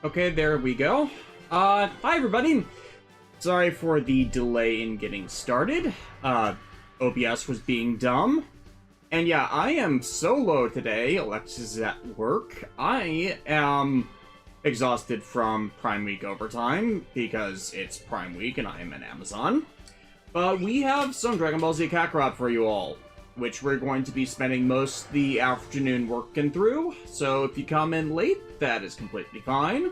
Okay, there we go. Hi everybody! Sorry for the delay in getting started. OBS was being dumb. And yeah, I am solo today. Alexis is at work. I am exhausted from Prime Week overtime, because it's Prime Week and I am at Amazon. But we have some Dragonball Z Kakarot for you all, which we're going to be spending most of the afternoon working through. So if you come in late, that is completely fine.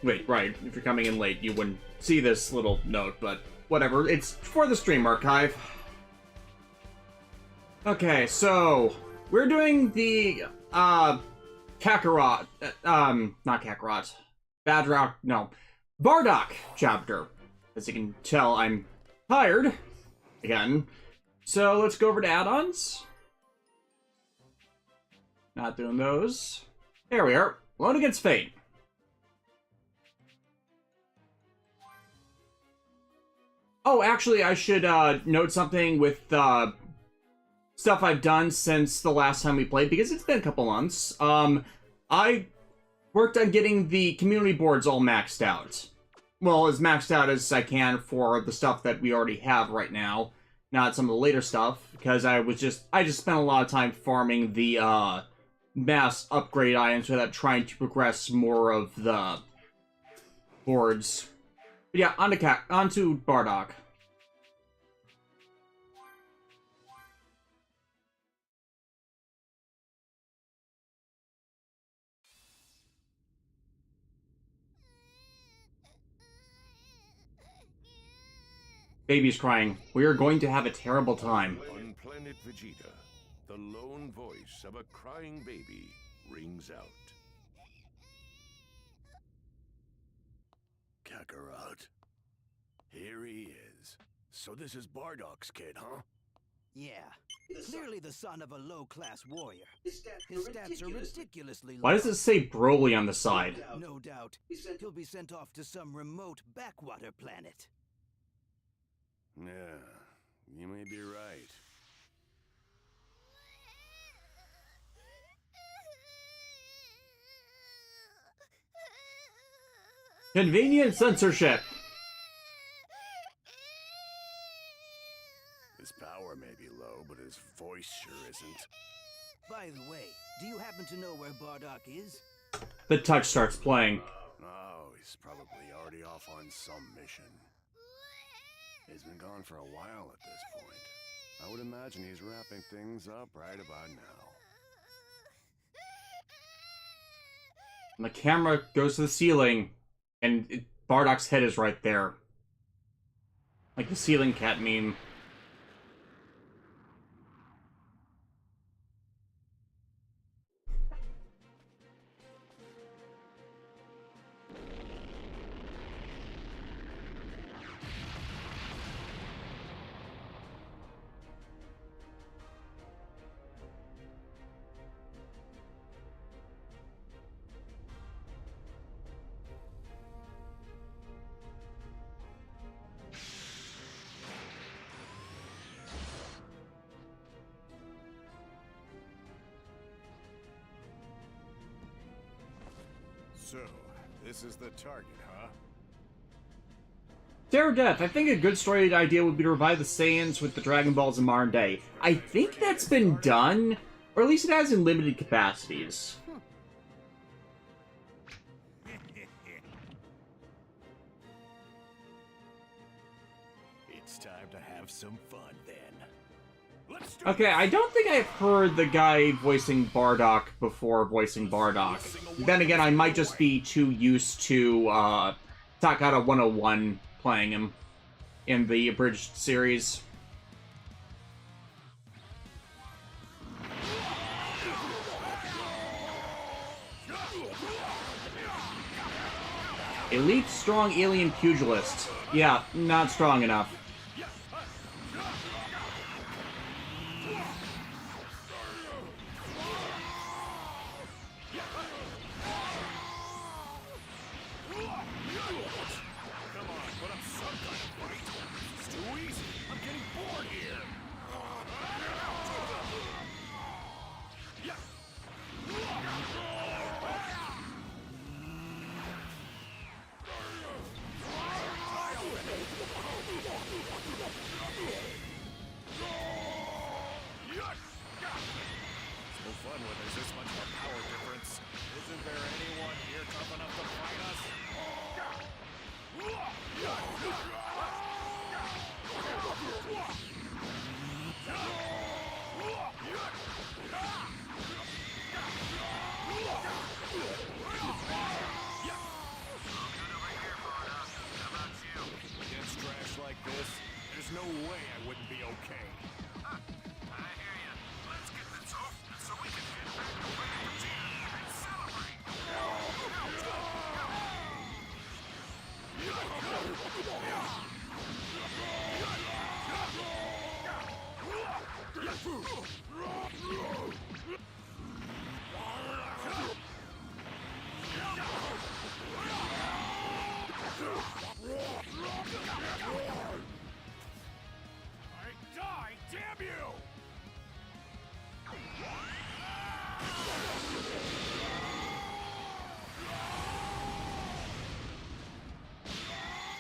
Wait, right, if you're coming in late, you wouldn't see this little note, but whatever, it's for the stream archive. Okay, so, we're doing the, Kakarot, not Kakarot, Badrock, no, Bardock chapter. As you can tell, I'm tired, again. So, let's go over to add-ons. Not doing those. There we are, Loan Against Fate. Oh, actually, I should note something with stuff I've done since the last time we played, because it's been a couple months. I worked on getting the community boards all maxed out. Well, as maxed out as I can for the stuff that we already have right now, not some of the later stuff, because I just spent a lot of time farming the mass upgrade items without trying to progress more of the boards. But yeah, onto Bardock. Baby's crying. We are going to have a terrible time. On planet Vegeta, the lone voice of a crying baby rings out. Kakarot. Here he is. So this is Bardock's kid, huh? Yeah. Clearly the son of a low-class warrior. His stats are ridiculously low. Why does it say Broly on the side? No doubt. He'll be sent off to some remote backwater planet. Yeah, you may be right. Convenient censorship. His power may be low, but his voice sure isn't. By the way, do you happen to know where Bardock is? The touch starts playing. Oh, he's probably already off on some mission. He's been gone for a while at this point. I would imagine he's wrapping things up right about now. And the camera goes to the ceiling, and Bardock's head is right there. Like the ceiling cat meme. So, this is the target, huh? Terror Death. I think a good story idea would be to revive the Saiyans with the Dragon Balls in modern day. I think that's been done, or at least it has in limited capacities. It's time to have some fun then. Let's do Okay, I don't think I've heard the guy voicing Bardock before voicing Bardock. Then again, I might just be too used to Takara 101 playing him in the abridged series. Elite strong alien pugilist. Yeah, not strong enough. fun when there's this much of a power difference. Isn't there anyone here tough enough to fight us? Against trash like this, there's no way I wouldn't be okay. I hear ya. Let's get this off so we can head back to the team and celebrate. I die, damn you!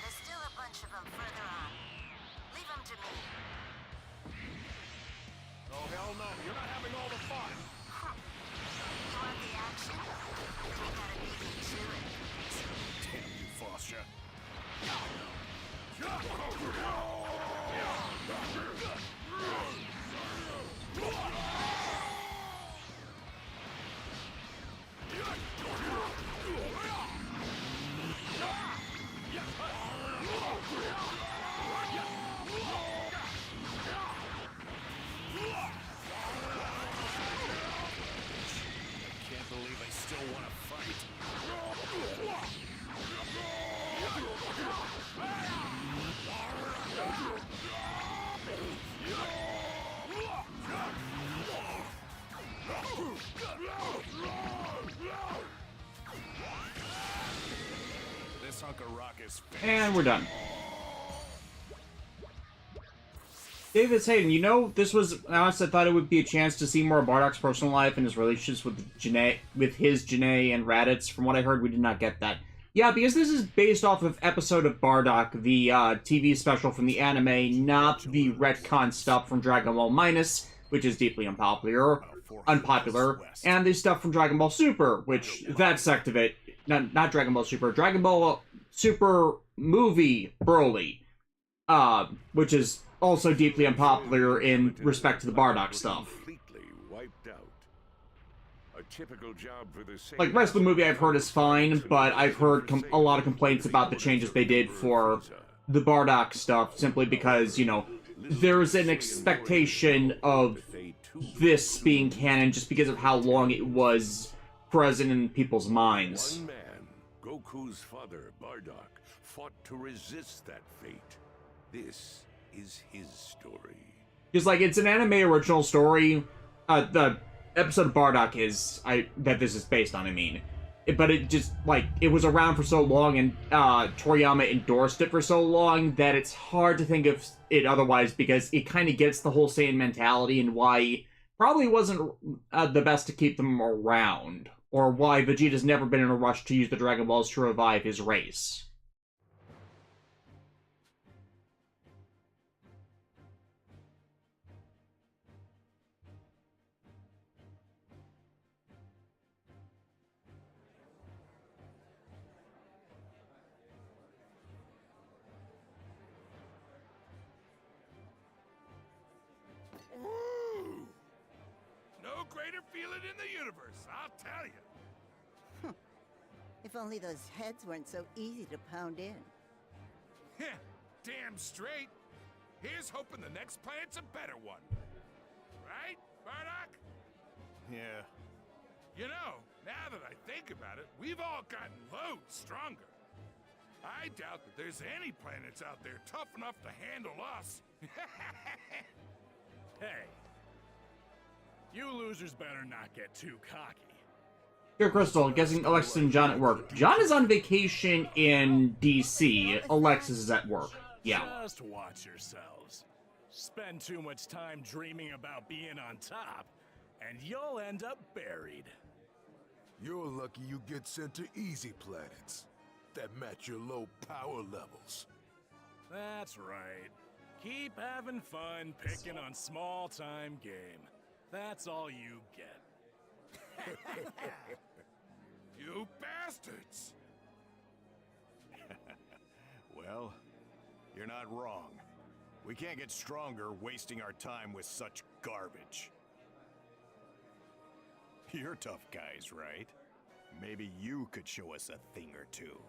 There's still a bunch of them further on. Leave them to me. Oh, hell no, you're not having all the fun! You want the action? Then you gotta beat me to it. Damn you, Foster. Can't believe I still want to fight. This hunk of rock is finished. And we're done. Davis Hayden, you know, this was, honestly, I thought it would be a chance to see more of Bardock's personal life and his relationships with Janae and Raditz. From what I heard, we did not get that. Yeah, because this is based off of episode of Bardock, the TV special from the anime, not the retcon stuff from Dragon Ball Minus, which is deeply unpopular, and the stuff from Dragon Ball Super, which, that sect of it, not Dragon Ball Super, Dragon Ball Super movie Broly, which is also deeply unpopular in respect to the Bardock stuff. Completely wiped out. A typical job for the same. Like, the rest of the movie I've heard is fine, but I've heard a lot of complaints about the changes they did for the Bardock stuff, simply because, you know, there's an expectation of this being canon just because of how long it was present in people's minds. One man, Goku's father, Bardock, fought to resist that fate. This is his story. Because, like, it's an anime original story. The episode of Bardock that this is based on, I mean. But it just, like, it was around for so long, and Toriyama endorsed it for so long, that it's hard to think of it otherwise, because it kind of gets the whole Saiyan mentality and why probably wasn't the best to keep them around, or why Vegeta's never been in a rush to use the Dragon Balls to revive his race. Woo! No greater feeling in the universe, I'll tell you. If only those heads weren't so easy to pound in. Damn straight. Here's hoping the next planet's a better one. Right, Bardock? Yeah. You know, now that I think about it, we've all gotten loads stronger. I doubt that there's any planets out there tough enough to handle us. Hey, you losers better not get too cocky. Here, Crystal, guessing Alexis and John at work. John is on vacation in DC. Alexis is at work. Yeah. Just watch yourselves. Spend too much time dreaming about being on top, and you'll end up buried. You're lucky you get sent to easy planets that match your low power levels. That's right. Keep having fun picking on small-time game. That's all you get. You bastards! Well, you're not wrong. We can't get stronger wasting our time with such garbage. You're tough guys, right? Maybe you could show us a thing or two.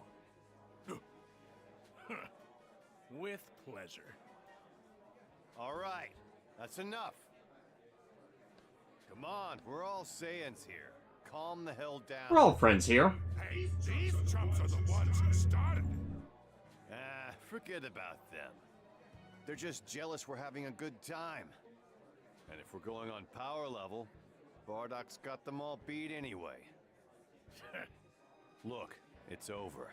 With pleasure. All right, that's enough. Come on, we're all Saiyans here. Calm the hell down. We're all friends here. Hey, these chumps are the ones who started it. Forget about them. They're just jealous we're having a good time. And if we're going on power level, Bardock's got them all beat anyway. Look, it's over.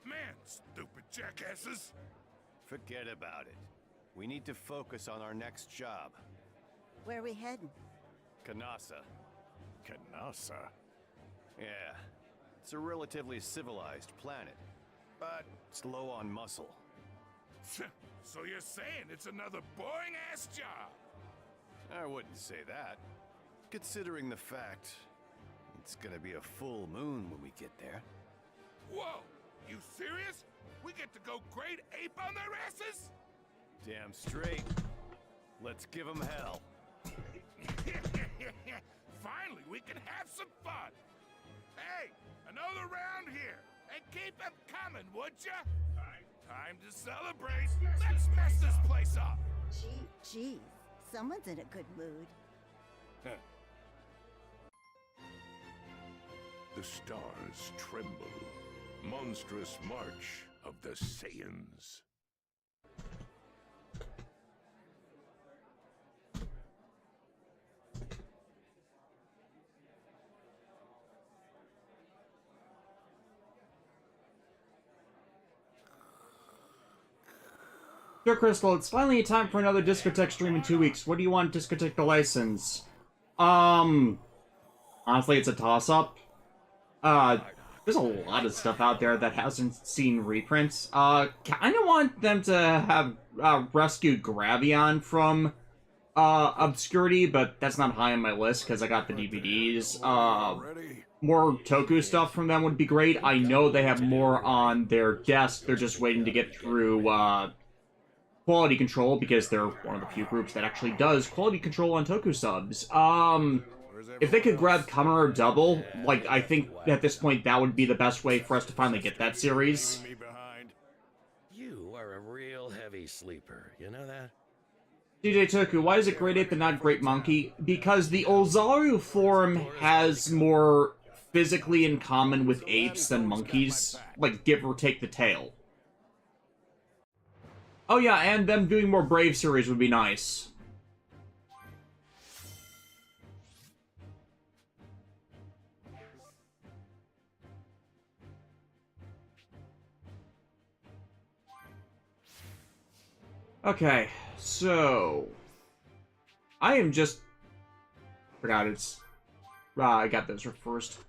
Man, stupid jackasses. Forget about it. We need to focus on our next job. Where are we heading? Kanasa. Kanasa? Yeah. It's a relatively civilized planet, but it's low on muscle. So you're saying it's another boring-ass job? I wouldn't say that. Considering the fact it's gonna be a full moon when we get there. Whoa! You serious? We get to go great ape on their asses? Damn straight. Let's give them hell. Finally, we can have some fun. Hey, another round here. And keep them coming, would ya? Time to celebrate. Let's mess this place up. Geez, someone's in a good mood. The stars tremble. Monstrous march of the Saiyans. Dear Crystal, it's finally time for another discotheque stream in 2 weeks. What do you want discotheque to license? Honestly, it's a toss-up. There's a lot of stuff out there that hasn't seen reprints. Kinda want them to have, rescued Gravion from, obscurity, but that's not high on my list, because I got the DVDs. More Toku stuff from them would be great. I know they have more on their desk, they're just waiting to get through, quality control, because they're one of the few groups that actually does quality control on Toku subs. If they could grab Kamen Double, like, I think at this point that would be the best way for us to finally get that series. You are a real heavy sleeper, you know that? DJ Toku, why is it Great Ape and not Great Monkey? Because the Ozaru form has more physically in common with apes than monkeys. Like, give or take the tail. Oh yeah, and them doing more Brave series would be nice. Okay, so... I am just... Forgot it's... I got those first.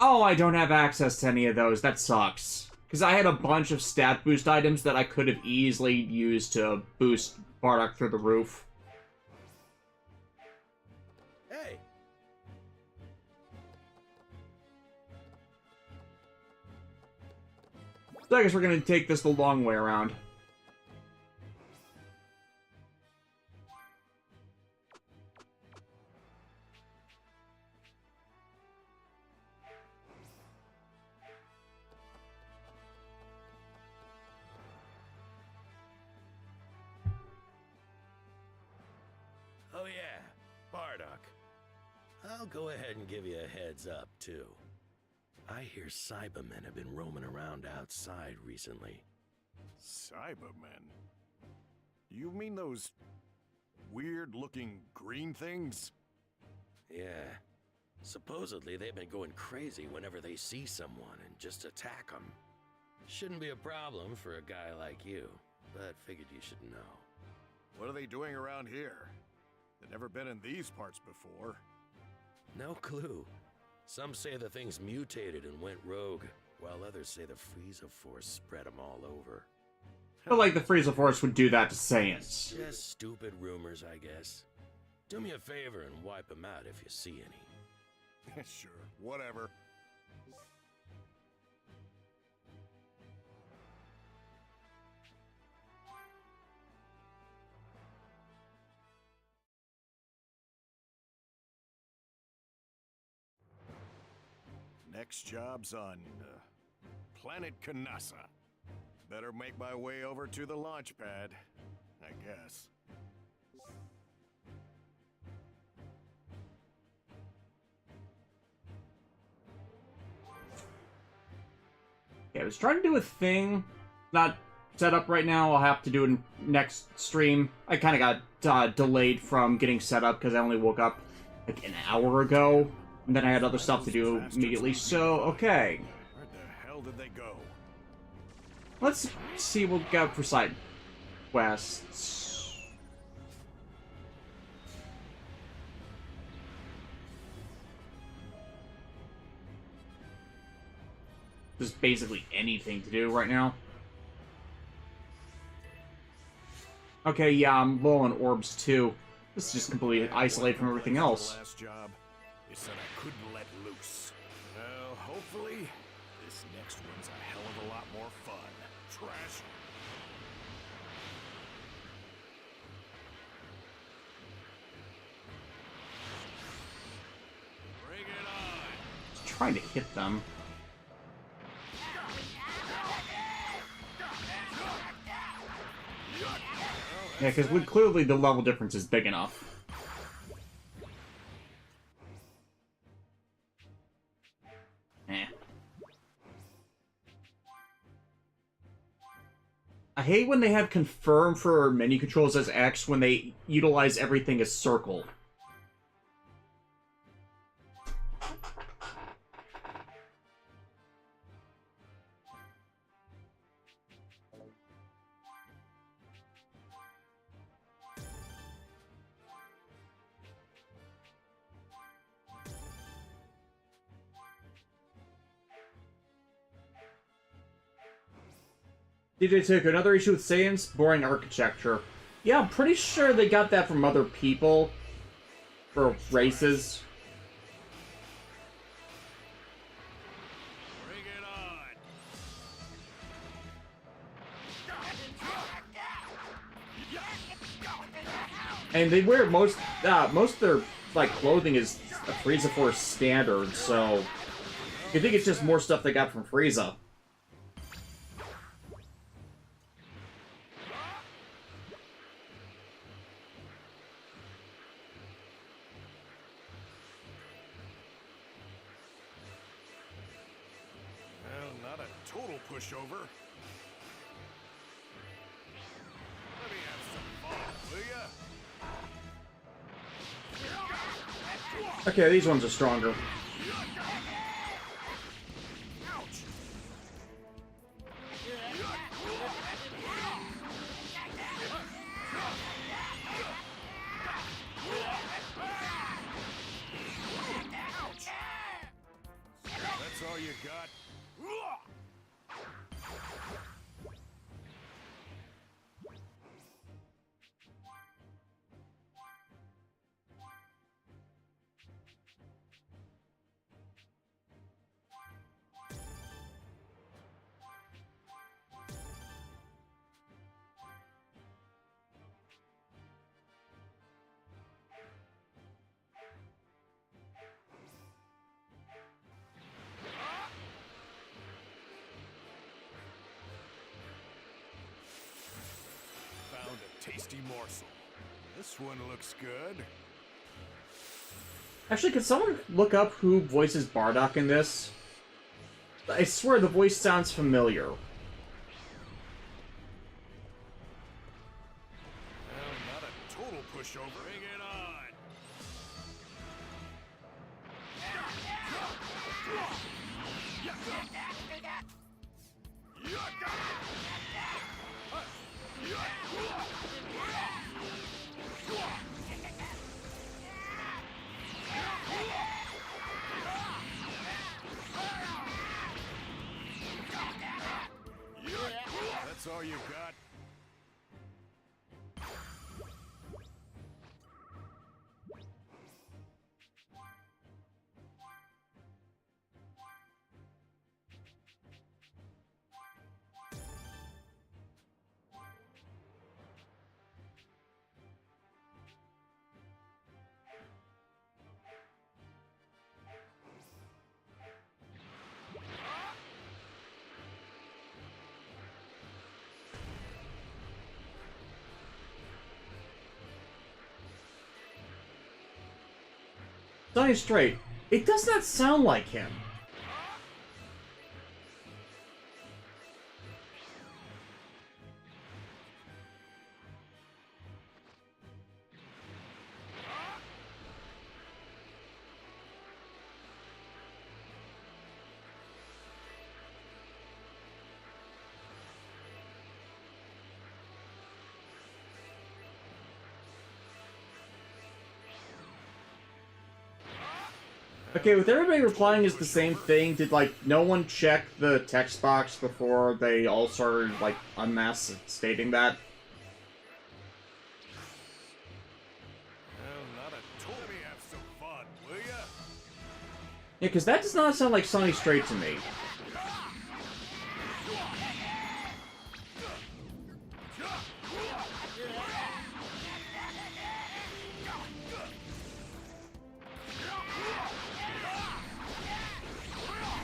Oh, I don't have access to any of those. That sucks. Because I had a bunch of stat boost items that I could have easily used to boost Bardock through the roof. Hey! So I guess we're going to take this the long way around. Oh yeah, Bardock. I'll go ahead and give you a heads up, too. I hear Cybermen have been roaming around outside recently. Cybermen? You mean those weird-looking green things? Yeah. Supposedly they've been going crazy whenever they see someone and just attack them. Shouldn't be a problem for a guy like you, but figured you should know. What are they doing around here? They've never been in these parts before. No clue. Some say the things mutated and went rogue, while others say the Frieza Force spread them all over. But like the Frieza Force would do that to Saiyans. Just stupid rumors, I guess. Do me a favor and wipe them out if you see any. Sure, whatever. Next job's on planet Kanasa. Better make my way over to the launch pad, I guess. Yeah, I was trying to do a thing. Not set up right now. I'll have to do it next stream. I kind of got delayed from getting set up because I only woke up like an hour ago. And then I had other stuff to do immediately, so, okay. Where the hell did they go? Let's see what we got for side quests. There's basically anything to do right now. Okay, yeah, I'm low on orbs too. This is just completely isolated from everything else. Last job, they said I couldn't let loose. Well, hopefully, this next one's a hell of a lot more fun. Trash. Bring it on. Just trying to hit them. Yeah, because clearly the level difference is big enough. Eh. I hate when they have confirm for menu controls as X when they utilize everything as circle. DJ took another issue with Saiyans, boring architecture. Yeah, I'm pretty sure they got that from other people. For races. Bring it on. And they wear most of their like clothing is a Frieza Force standard, so you think it's just more stuff they got from Frieza. Total pushover. Let me have some fun, will ya? Okay, these ones are stronger. Ouch. That's all you got? Tasty morsel. This one looks good. Actually, could someone look up who voices Bardock in this? I swear the voice sounds familiar. Well, not a total pushover. Bring it on. That's all you got? Sonny Strait. It does not sound like him. Okay, with everybody replying is the same thing, did, like, no one check the text box before they all started, like, en masse stating that? Well, not a total. Have some fun, will ya? Yeah, because that does not sound like Sonny Strait to me.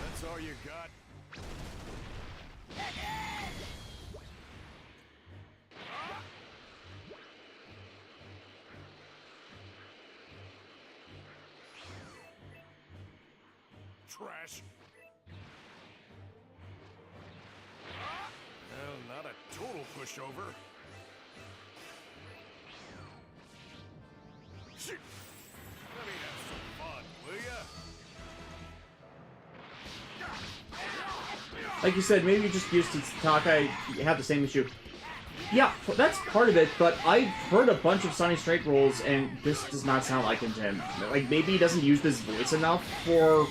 That's all you got? Trash. Well, not a total pushover. Shit. Let me have some fun, will ya? Like you said, maybe you're just used to Takai have the same issue. Yeah, that's part of it, but I've heard a bunch of Sonny Strait roles, and this does not sound like him to him. Like, maybe he doesn't use this voice enough for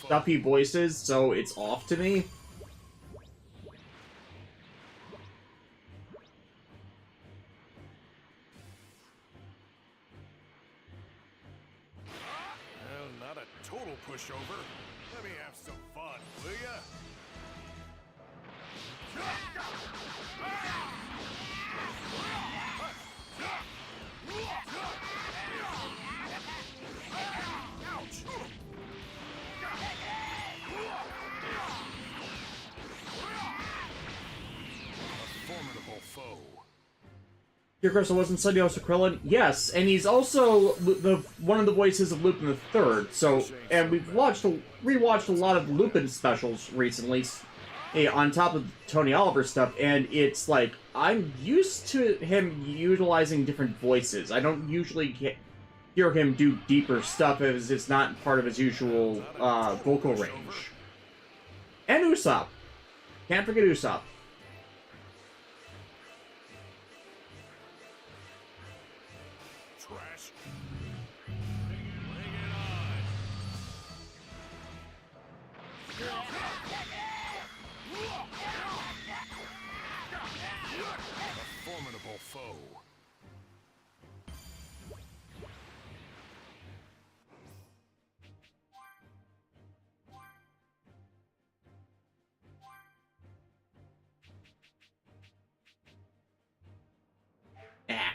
stuff he voices, so it's off to me. Well, not a total pushover. Let me have some fun, will ya? Ouch! A formidable foe. Your Crystal wasn't Sunny Krillin? Yes, and he's also one of the voices of Lupin the Third. So, and we've rewatched a lot of Lupin specials recently, on top of Tony Oliver stuff, and it's like, I'm used to him utilizing different voices. I don't usually hear him do deeper stuff as it's not part of his usual vocal range. And Usopp. Can't forget Usopp. Trash. Bring it on. A formidable foe. Ah.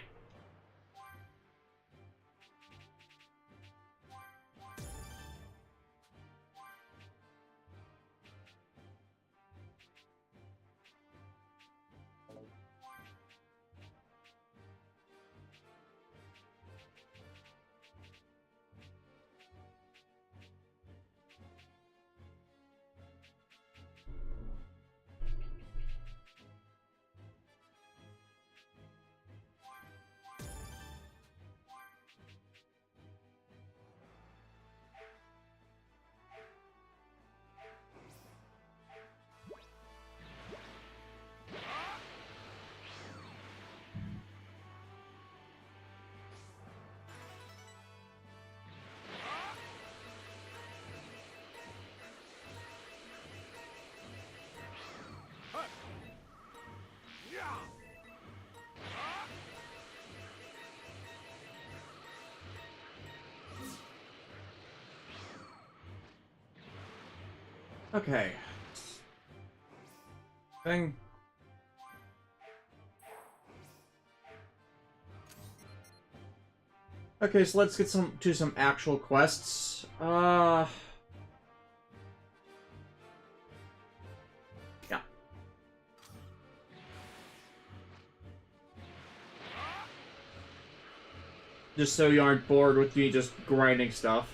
Okay. Thing. Okay, so let's get to some actual quests. Yeah. Just so you aren't bored with me just grinding stuff.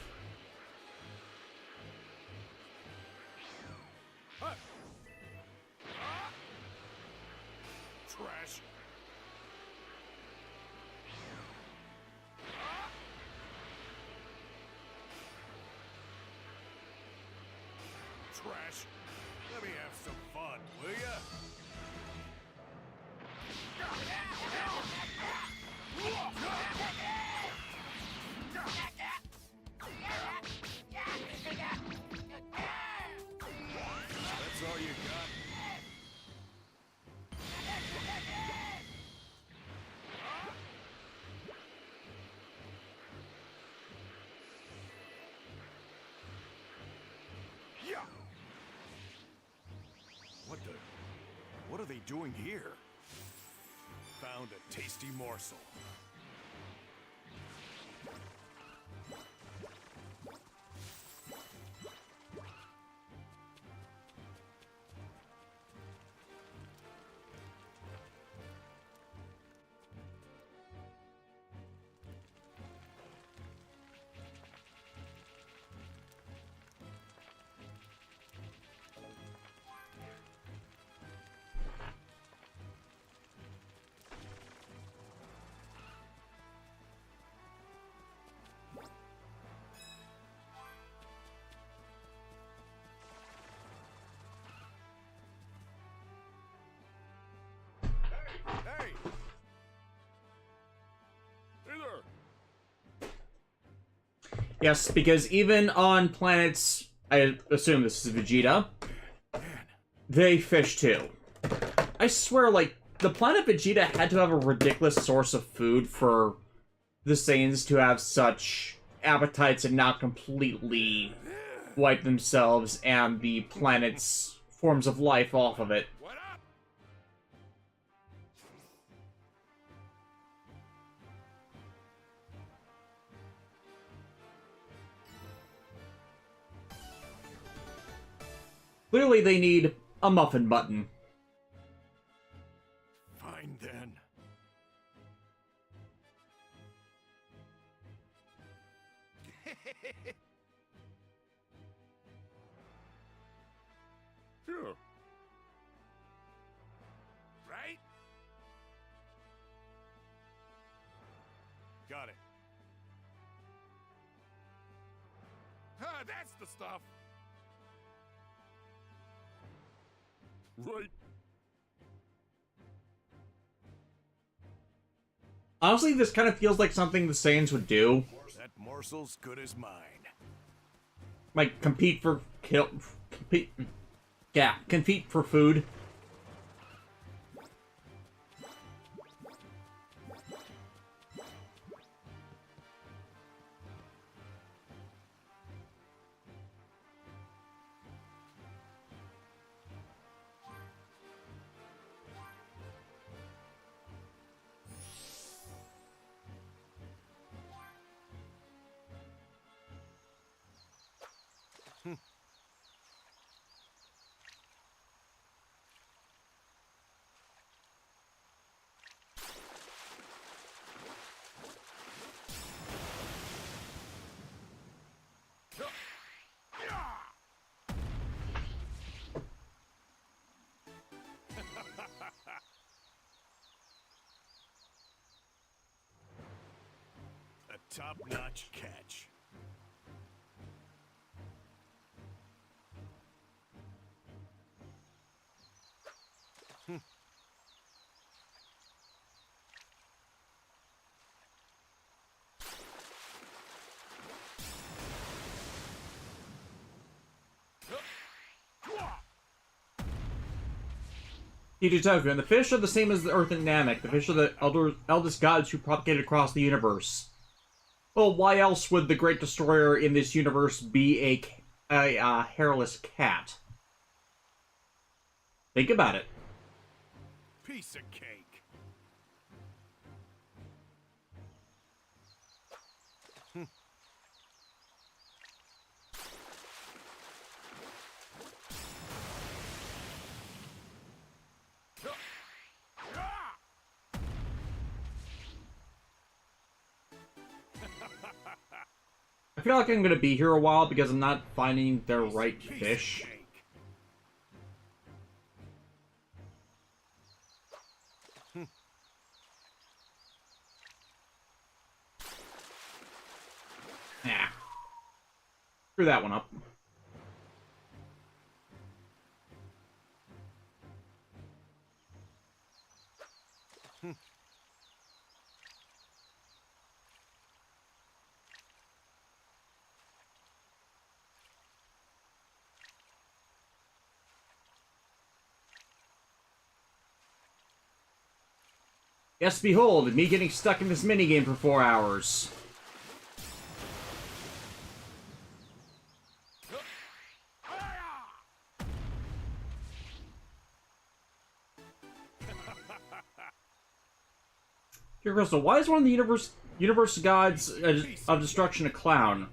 crash. Let me have some fun, will ya? That's all you got? Yeah. What are they doing here? Found a tasty morsel. Hey! Hey there! Yes, because even on planets, I assume this is Vegeta, they fish too. I swear, like, the planet Vegeta had to have a ridiculous source of food for the Saiyans to have such appetites and not completely wipe themselves and the planet's forms of life off of it. What up? Clearly they need a muffin button. Fine then. Sure. Right? Got it. That's the stuff. Right. Honestly, this kind of feels like something the Saiyans would do. That morsel's good as mine. Like, compete for food. A top-notch catch. Ichitoku, and the fish are the same as the Earth and Namek. The fish are the eldest gods who propagated across the universe. Well, why else would the Great Destroyer in this universe be a hairless cat? Think about it. Piece of cake. I feel like I'm going to be here a while because I'm not finding the right fish. Nah. Screw that one up. Yes, behold, me getting stuck in this minigame for 4 hours. Here, Crystal, why is one of the universe gods of destruction a clown?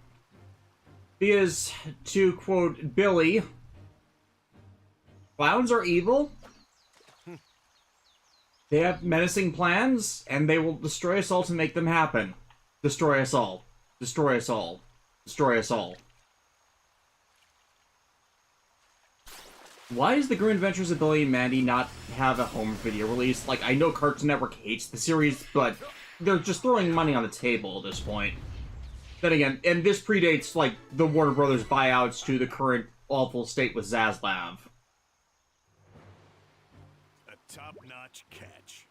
Because, to quote Billy, clowns are evil. They have menacing plans, and they will destroy us all to make them happen. Destroy us all. Destroy us all. Destroy us all. Why does The Grim Adventures of Billy and Mandy not have a home video release? Like, I know Cartoon Network hates the series, but they're just throwing money on the table at this point. Then again, and this predates, like, the Warner Brothers buyouts to the current awful state with Zaslav. A top-notch catch.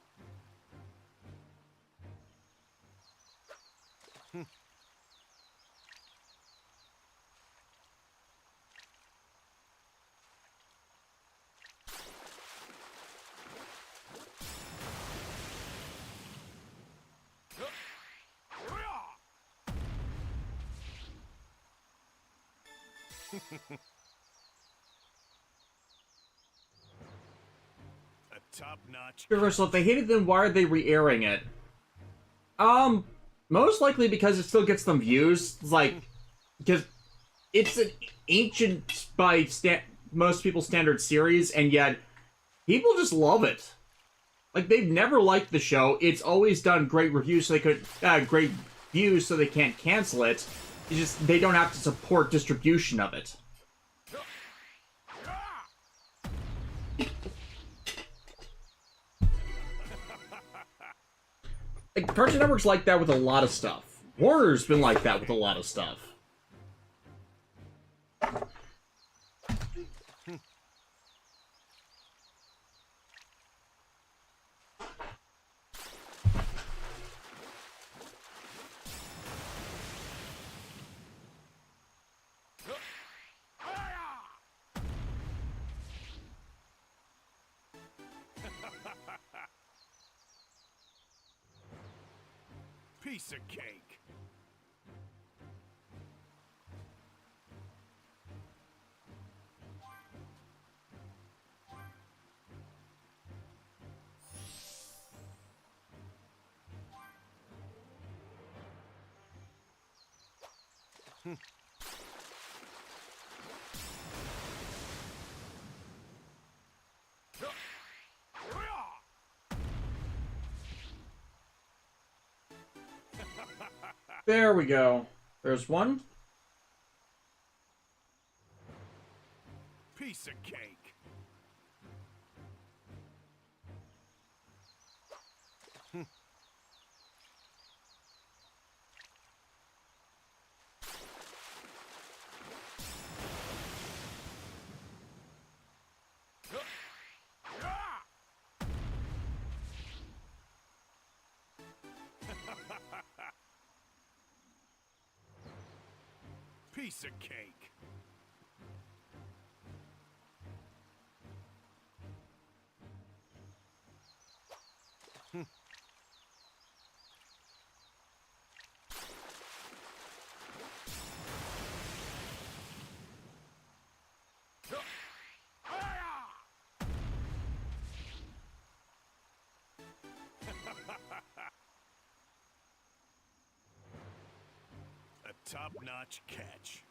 A top-notch. Universal, if they hated them, why are they re-airing it? Most likely because it still gets them views. It's like, because it's an ancient, by most people's standard series, and yet people just love it. Like, they've never liked the show. It's always done great reviews, so they could, great views, so they can't cancel it. It's just, they don't have to support distribution of it. Like, Cartoon Network's like that with a lot of stuff. Warner's been like that with a lot of stuff. Piece of cake. There we go. There's one. Piece of cake. Piece of cake. A top-notch catch.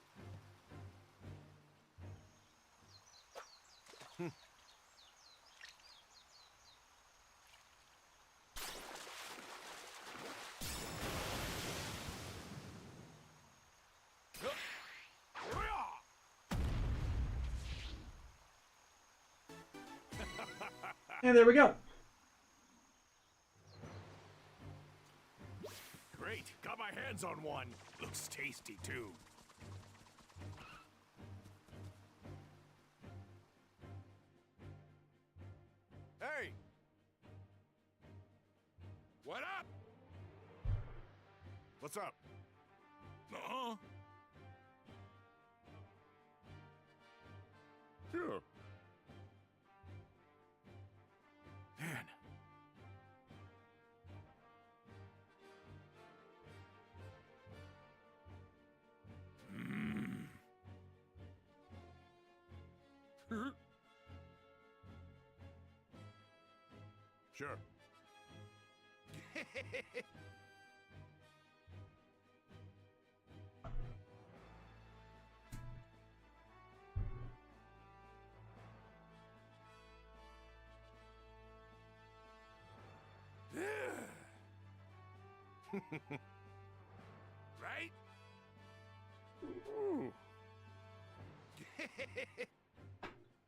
And there we go. Great, got my hands on one. Looks tasty too. Hey! What up? What's up? Uh-huh. Sure. Man. Sure. Right?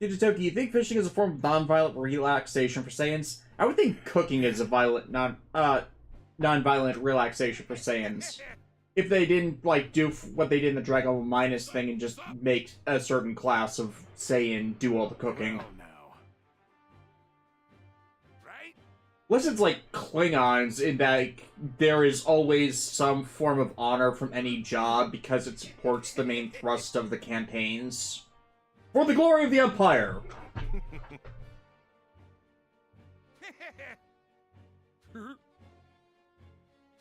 Digitoki, do you think fishing is a form of non-violent relaxation for Saiyans? I would think cooking is a non-violent relaxation for Saiyans. If they didn't, like, do what they did in the Dragon Ball Minus thing and just make a certain class of Saiyan do all the cooking. Well, now. Right? Unless it's like Klingons, in that there is always some form of honor from any job because it supports the main thrust of the campaigns. For the glory of the Empire!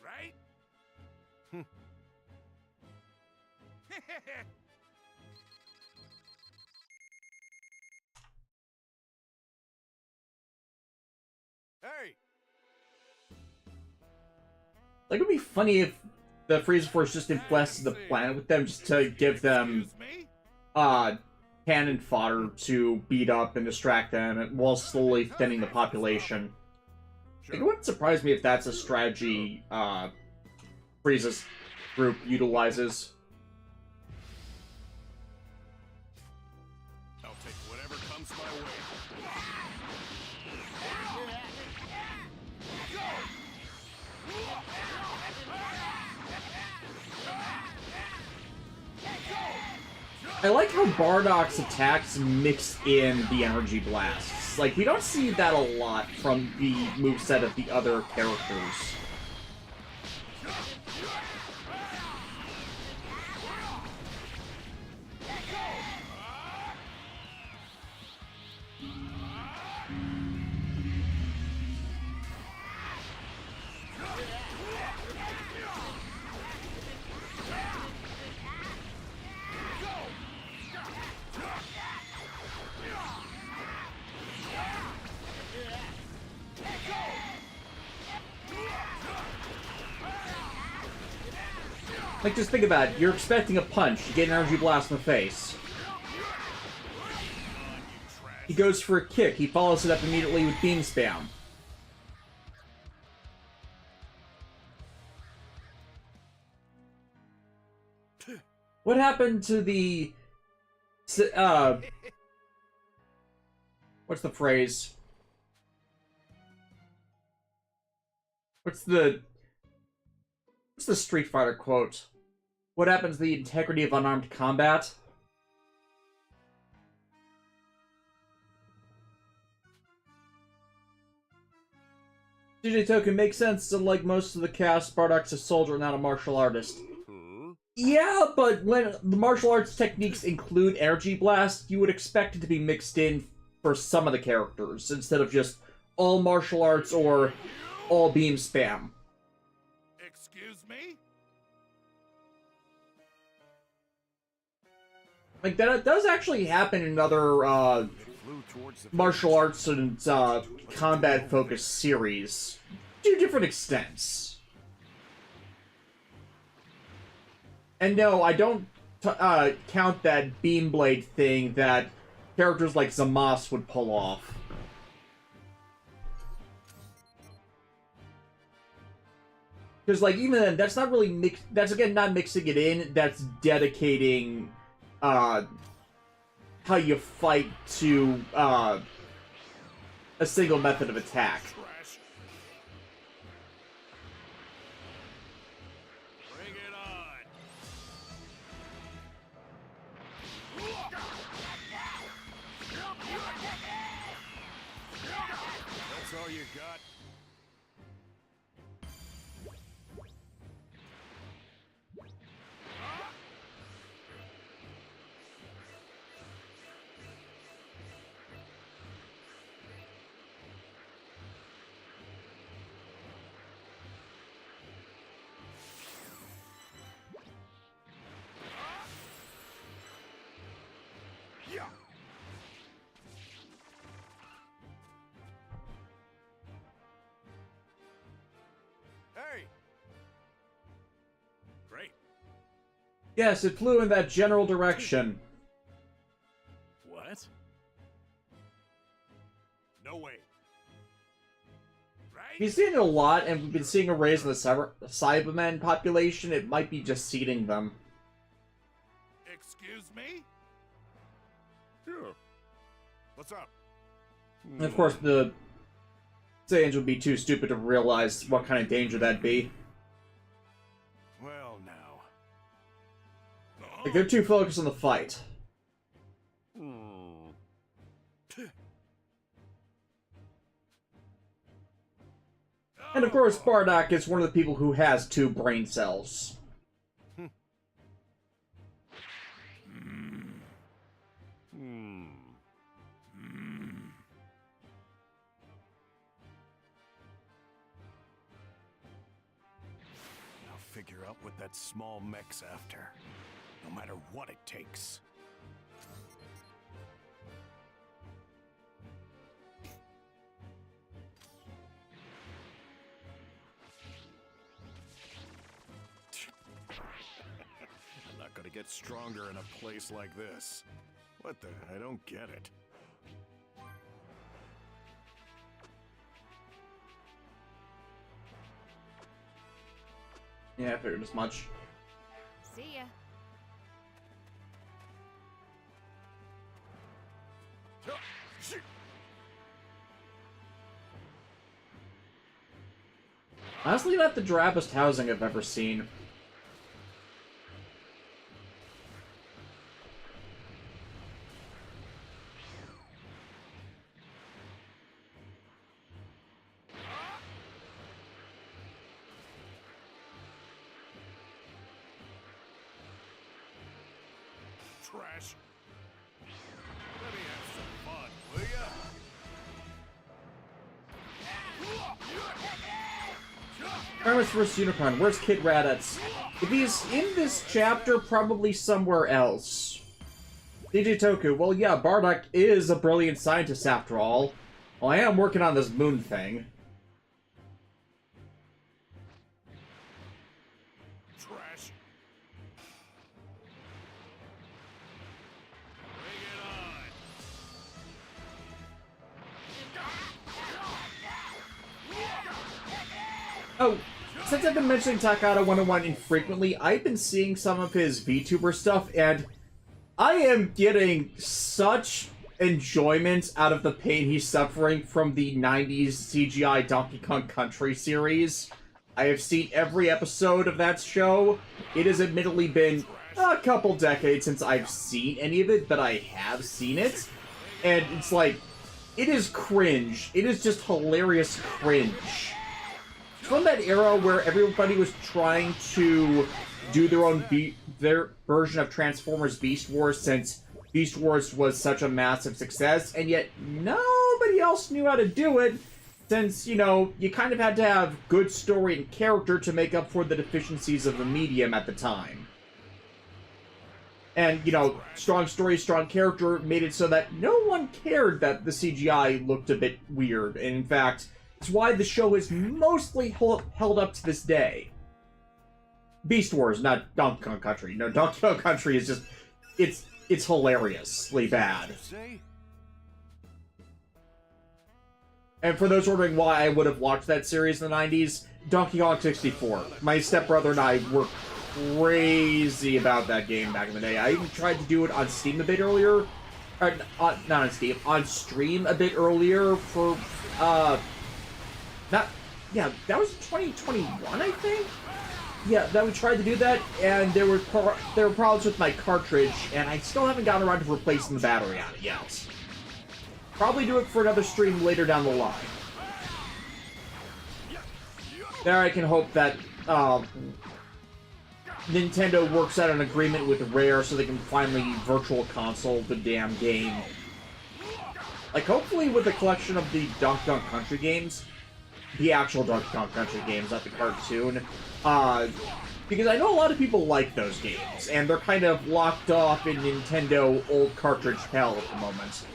Right? Hey! Like, it would be funny if the Frieza Force just infested the planet with them just to give them, Excuse me? cannon fodder to beat up and distract them while slowly thinning the population. Like, it wouldn't surprise me if that's a strategy, Frieza's group utilizes. I'll take whatever comes my way. I like how Bardock's attacks mix in the energy blasts. Like, we don't see that a lot from the moveset of the other characters. Like, just think about it. You're expecting a punch. You get an energy blast in the face. He goes for a kick. He follows it up immediately with beam spam. What happened to the... what's the phrase? What's the Street Fighter quote? What happens to the integrity of unarmed combat? DJ Token makes sense, so like most of the cast, Bardock's a soldier, not a martial artist. Yeah, but when the martial arts techniques include energy blast, you would expect it to be mixed in for some of the characters, instead of just all martial arts or all beam spam. Excuse me? Like, that does actually happen in other, martial arts and, combat-focused series. To different extents. And no, I don't, count that beam blade thing that characters like Zamasu would pull off. Because, like, even then, that's not really that's, again, not mixing it in, that's dedicating, how you fight to, a single method of attack. Trash. Bring it on. That's all you got? Yes, it flew in that general direction. What? No way. Right? We've seen it a lot, and we've been seeing a raise in the Cybermen population. It might be just seeding them. Excuse me? Sure. What's up? And of course, the Saiyans would be too stupid to realize what kind of danger that'd be. Well, now. Like, they're too focused on the fight. And of course, Bardock is one of the people who has 2 brain cells. I'll figure out what that small mech's after, no matter what it takes. I'm not gonna get stronger in a place like this. What the? I don't get it. Yeah, I figured as much. See ya. Honestly, not the drabbest housing I've ever seen. Trash. Let me have some fun, will ya? Primus vs. Unicorn, where's Kid Raditz? If he's in this chapter, probably somewhere else. DJ Toku, well yeah, Bardock is a brilliant scientist after all. Well, I am working on this moon thing. Trash. Bring it on. Oh, since I've been mentioning Takada 101 infrequently, I've been seeing some of his VTuber stuff, and I am getting such enjoyment out of the pain he's suffering from the 90s CGI Donkey Kong Country series. I have seen every episode of that show. It has admittedly been a couple decades since I've seen any of it, but I have seen it. And it's like, it is cringe. It is just hilarious cringe. From that era where everybody was trying to do their version of Transformers Beast Wars, since Beast Wars was such a massive success, and yet nobody else knew how to do it, since, you know, you kind of had to have good story and character to make up for the deficiencies of the medium at the time. And, you know, strong story, strong character made it so that no one cared that the CGI looked a bit weird, and in fact, it's why the show is mostly held up to this day. Beast Wars, not Donkey Kong Country. No, Donkey Kong Country is just... It's hilariously bad. And for those wondering why I would have watched that series in the 90s, Donkey Kong 64. My stepbrother and I were crazy about that game back in the day. I even tried to do it on Steam a bit earlier. Or, not on Steam, on stream a bit earlier for, yeah, that was 2021, I think? Yeah, that we tried to do that, and there were problems with my cartridge, and I still haven't gotten around to replacing the battery on it yet. Probably do it for another stream later down the line. There I can hope that, Nintendo works out an agreement with Rare so they can finally virtual console the damn game. Like, hopefully with a collection of the Donkey Kong Country games, the actual Donkey Kong Country games, not the cartoon, because I know a lot of people like those games, and they're kind of locked off in Nintendo old cartridge hell at the moment.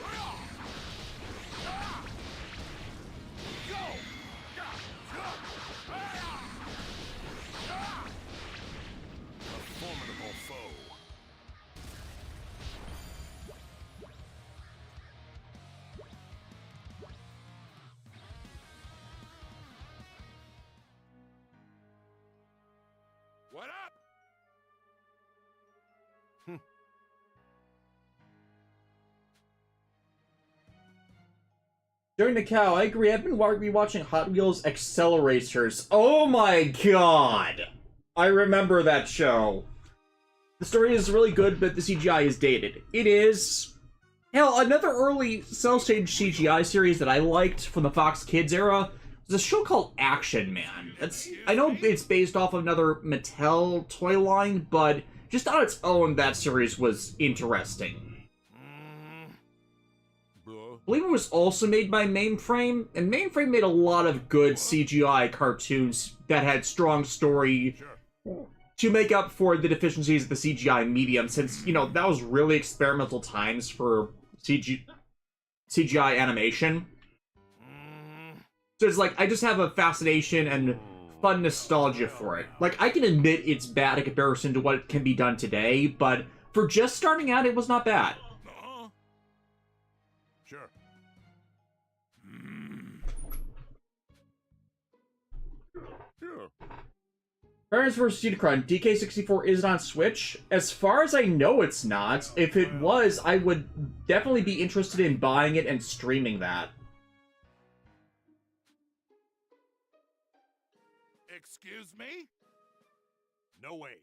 A formidable foe. What up? During the cow, I agree. I've been rewatching Hot Wheels Acceleracers. Oh my god! I remember that show. The story is really good, but the CGI is dated. It is. Hell, another early cel-shaded CGI series that I liked from the Fox Kids era was a show called Action Man. I know it's based off of another Mattel toy line, but just on its own, that series was interesting. I believe it was also made by Mainframe, and Mainframe made a lot of good CGI cartoons that had strong story to make up for the deficiencies of the CGI medium, since, you know, that was really experimental times for CGI animation. So it's like, I just have a fascination and fun nostalgia for it. Like, I can admit it's bad in comparison to what can be done today, but for just starting out, it was not bad. Sure. Sure. Parents vs. Unicron, DK64 is on Switch. As far as I know, it's not. If it was, I would definitely be interested in buying it and streaming that. Excuse me? No way.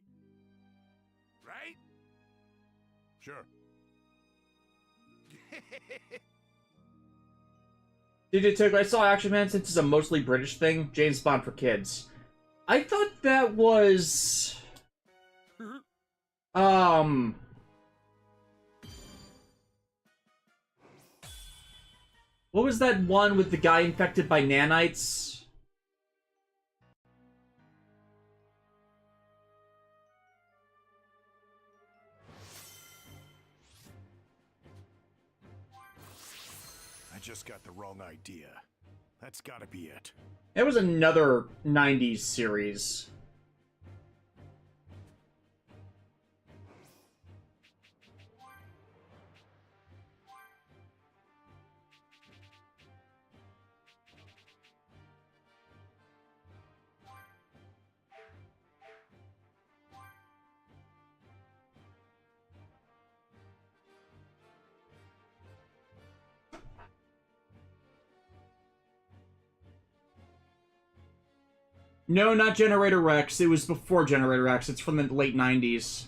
Right? Sure. I saw Action Man since it's a mostly British thing. James Bond for kids. I thought that was... What was that one with the guy infected by nanites? I just got the wrong idea. That's gotta be it. It was another 90s series. No, not Generator Rex. It was before Generator Rex. It's from the late 90s.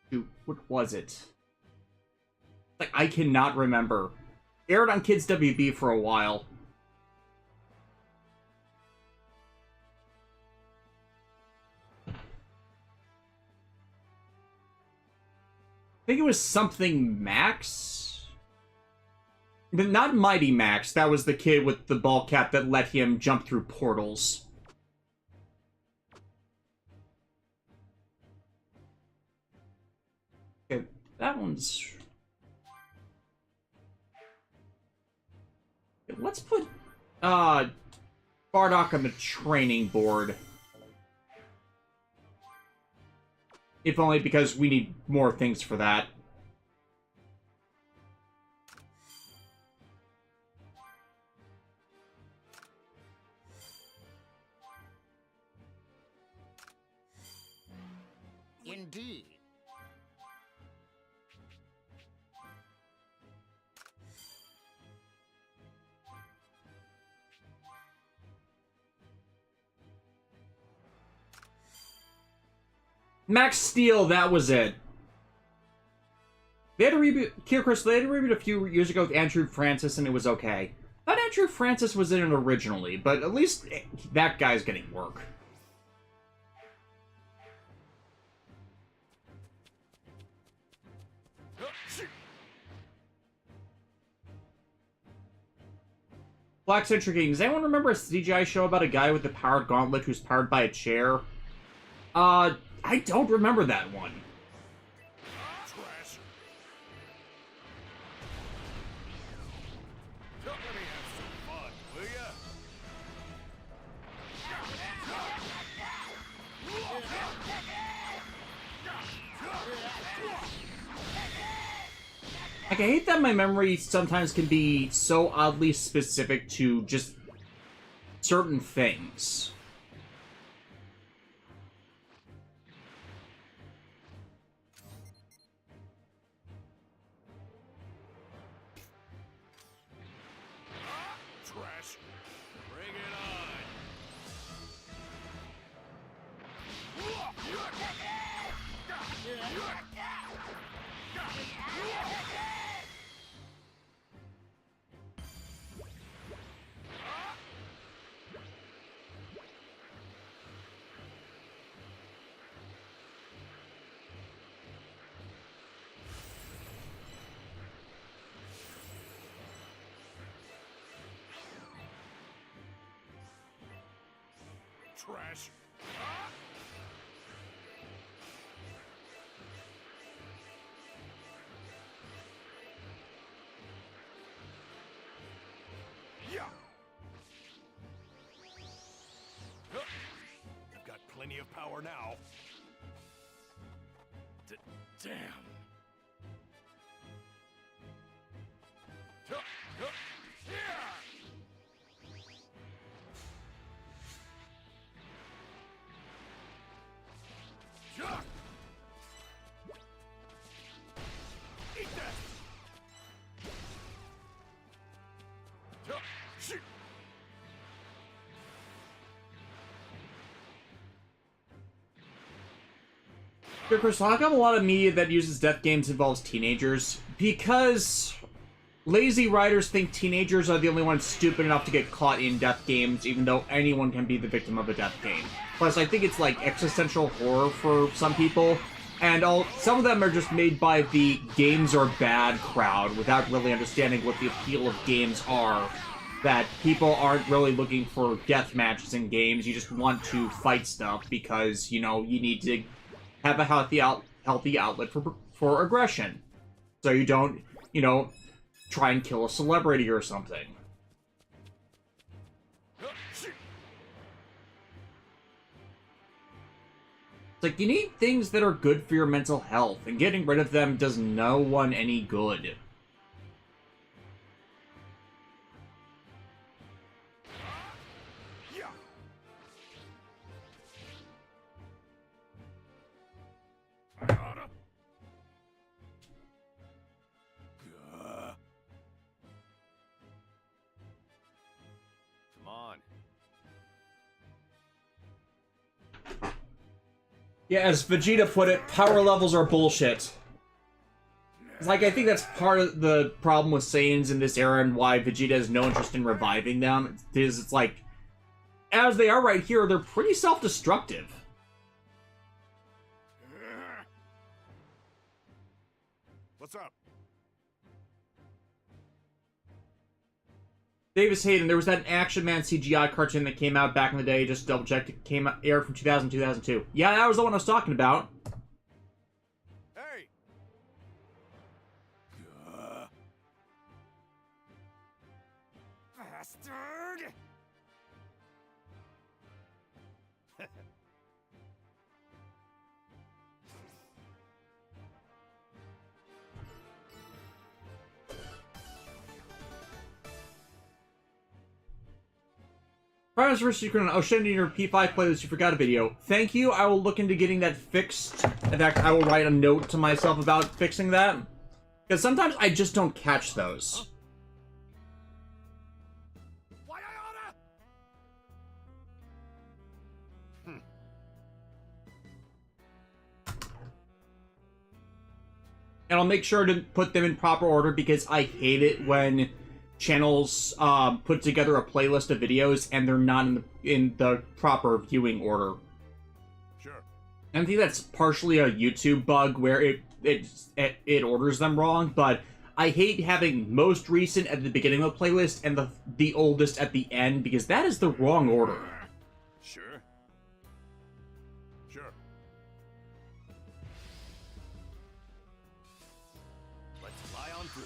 Shoot, what was it? Like, I cannot remember. Aired on Kids WB for a while. I think it was something Max? But not Mighty Max. That was the kid with the ball cap that let him jump through portals. Okay, that one's... Okay, let's put, Bardock on the training board. If only because we need more things for that. Indeed. Max Steel, that was it. They had a reboot, Chris, they had a reboot a few years ago with Andrew Francis, and it was okay. I thought Andrew Francis was in it originally, but at least that guy's getting work. Black Century King. Does anyone remember a CGI show about a guy with a powered gauntlet who's powered by a chair? I don't remember that one. Like, I hate that my memory sometimes can be so oddly specific to just certain things. trash. Yeah. I've got plenty of power now. Damn. Eat that! Shoot! Yeah, Chris, how come a lot of media that uses death games involves teenagers? Because lazy writers think teenagers are the only ones stupid enough to get caught in death games, even though anyone can be the victim of a death game. Plus, I think it's like existential horror for some people, and some of them are just made by the games are bad crowd without really understanding what the appeal of games are. That people aren't really looking for death matches in games, you just want to fight stuff because, you know, you need to have a healthy outlet for aggression. So you don't, you know, try and kill a celebrity or something. It's like, you need things that are good for your mental health, and getting rid of them does no one any good. Come on. Yeah, as Vegeta put it, power levels are bullshit. It's like, I think that's part of the problem with Saiyans in this era and why Vegeta has no interest in reviving them. Is it's like, as they are right here, they're pretty self-destructive. What's up? Davis Hayden, there was that Action Man CGI cartoon that came out back in the day, just double-checked, it aired from 2000 2002. Yeah, that was the one I was talking about. Hey! Bastard! Primes vs. Secret on Ocean in your P5 playlist, you forgot a video. Thank you, I will look into getting that fixed. In fact, I will write a note to myself about fixing that. Because sometimes I just don't catch those. Why I oughta? And I'll make sure to put them in proper order because I hate it when channels put together a playlist of videos and they're not in the proper viewing order. Sure. And I think that's partially a YouTube bug where it orders them wrong, but I hate having most recent at the beginning of the playlist and the oldest at the end because that is the wrong order. Sure. Sure. Let's fly on through.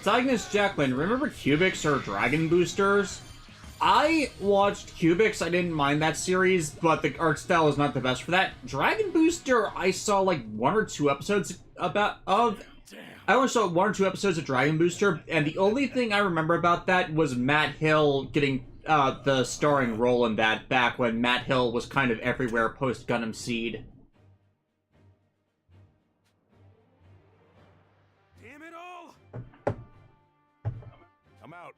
Cygnus Jacqueline, remember Cubics or Dragon Boosters? I watched Cubics, I didn't mind that series, but the art style is not the best for that. Dragon Booster, I saw like 1 or 2 episodes of. I only saw 1 or 2 episodes of Dragon Booster, and the only thing I remember about that was Matt Hill getting the starring role in that back when Matt Hill was kind of everywhere post Gundam Seed. Damn it all! I'm out.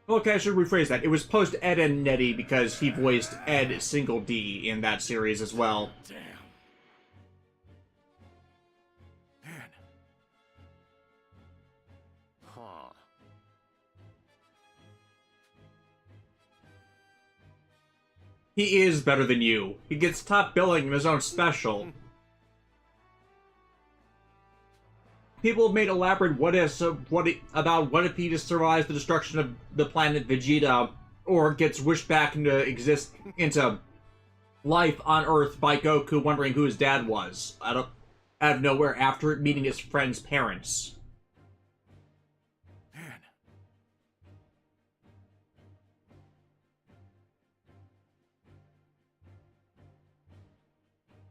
Okay, I should rephrase that. It was post Ed and Nettie because he voiced Ed Single D in that series as well. Damn. Man. Huh. He is better than you. He gets top billing in his own special. People have made elaborate what if he just survives the destruction of the planet Vegeta, or gets wished back into life on Earth by Goku, wondering who his dad was out of nowhere after meeting his friend's parents. Man.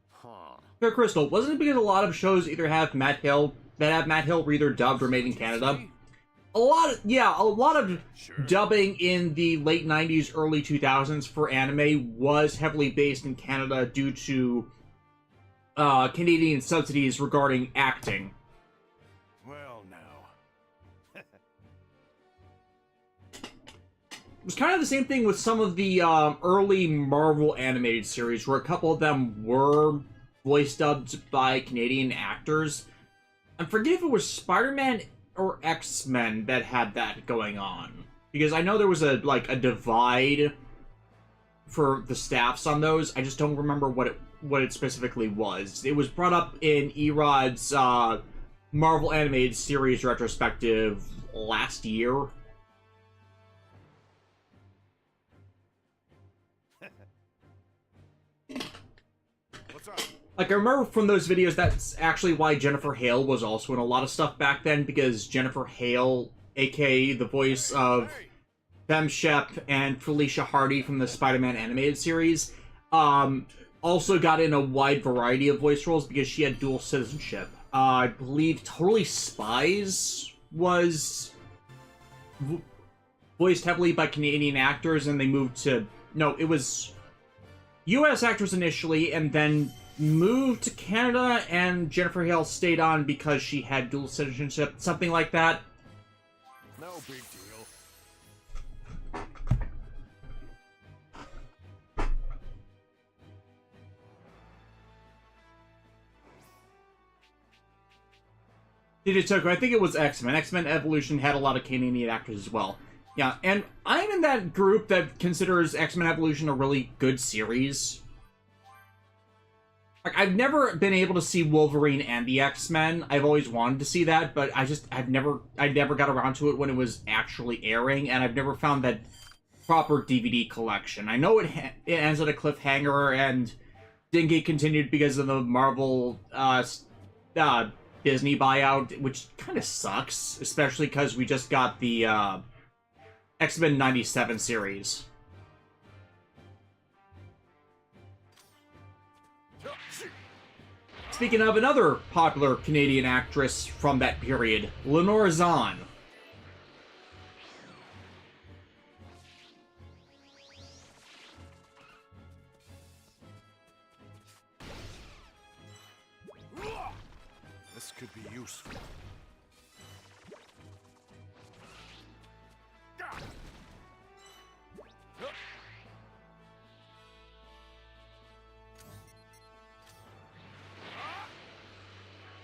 Huh. Fair Crystal, wasn't it because a lot of shows either have Matt Hill were either dubbed or made in Canada? A lot of dubbing in the late 90s, early 2000s for anime was heavily based in Canada due to Canadian subsidies regarding acting. Well, now. It was kind of the same thing with some of the early Marvel animated series, where a couple of them were voice dubbed by Canadian actors. I forget if it was Spider-Man or X-Men that had that going on, because I know there was a divide for the staffs on those. I just don't remember what it specifically was. It was brought up in Erod's Marvel animated series retrospective last year. What's up? Like, I remember from those videos, that's actually why Jennifer Hale was also in a lot of stuff back then, because Jennifer Hale, aka the voice of Fem Shep and Felicia Hardy from the Spider-Man animated series, also got in a wide variety of voice roles because she had dual citizenship. I believe Totally Spies was voiced heavily by Canadian actors, and they moved to... No, it was US actors initially, and then moved to Canada, and Jennifer Hale stayed on because she had dual citizenship, something like that. No big deal. I think it was X-Men. X-Men Evolution had a lot of Canadian actors as well. Yeah, and I'm in that group that considers X-Men Evolution a really good series. Like, I've never been able to see Wolverine and the X-Men. I've always wanted to see that, but I never got around to it when it was actually airing, and I've never found that proper DVD collection. I know it ends at a cliffhanger, and didn't get continued because of the Marvel Disney buyout, which kind of sucks, especially because we just got the X-Men 97 series. Speaking of another popular Canadian actress from that period, Lenore Zahn. This could be useful.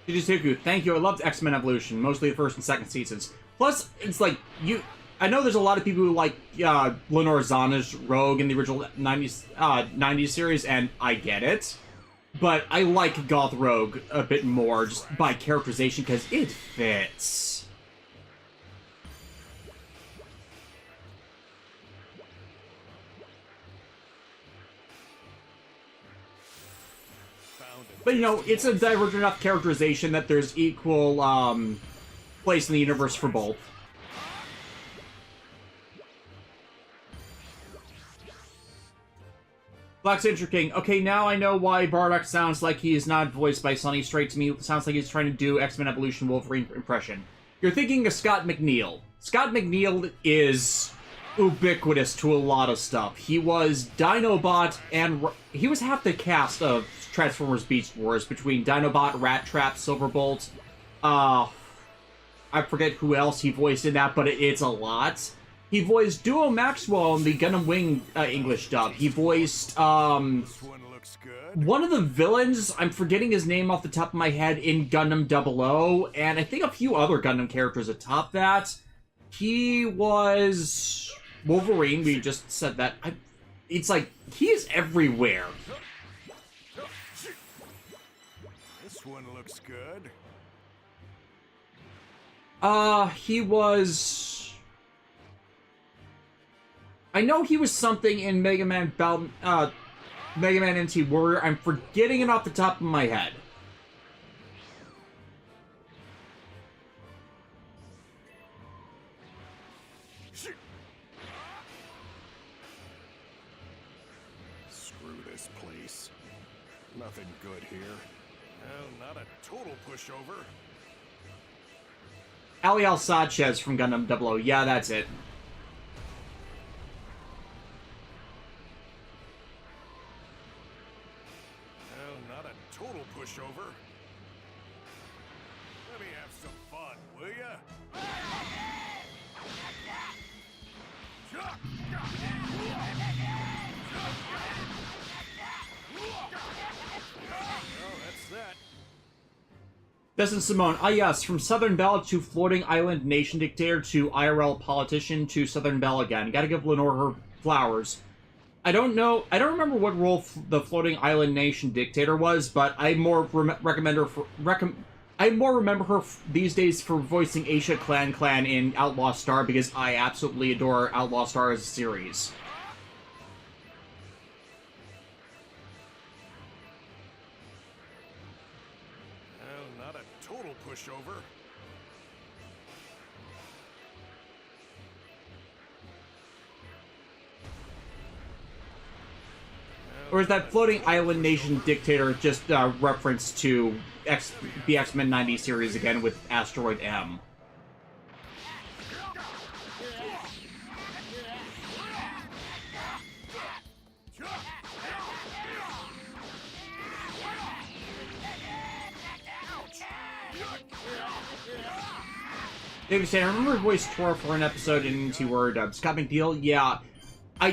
Shizuku, thank you. I loved X-Men Evolution, mostly the first and second seasons. Plus, it's like, I know there's a lot of people who like Lenore Zana's Rogue in the original 90s series, and I get it. But I like Goth Rogue a bit more, just by characterization, because it fits. But, you know, it's a divergent enough characterization that there's equal place in the universe for both. Black Cinder King. Okay, now I know why Bardock sounds like he is not voiced by Sonny. Straight to me, sounds like he's trying to do X-Men Evolution Wolverine impression. You're thinking of Scott McNeil. Scott McNeil is ubiquitous to a lot of stuff. He was Dinobot, and he was half the cast of Transformers Beast Wars, between Dinobot, Rat Trap, Silverbolt. I forget who else he voiced in that, but it's a lot. He voiced Duo Maxwell in the Gundam Wing English dub. He voiced one of the villains, I'm forgetting his name off the top of my head, in Gundam 00, and I think a few other Gundam characters atop that. He was Wolverine, we just said that. It's like, he is everywhere. This one looks good. He was... I know he was something in Mega Man NT Warrior. I'm forgetting it off the top of my head. Screw this place. Nothing good here. Well, not a total pushover. Ali Al Sanchez from Gundam 00. Yeah, that's it. Total pushover. Let me have some fun, will ya? Well, that's that. Destin Simone. Ah, yes. From Southern Belle to floating island nation dictator to IRL politician to Southern Belle again. Gotta give Lenore her flowers. I don't know. I don't remember what role the floating island nation dictator was, but I more I more remember her these days for voicing Aisha Clan in Outlaw Star, because I absolutely adore Outlaw Star as a series. Well, not a total pushover. Or is that floating island nation dictator just a reference to the X-Men 90 series again with Asteroid M? David saying, I remember voiced Tora for an episode in NT Word. Scott McNeil, yeah. I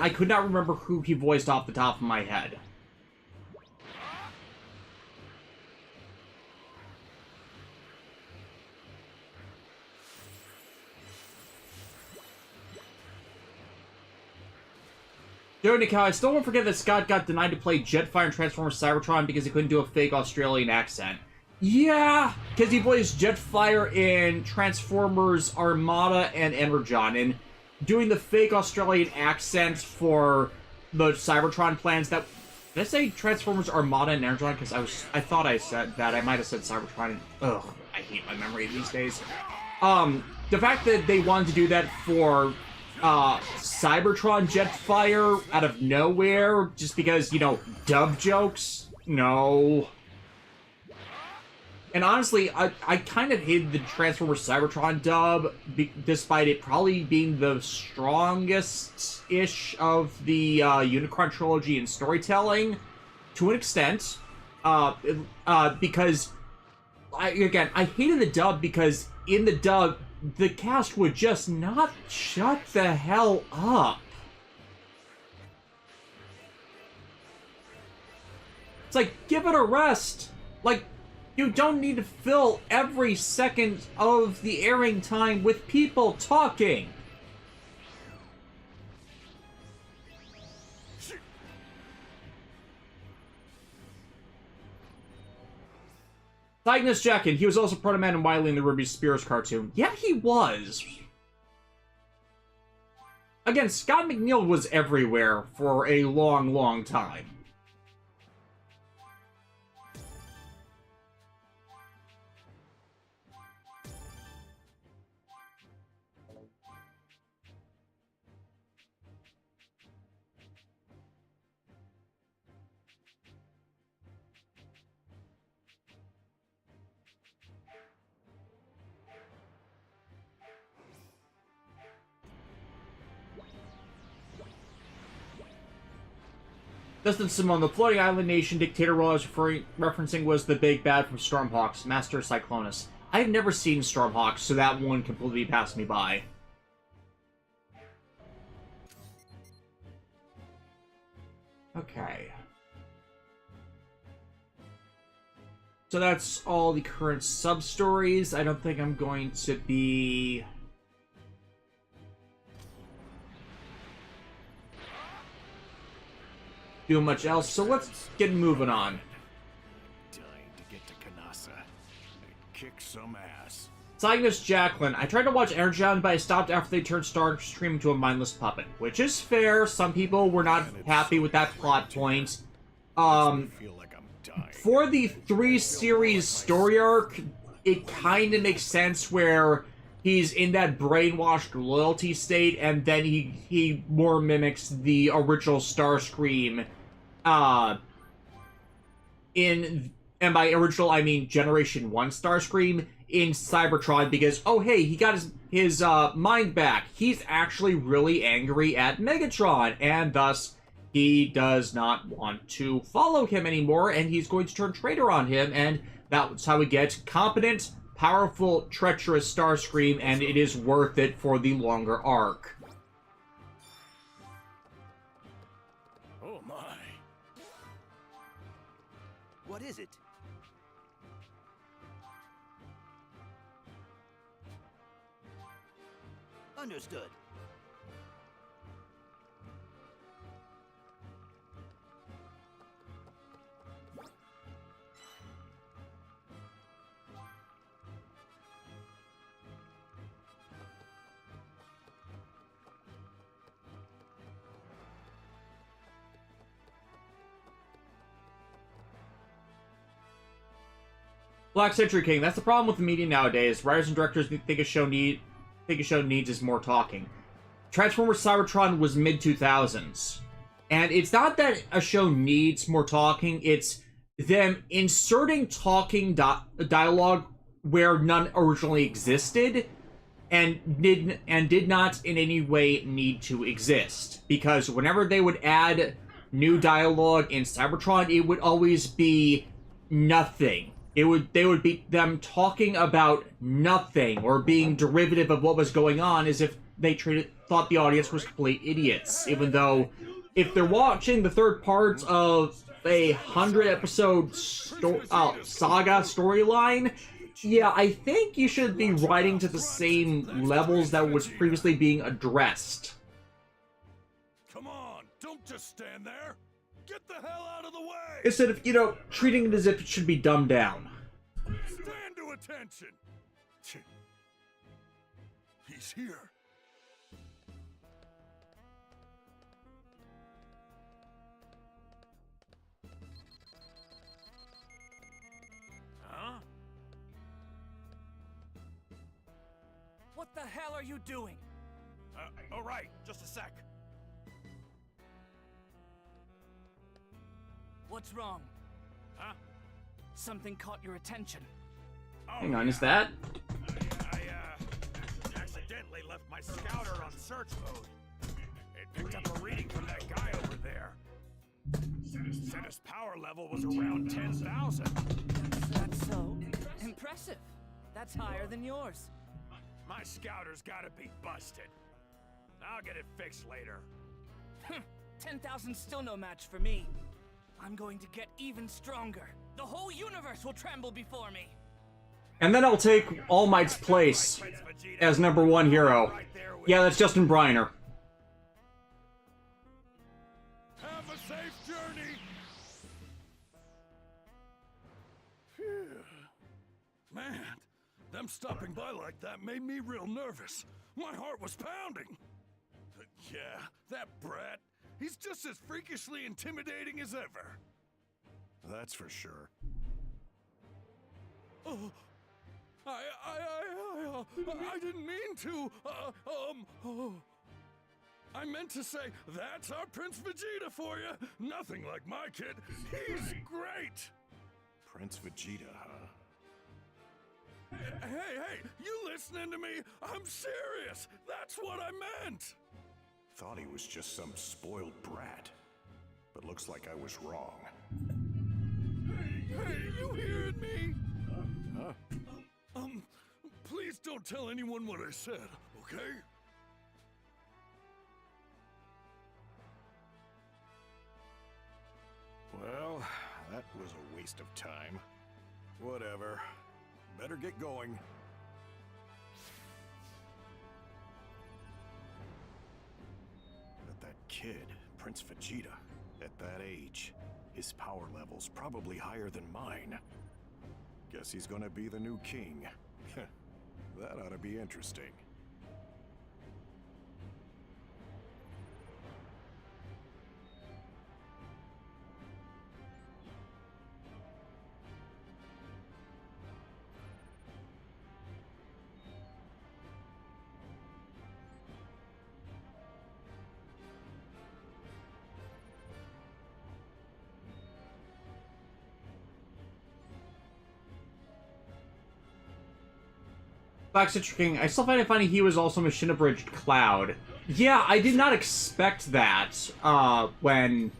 could not remember who he voiced off the top of my head. Joe Nikau, I still won't forget that Scott got denied to play Jetfire in Transformers Cybertron because he couldn't do a fake Australian accent. Yeah, because he voiced Jetfire in Transformers Armada and Energon, and doing the fake Australian accent for the Cybertron plans that... Did I say Transformers Armada and Energon? Because I thought I said that. I might have said Cybertron. Ugh, I hate my memory these days. The fact that they wanted to do that for Cybertron Jetfire out of nowhere, just because, you know, dub jokes? No. And honestly, I kind of hated the Transformers Cybertron dub, despite it probably being the strongest-ish of the Unicron trilogy in storytelling, to an extent. Because, I hated the dub because in the dub, the cast would just not shut the hell up. It's like, give it a rest. Like, you don't need to fill every second of the airing time with people talking. Cygnus Jackin, he was also Proto-Man and Wily in the Ruby Spears cartoon. Yeah, he was. Again, Scott McNeil was everywhere for a long, long time. Justin Simone, the floating island nation dictator role I was referencing was the big bad from Stormhawks, Master Cyclonus. I have never seen Stormhawks, so that one completely passed me by. Okay. So that's all the current sub-stories. I don't think I'm going to be... doing much else, so let's get moving on. Dying to get to Kanasa and kick some ass. Cygnus Jacqueline. I tried to watch Energon, but I stopped after they turned Starscream into a mindless puppet. Which is fair. Some people were not happy with that plot point. For the 3-series story arc, it kind of makes sense where he's in that brainwashed loyalty state, and then he more mimics the original Starscream. And by original, I mean Generation 1 Starscream in Cybertron, because, oh hey, he got his mind back. He's actually really angry at Megatron, and thus he does not want to follow him anymore, and he's going to turn traitor on him, and that's how we get competent, powerful, treacherous Starscream, and it is worth it for the longer arc. Oh my. What is it? Understood. Black Century King. That's the problem with the media nowadays. Writers and directors think a show needs is more talking. Transformers Cybertron was mid-2000s. And it's not that a show needs more talking, it's them inserting talking dialogue where none originally existed and did not in any way need to exist. Because whenever they would add new dialogue in Cybertron, it would always be nothing. They would be them talking about nothing or being derivative of what was going on, as if they thought the audience was complete idiots. Even though, if they're watching the third part of a 100-episode saga storyline, yeah, I think you should be writing to the same levels that was previously being addressed. Come on, don't just stand there. Get the hell out of the way! Instead of, treating it as if it should be dumbed down. Stand to attention! He's here. Huh? What the hell are you doing? All right, just a sec. What's wrong? Huh? Something caught your attention. Hang on, is that? I accidentally left my scouter on search mode. It picked up a reading from that guy over there. Said his power level was around 10,000. That's so impressive. That's higher than yours. My scouter's gotta be busted. I'll get it fixed later. 10,000's still no match for me. I'm going to get even stronger. The whole universe will tremble before me. And then I'll take All Might's place as #1 hero. Yeah, that's Justin Briner. Have a safe journey. Phew. Man, them stopping by like that made me real nervous. My heart was pounding. Yeah, that brat. He's just as freakishly intimidating as ever. That's for sure. Oh, I didn't mean to. Oh. I meant to say, that's our Prince Vegeta for you. Nothing like my kid. He's great. Prince Vegeta, huh? Hey, you listening to me? I'm serious. That's what I meant. Thought he was just some spoiled brat. But looks like I was wrong. Hey, you hearing me? Huh? Please don't tell anyone what I said, okay? Well, that was a waste of time. Whatever. Better get going. But that kid, Prince Vegeta, at that age, his power level's probably higher than mine. Guess he's gonna be the new king. That ought to be interesting. Black Citric King, I still find it funny he was also Machine Abridged Cloud. Yeah, I did not expect that when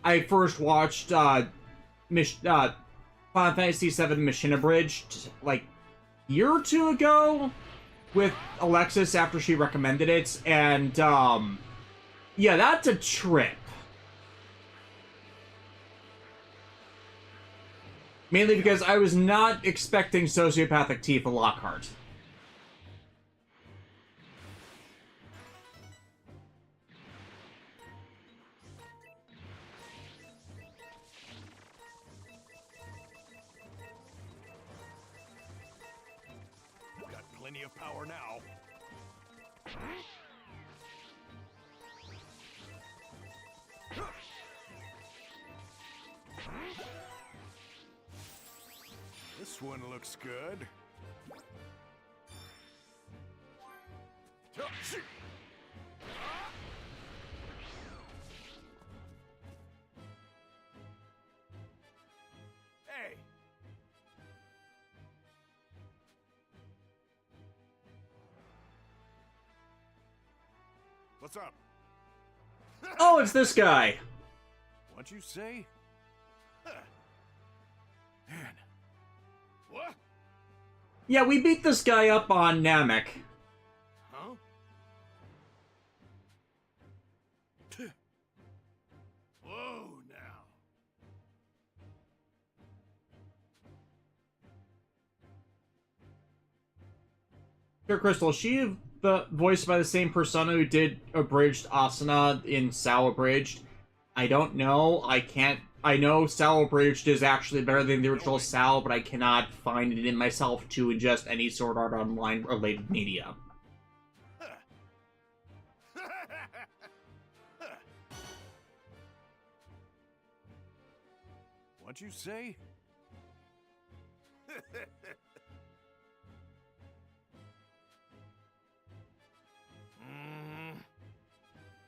I first watched Final Fantasy VII Machine Abridged, like, a year or two ago with Alexis after she recommended it, and, yeah, that's a trip. Mainly because I was not expecting sociopathic Tifa Lockhart. Got plenty of power now. This one looks good. Hey! What's up? Oh, it's this guy! What'd you say? Huh. Man. What? Yeah, we beat this guy up on Namek. Huh? Whoa, now. Pure Crystal, is she voiced by the same persona who did Abridged Asuna in Sao Abridged? I don't know. I know Sao Abridged is actually better than the original Sao, but I cannot find it in myself to ingest any Sword Art Online related media. What'd you say?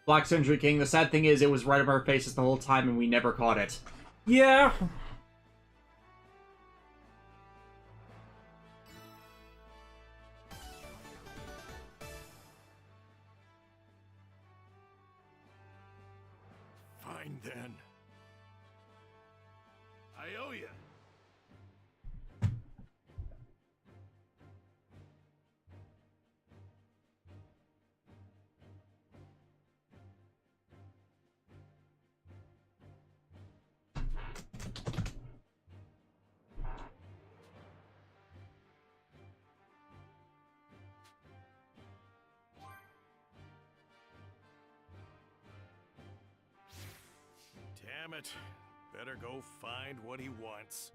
Black Century King, the sad thing is it was right over our faces the whole time and we never caught it. Yeah. Fine then. I owe you. Damn it. Better go find what he wants.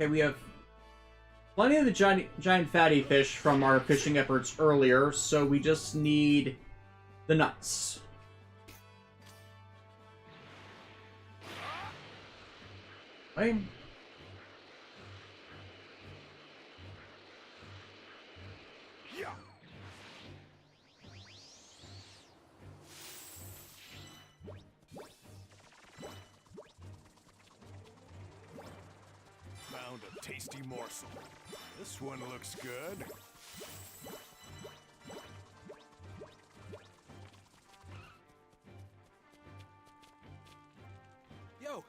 Okay, we have plenty of the giant fatty fish from our fishing efforts earlier, so we just need the nuts. Okay. Found a tasty morsel. This one looks good. Yo!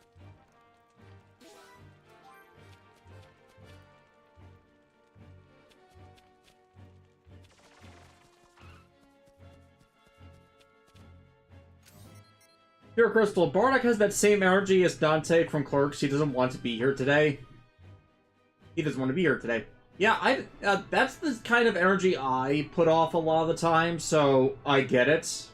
Here, Crystal, Bardock has that same energy as Dante from Clerks. He doesn't want to be here today. He doesn't want to be here today. Yeah, that's the kind of energy I put off a lot of the time, so I get it.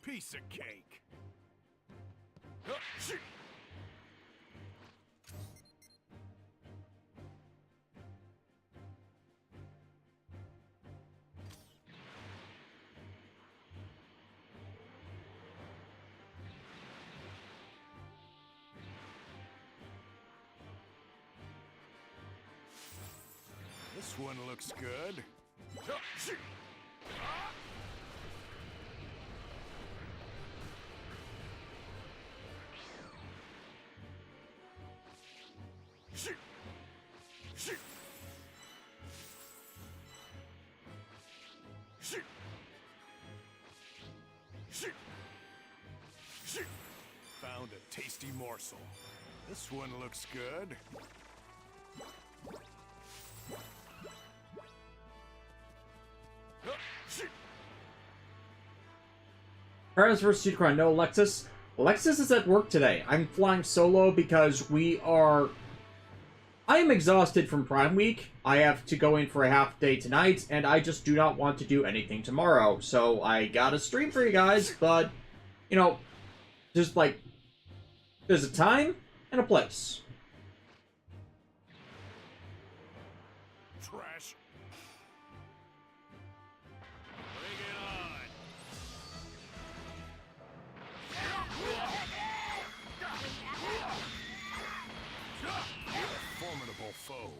Piece of cake. This one looks good. Found a tasty morsel. This one looks good. Paris vs. Unicron, no Alexis. Alexis is at work today. I'm flying solo because I am exhausted from Prime Week. I have to go in for a half day tonight, and I just do not want to do anything tomorrow. So I gotta stream for you guys, but, you know, just like, there's a time and a place. Trash. Bring it on. Formidable foe.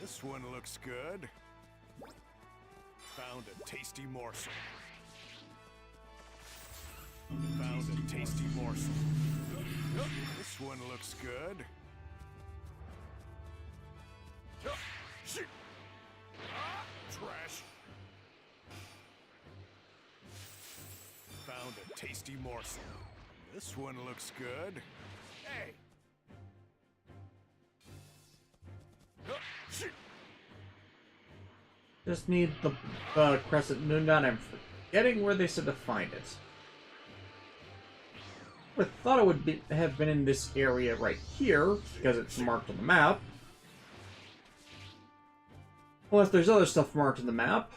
This one looks good. Found a tasty morsel. Found a tasty morsel. This one looks good. Trash. Found a tasty morsel. This one looks good. Hey! Just need the Crescent Moon Dot. I'm forgetting where they said to find it. I thought it would have been in this area right here, because it's marked on the map. Unless there's other stuff marked on the map.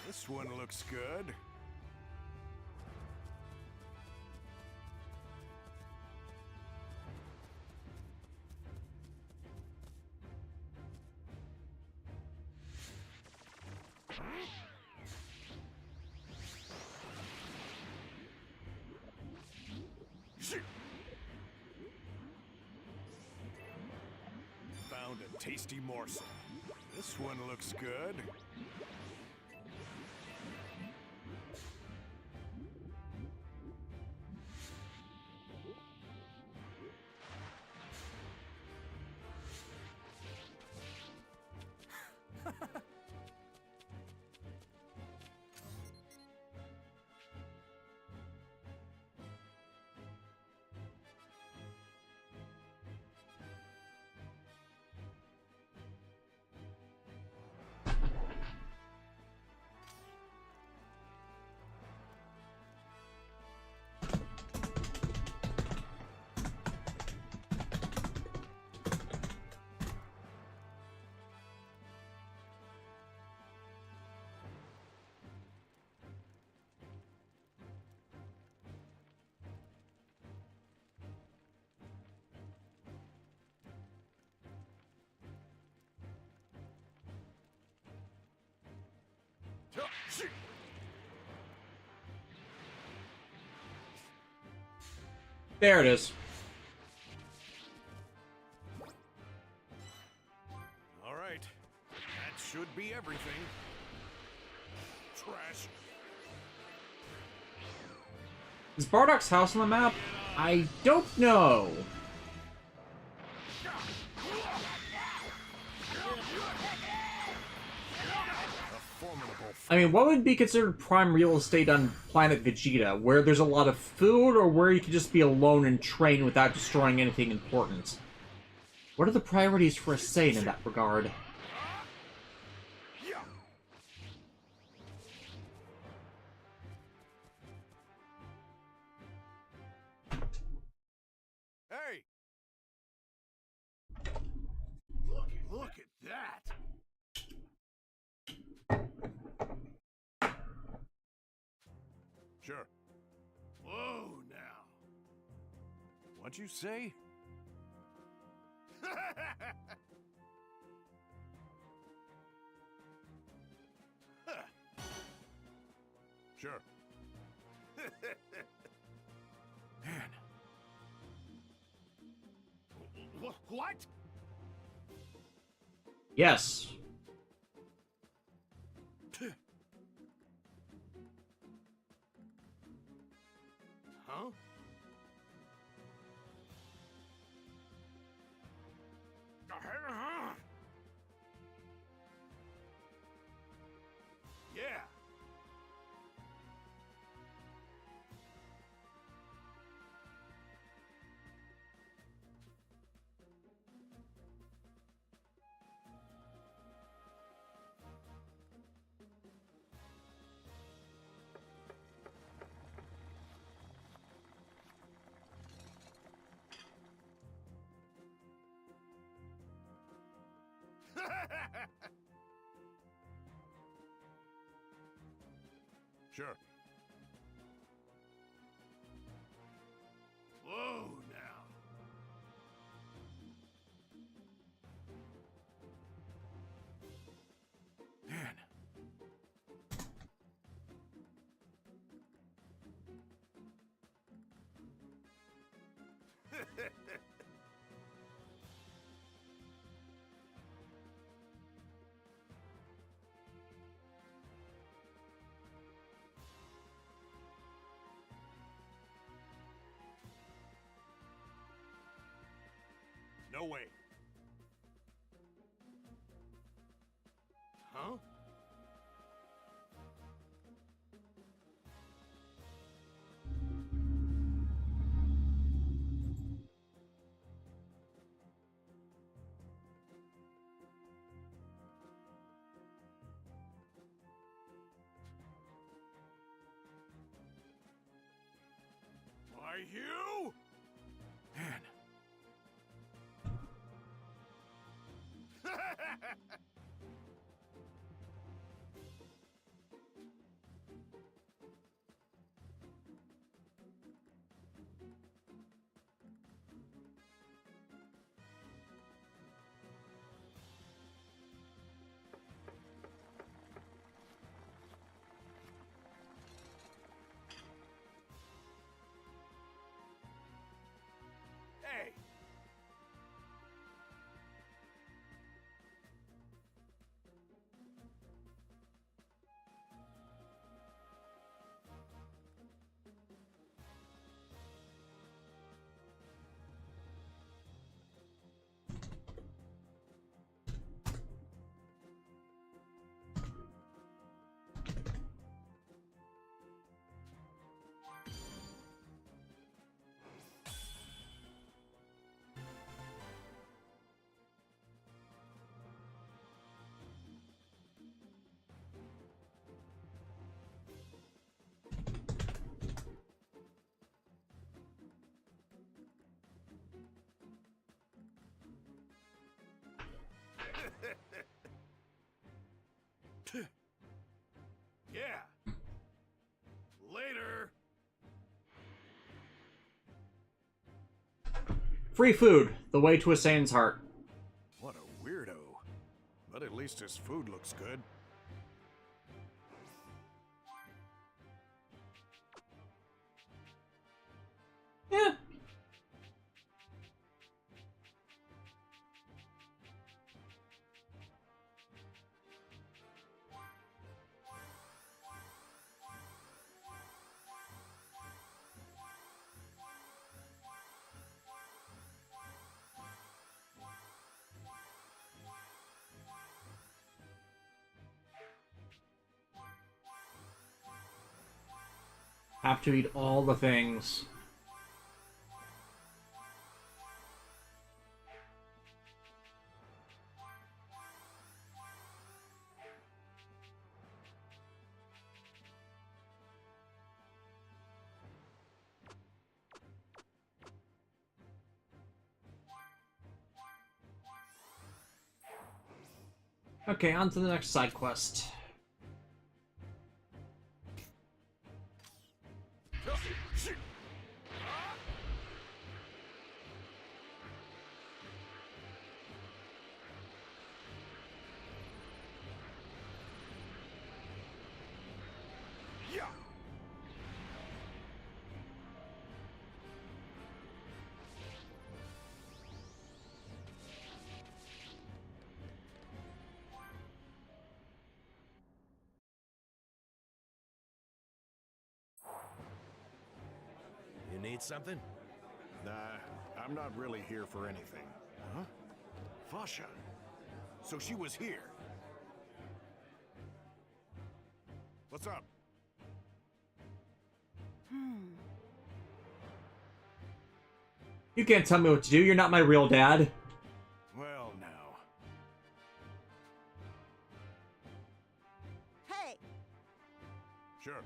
This one looks good. Found a tasty morsel. This one looks good. There it is. All right. That should be everything. Trash. Is Bardock's house on the map? I don't know. I mean, what would be considered prime real estate on planet Vegeta? Where there's a lot of food, or where you could just be alone and train without destroying anything important? What are the priorities for a Saiyan in that regard? Hey! Look at that! Sure. Whoa, now. What'd you say? Sure. Man. What? Yes. Huh? Yeah. Sure. Whoa, now. Man. No way. Huh? Why, you? Man. Hey. Yeah. Later. Free food, the way to a Saiyan's heart. What a weirdo. But at least his food looks good. Yeah. Have to eat all the things. Okay, on to the next side quest. You need something? Nah, I'm not really here for anything. Huh? Fasha. So she was here. What's up? You can't tell me what to do, you're not my real dad. Well, now. Hey, Sure.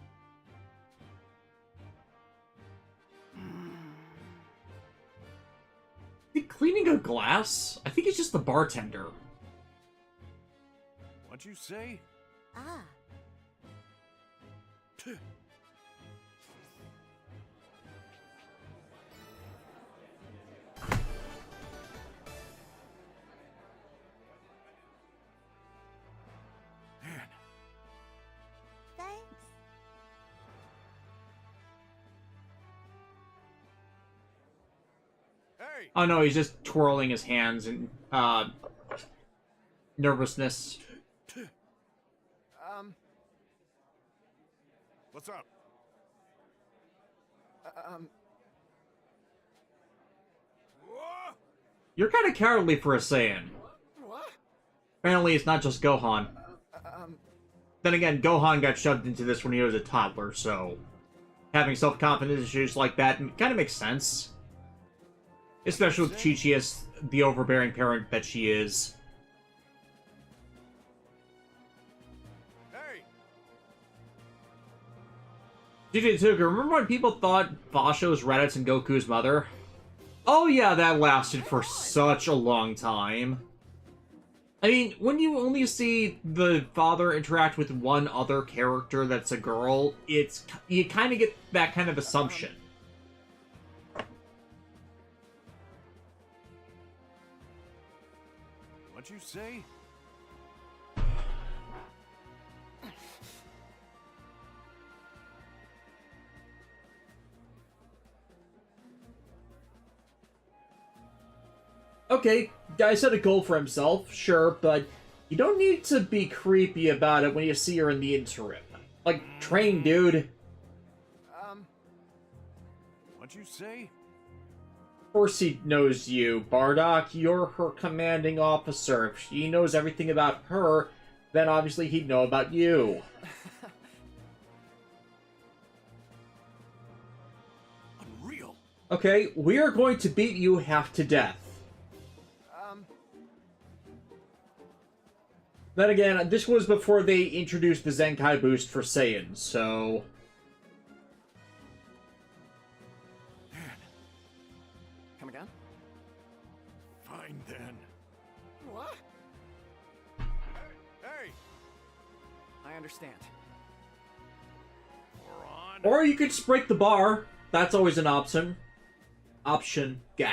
Is he cleaning a glass? I think he's just the bartender. What'd you say? ah, Man, thanks. hey! Oh no, he's just twirling his hands in nervousness. What's up? Whoa! You're kind of cowardly for a Saiyan. What? Apparently, it's not just Gohan. Then again, Gohan got shoved into this when he was a toddler, so having self-confidence issues like that kind of makes sense. Especially with Chi-Chi as the overbearing parent that she is. Hey! DJ Tuga, remember when people thought Basha was Raditz and Goku's mother? Oh yeah, that lasted for such a long time. I mean, when you only see the father interact with one other character that's a girl, you kind of get that kind of assumption. What'd you say? Okay, guy set a goal for himself, sure, but you don't need to be creepy about it when you see her in the interim. Like, train, dude. What'd you say? Of course he knows you, Bardock. You're her commanding officer. If he knows everything about her, then obviously he'd know about you. Unreal. Okay, we are going to beat you half to death. Then again, this was before they introduced the Zenkai boost for Saiyans, so... Come again? Fine then. What? Hey! I understand. We're on. Or you could just break the bar. That's always an option. Gah.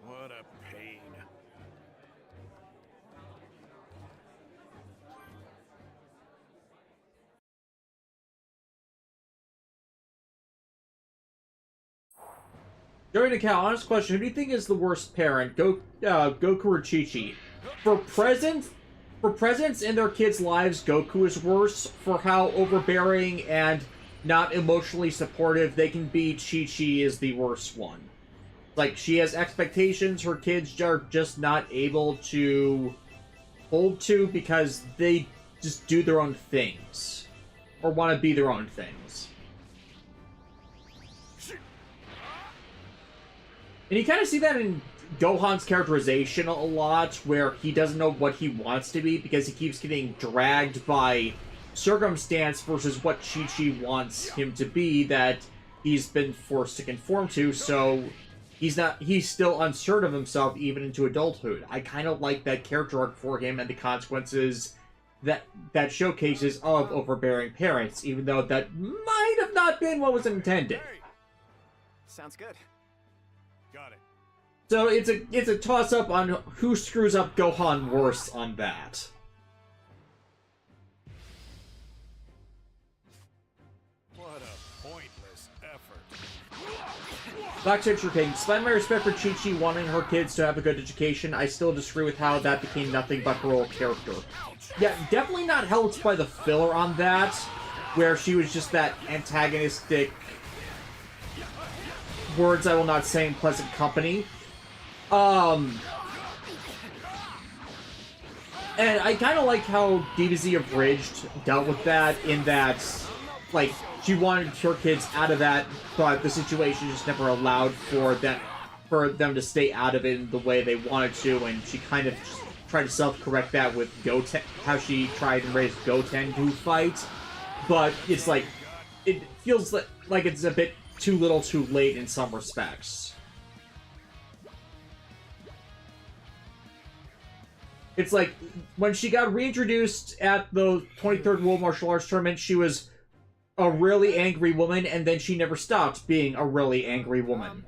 What a pain. During the cow, honest question, who do you think is the worst parent, Goku or Chi-Chi? For presents in their kids' lives, Goku is worse. For how overbearing and not emotionally supportive they can be, Chi-Chi is the worst one. Like, she has expectations her kids are just not able to hold to because they just do their own things. Or want to be their own things. And you kind of see that in Gohan's characterization a lot, where he doesn't know what he wants to be because he keeps getting dragged by circumstance versus what Chi-Chi wants him to be that he's been forced to conform to, so he's still uncertain of himself even into adulthood. I kind of like that character arc for him and the consequences that showcases of overbearing parents, even though that might have not been what was intended. Sounds good. Got it. So it's a toss-up on who screws up Gohan worse on that. What a pointless effort. Black Citrus King, despite my respect for Chi-Chi wanting her kids to have a good education, I still disagree with how that became nothing but her old character. Yeah, definitely not helped by the filler on that, where she was just that antagonistic... words I will not say in pleasant company. And I kind of like how DBZ Abridged dealt with that, in that, like, she wanted her kids out of that, but the situation just never allowed for them to stay out of it in the way they wanted to, and she kind of just tried to self-correct that with Goten, how she tried and raised Goten to fight. But it's like, it feels like it's a bit too little too late in some respects. It's like, when she got reintroduced at the 23rd World Martial Arts Tournament, she was a really angry woman, and then she never stopped being a really angry woman.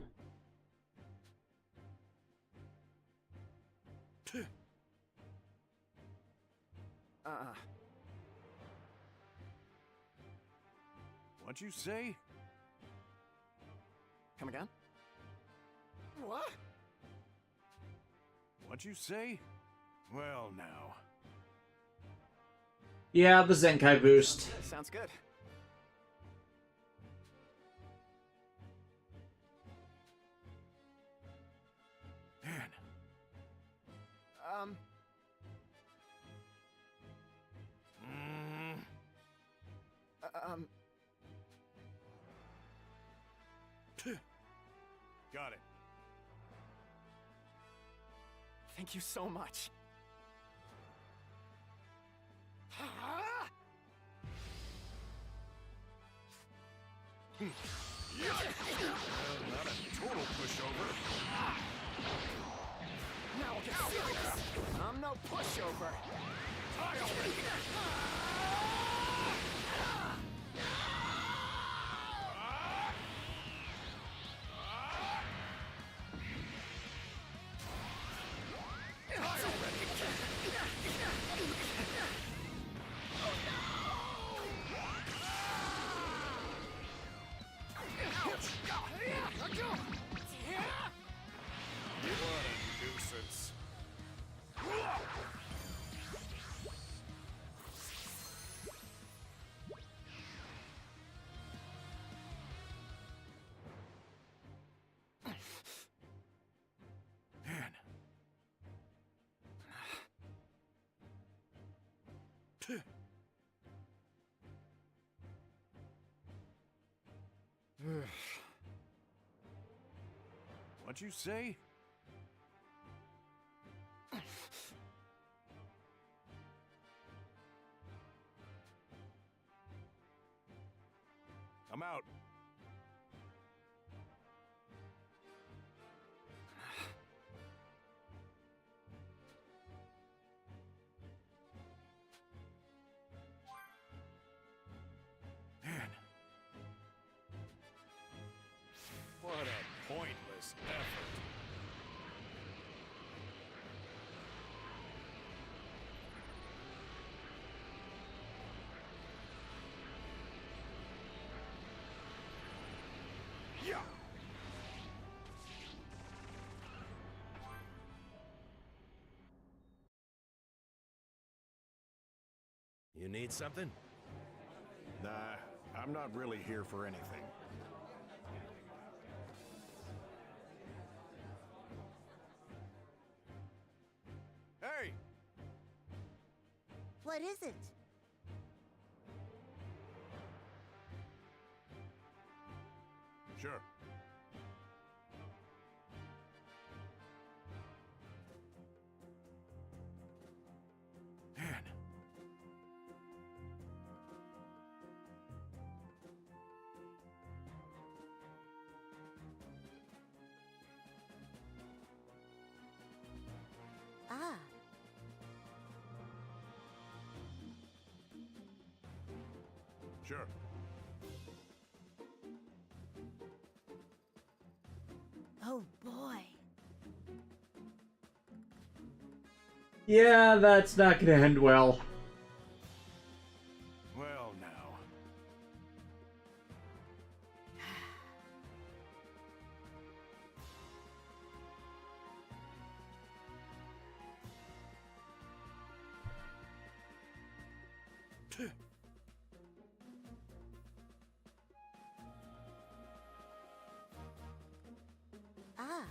What'd you say? Come again? What? What'd you say? Well, now. Yeah, the Zenkai boost. Sounds good. Got it. Thank you so much. Not a total pushover. Now we'll get serious. I'm no pushover. What a nuisance. Man. What'd you say? I'm out. Man. What a pointless effort. Yeah. You need something? Nah, I'm not really here for anything. Hey! What is it? Sure. Man. Ah. Sure. Oh boy. Yeah, that's not gonna end well. Well, now. Ah.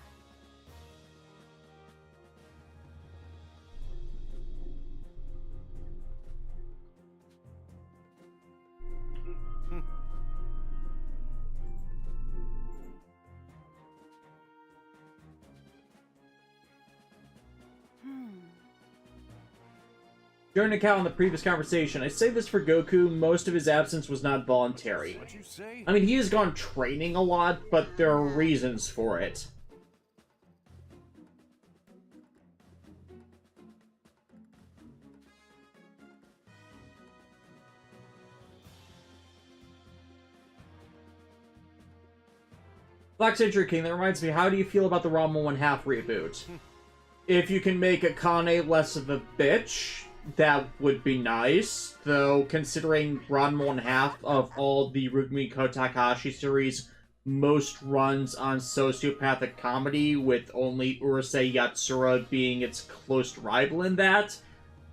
During account on the previous conversation, I say this for Goku, most of his absence was not voluntary. What'd you say? I mean, he has gone training a lot, but there are reasons for it. Black Century King, that reminds me, how do you feel about the Ranma 1/2 reboot? If you can make Akane less of a bitch, that would be nice. Though, considering Ranma 1/2 of all the Rumiko Takahashi series, most runs on sociopathic comedy, with only Urusei Yatsura being its close rival in that,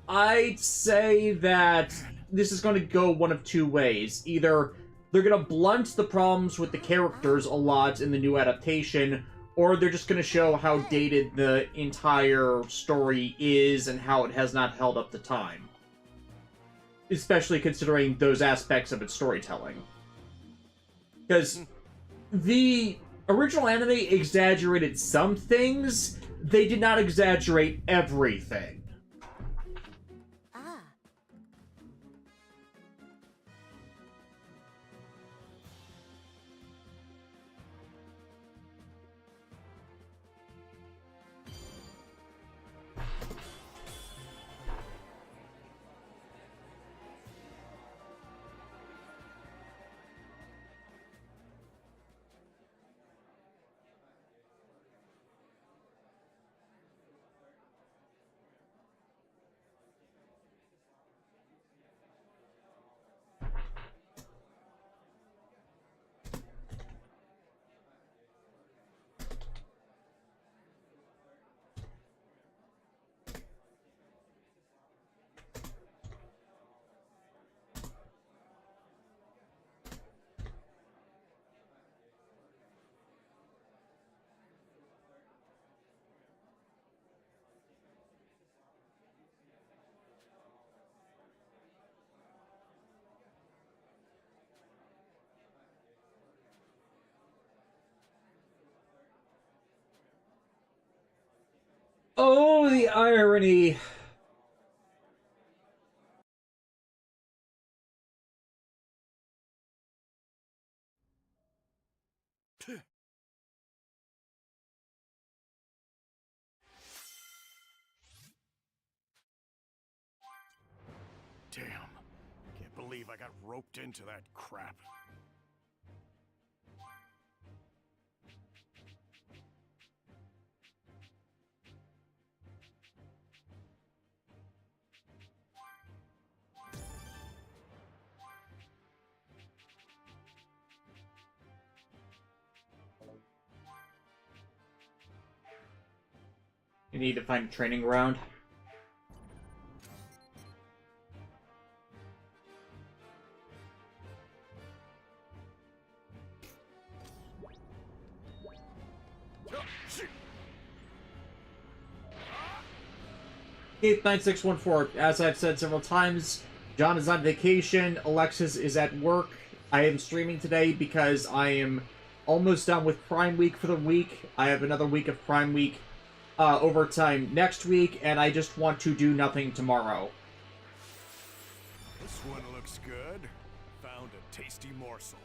I'd say that this is going to go one of two ways. Either they're going to blunt the problems with the characters a lot in the new adaptation, or they're just going to show how dated the entire story is and how it has not held up to time. Especially considering those aspects of its storytelling. Because the original anime exaggerated some things, they did not exaggerate everything. Oh, the irony. Damn. Can't believe I got roped into that crap. You need to find a training ground. Keith 9614. As I've said several times, John is on vacation. Alexis is at work. I am streaming today because I am almost done with Prime Week for the week. I have another week of Prime Week overtime next week, and I just want to do nothing tomorrow. This one looks good. Found a tasty morsel.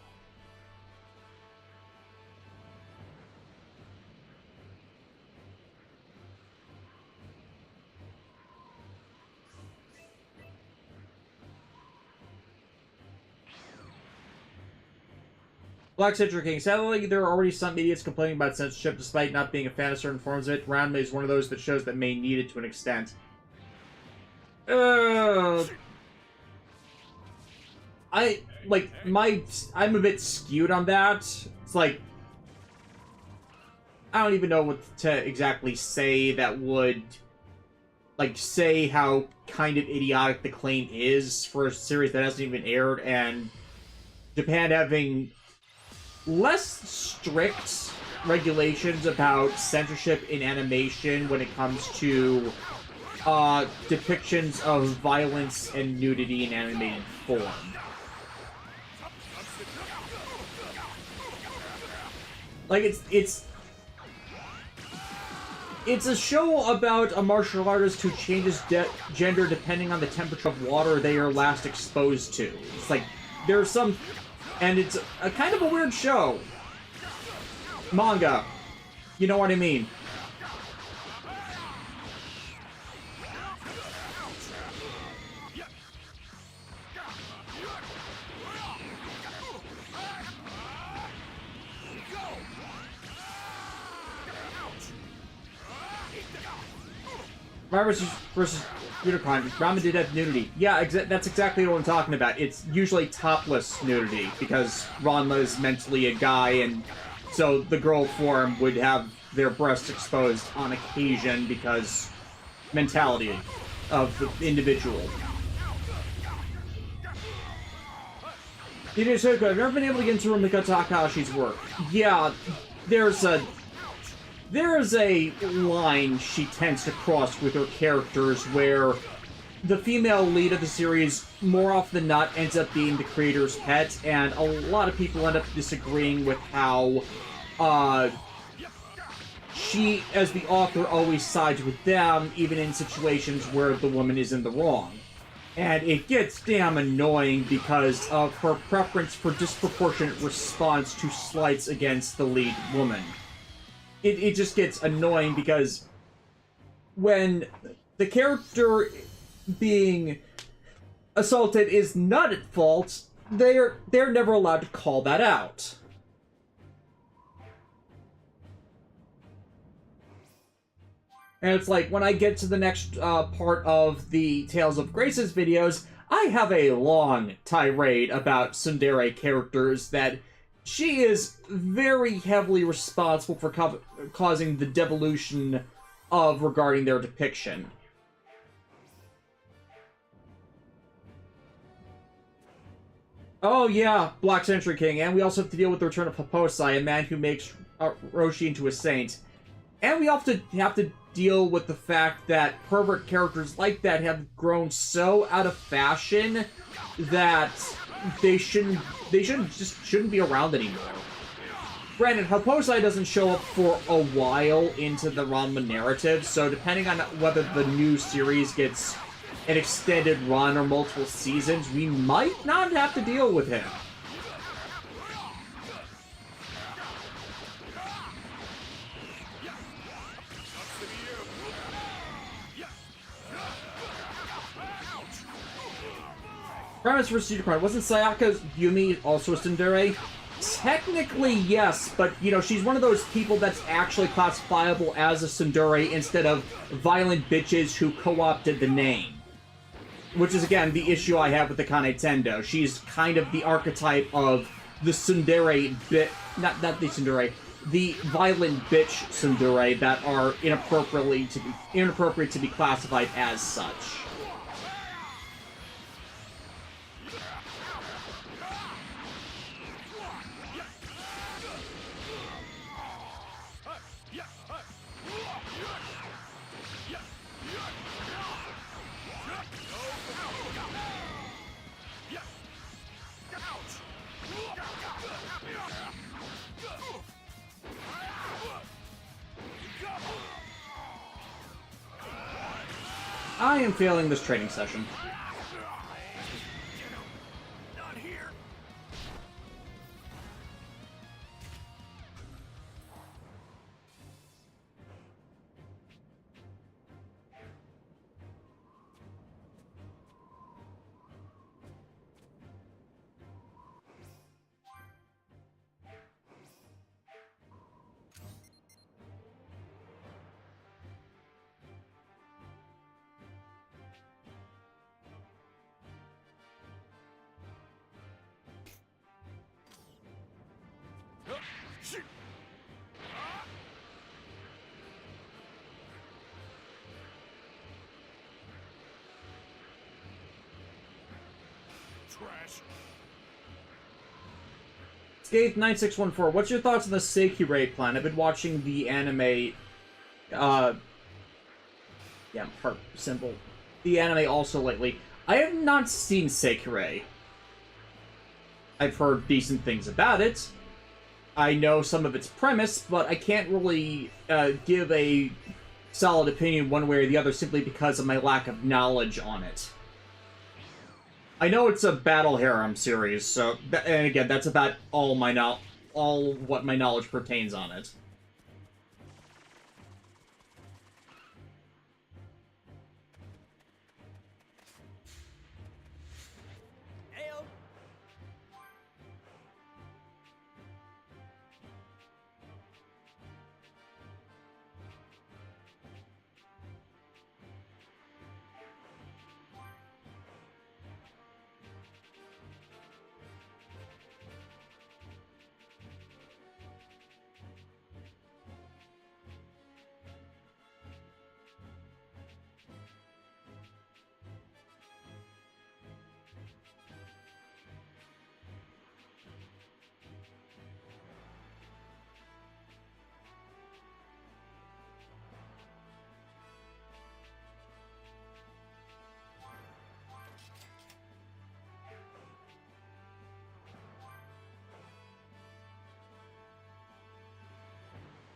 Black Citric King. Sadly, there are already some idiots complaining about censorship despite not being a fan of certain forms of it. Round is one of those that shows that may need it to an extent. I'm a bit skewed on that. It's like, I don't even know what to exactly say that would, like, say how kind of idiotic the claim is for a series that hasn't even aired, and Japan having less strict regulations about censorship in animation when it comes to depictions of violence and nudity in animated form. Like, it's a show about a martial artist who changes gender depending on the temperature of water they are last exposed to. It's like, there's some... And it's a kind of a weird show. Manga. You know what I mean. versus Unicorn. Ramen did have nudity. Yeah, that's exactly what I'm talking about. It's usually topless nudity, because Ranma is mentally a guy, and so the girl form would have their breasts exposed on occasion because mentality of the individual. I've never been able to get into Rumiko Takahashi's work. Yeah, there's a there is a line she tends to cross with her characters where the female lead of the series, more often than not, ends up being the creator's pet, and a lot of people end up disagreeing with how, she, as the author, always sides with them, even in situations where the woman is in the wrong. And it gets damn annoying because of her preference for disproportionate response to slights against the lead woman. It just gets annoying because when the character being assaulted is not at fault, they're never allowed to call that out. And it's like, when I get to the next part of the Tales of Graces videos, I have a long tirade about tsundere characters that she is very heavily responsible for causing the devolution of regarding their depiction. Oh yeah, Black Century King, and we also have to deal with the return of Happosai, a man who makes Roshi into a saint. And we also have to deal with the fact that pervert characters like that have grown so out of fashion that they shouldn't be around anymore. Granted, Happosai doesn't show up for a while into the Ranma narrative, so depending on whether the new series gets an extended run or multiple seasons, we might not have to deal with him. Premise vs. Unicorn. Wasn't Sayaka's Yumi also a tsundere? Technically, yes, but, you know, she's one of those people that's actually classifiable as a tsundere instead of violent bitches who co-opted the name. Which is, again, the issue I have with the Kane Tendo. She's kind of the archetype of the tsundere not the tsundere, the violent bitch tsundere that are inappropriate to be classified as such. I am failing this training session. Not here. Trash. Skate9614, what's your thoughts on the Seikirei plan? I've been watching the anime, yeah, heart symbol. The anime also lately. I have not seen Seikirei. I've heard decent things about it. I know some of its premise, but I can't really give a solid opinion one way or the other simply because of my lack of knowledge on it. I know it's a battle harem series, so, and again, that's about all what my knowledge pertains on it.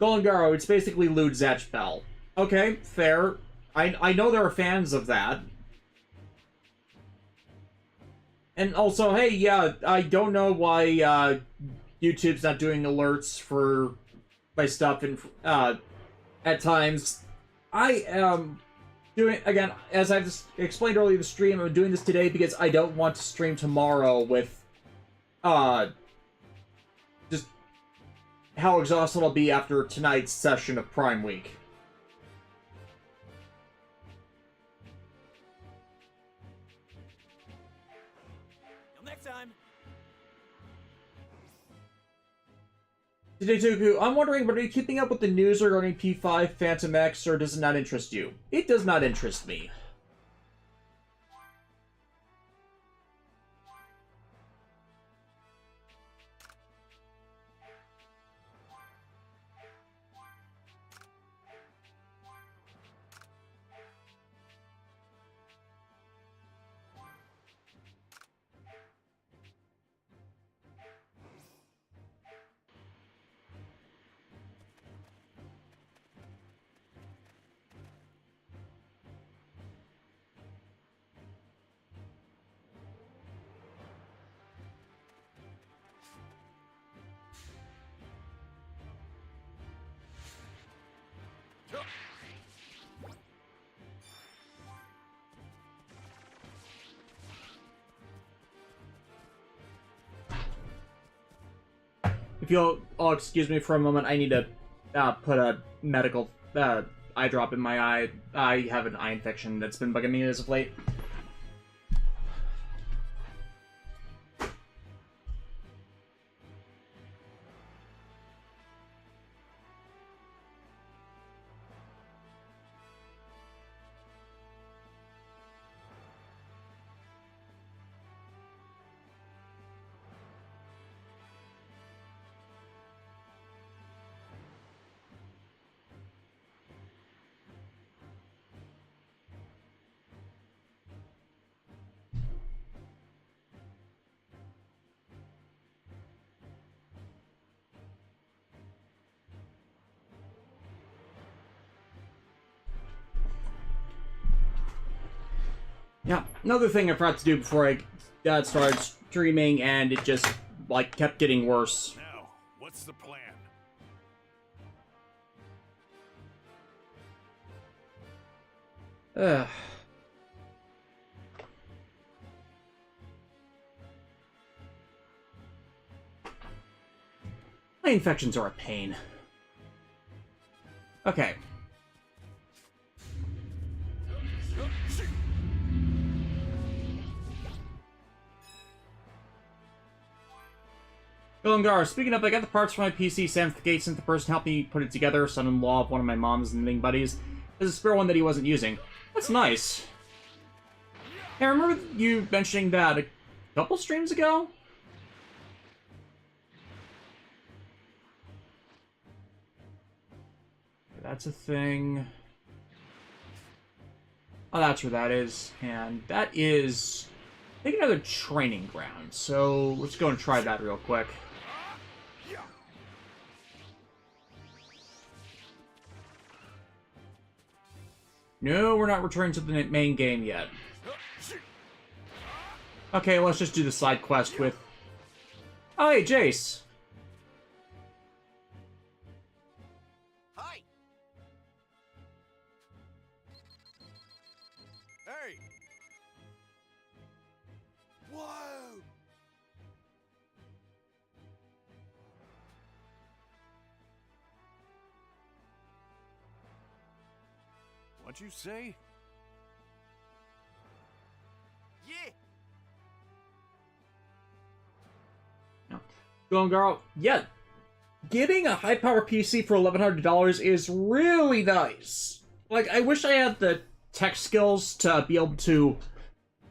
Golengaro, it's basically Lewd Zetchbell. Okay, fair. I know there are fans of that. And also, hey, yeah, I don't know why YouTube's not doing alerts for my stuff and at times. I am doing, again, as I've explained earlier in the stream, I'm doing this today because I don't want to stream tomorrow with just how exhausted I'll be after tonight's session of Prime Week. Next time. Tuku, I'm wondering, are you keeping up with the news regarding P5 Phantom X, or does it not interest you? It does not interest me. If you'll all excuse me for a moment, I need to put a medical eye drop in my eye. I have an eye infection that's been bugging me as of late. Yeah, another thing I forgot to do before I started streaming, and it just, like, kept getting worse. Now, what's the plan? Ugh. My infections are a pain. Okay. Golengaro, speaking of, I got the parts for my PC. Sam's the gate sent the person helping me put it together. Son-in-law of one of my mom's knitting buddies. There's a spare one that he wasn't using. That's nice. Hey, I remember you mentioning that a couple streams ago? That's a thing. Oh, that's where that is. And that is, I think, another training ground. So let's go and try that real quick. No, we're not returning to the main game yet. Okay, let's just do the side quest with... Oh, hey, Jace! Hi. Hey! Whoa! What'd you say? Yeah. Golengaro, yeah. Getting a high-power PC for $1,100 is really nice. Like, I wish I had the tech skills to be able to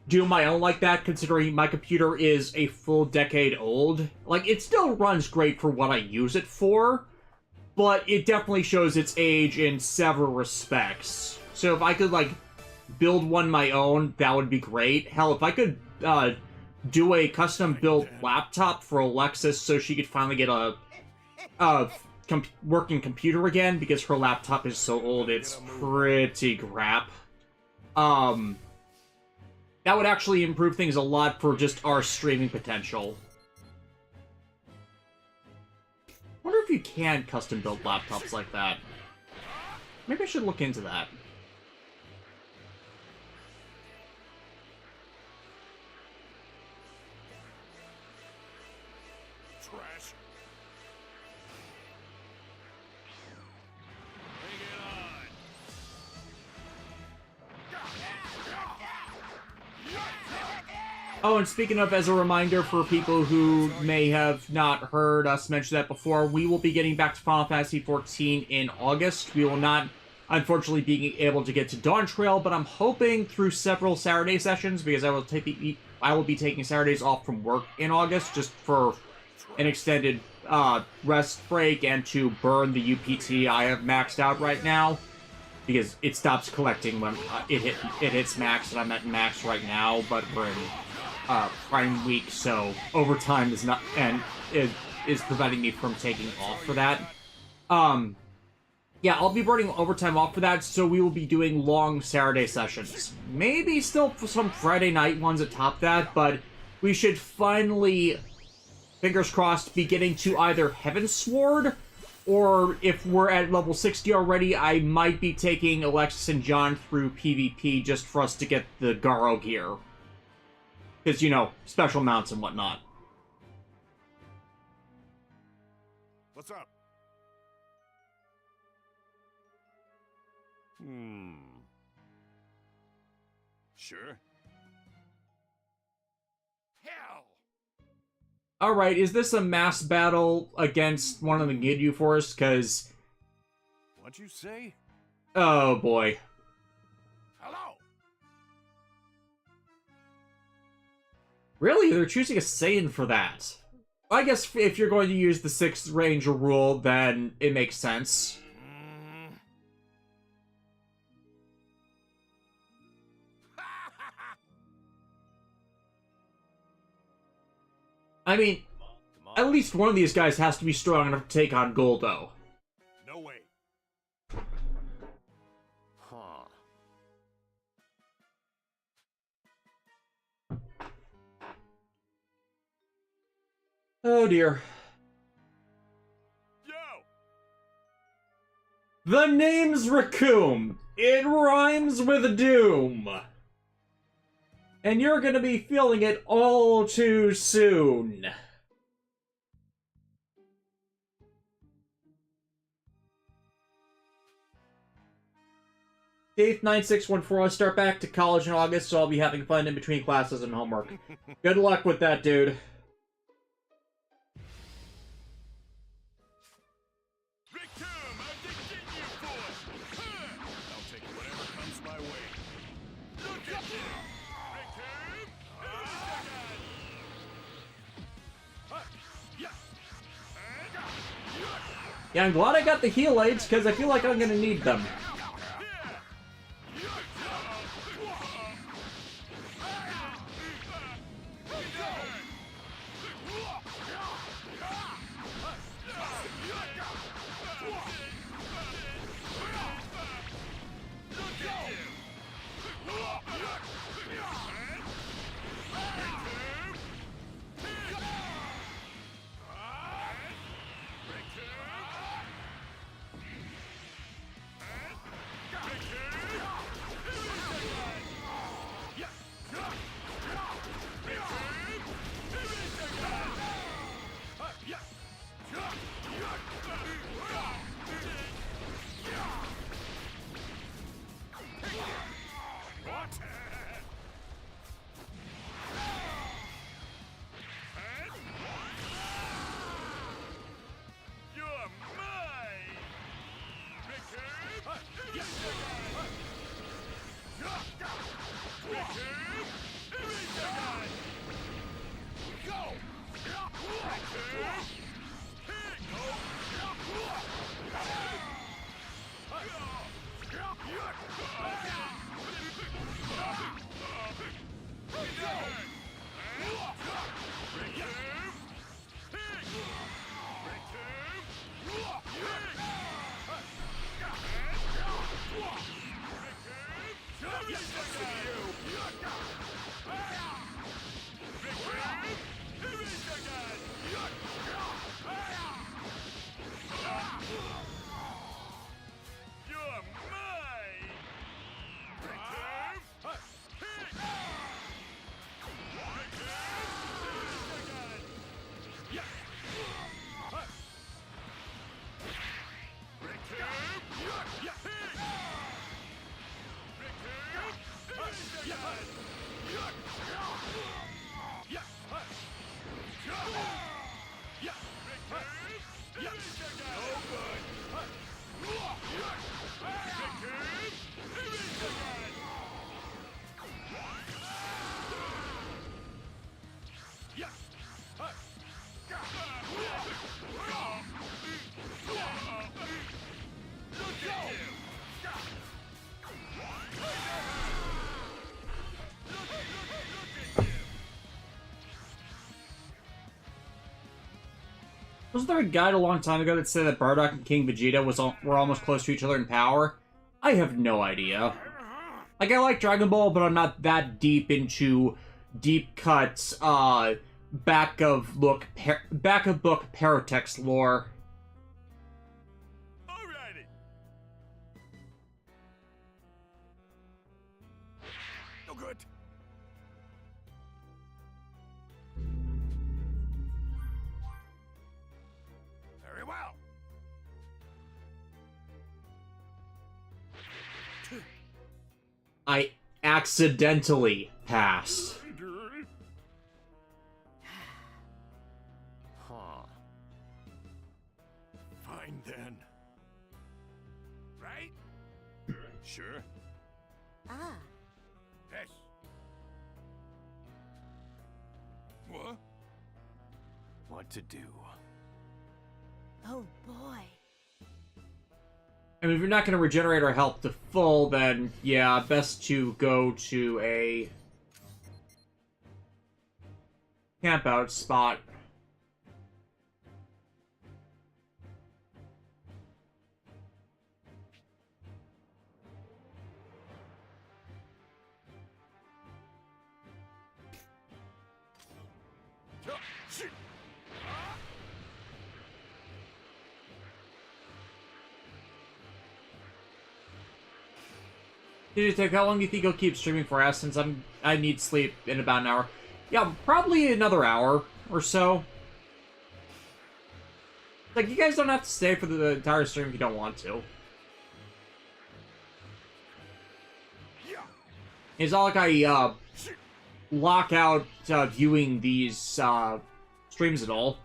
do my own like that, considering my computer is a full decade old. Like, it still runs great for what I use it for, but it definitely shows its age in several respects. So if I could, like, build one my own, that would be great. Hell, if I could do a custom-built laptop for Alexis so she could finally get a working computer again because her laptop is so old it's pretty crap. That would actually improve things a lot for just our streaming potential. I wonder if you can custom build laptops like that. Maybe I should look into that. Trash. Bring it on. Oh, and speaking of, as a reminder for people who may have not heard us mention that before, we will be getting back to Final Fantasy XIV in August. We will not, unfortunately, be able to get to Dawn Trail, but I'm hoping through several Saturday sessions, because I will be taking Saturdays off from work in August, just for an extended rest break and to burn the UPT I have maxed out right now, because it stops collecting when it hits max, and I'm at max right now, but we're in Prime Week, so overtime is not, and it is preventing me from taking off for that. Yeah, I'll be burning overtime off for that, so we will be doing long Saturday sessions. Maybe still for some Friday night ones atop that, but we should finally, fingers crossed, be getting to either Heavensward, or if we're at level 60 already, I might be taking Alexis and John through PvP just for us to get the Garo gear. Because, you know, special mounts and whatnot. What's up? Sure. Hell! Alright, is this a mass battle against one of the Ginyu Force? Because... What'd you say? Oh, boy. Hello! Really? They're choosing a Saiyan for that. I guess if you're going to use the 6th Ranger rule, then it makes sense. I mean, at least one of these guys has to be strong enough to take on Goldo. No way. Huh. Oh dear. Yo! The name's Raccoon. It rhymes with doom. And you're gonna be feeling it all too soon. Dave 9614, I start back to college in August, so I'll be having fun in between classes and homework. Good luck with that, dude. I'll take whatever comes my way. Look at you! Yeah, I'm glad I got the heal aids, because I feel like I'm gonna need them. Wasn't there a guide a long time ago that said that Bardock and King Vegeta were almost close to each other in power? I have no idea. Like, I like Dragon Ball, but I'm not that deep into deep cuts, back of book paratext lore. Alrighty. No good. Very well. I accidentally passed. Huh. Fine then. Right? Sure. Ah, Yes. What? What to do? oh boy. I mean, if you're not going to regenerate our health to full, then yeah, best to go to a camp out spot. Digitech, how long do you think you'll keep streaming for us? Since I need sleep in about an hour. Yeah, probably another hour or so. Like, you guys don't have to stay for the entire stream if you don't want to. It's not like I lock out viewing these streams at all.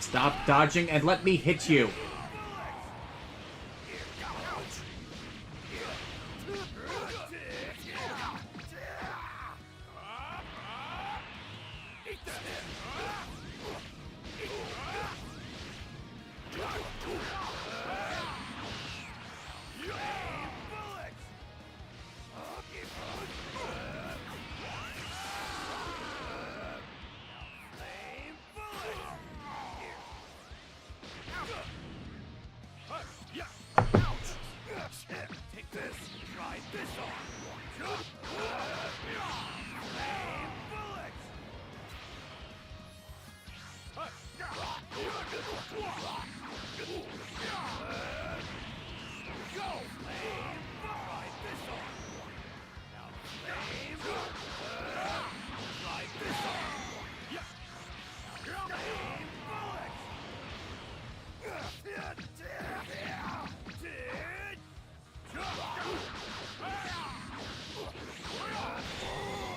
Stop dodging and let me hit you.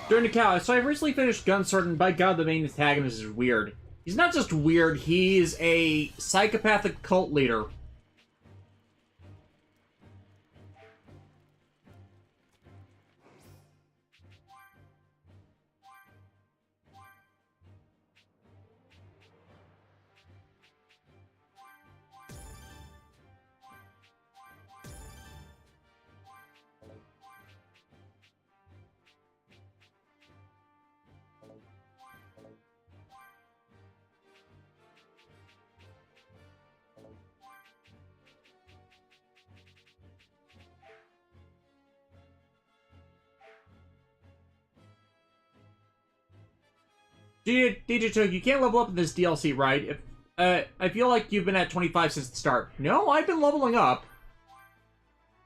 During the cow, so I've recently finished Gunsword, and by God, the main antagonist is weird. He's not just weird, he's a psychopathic cult leader. DJ Took, you can't level up in this DLC, right? If I feel like you've been at 25 since the start. No, I've been leveling up.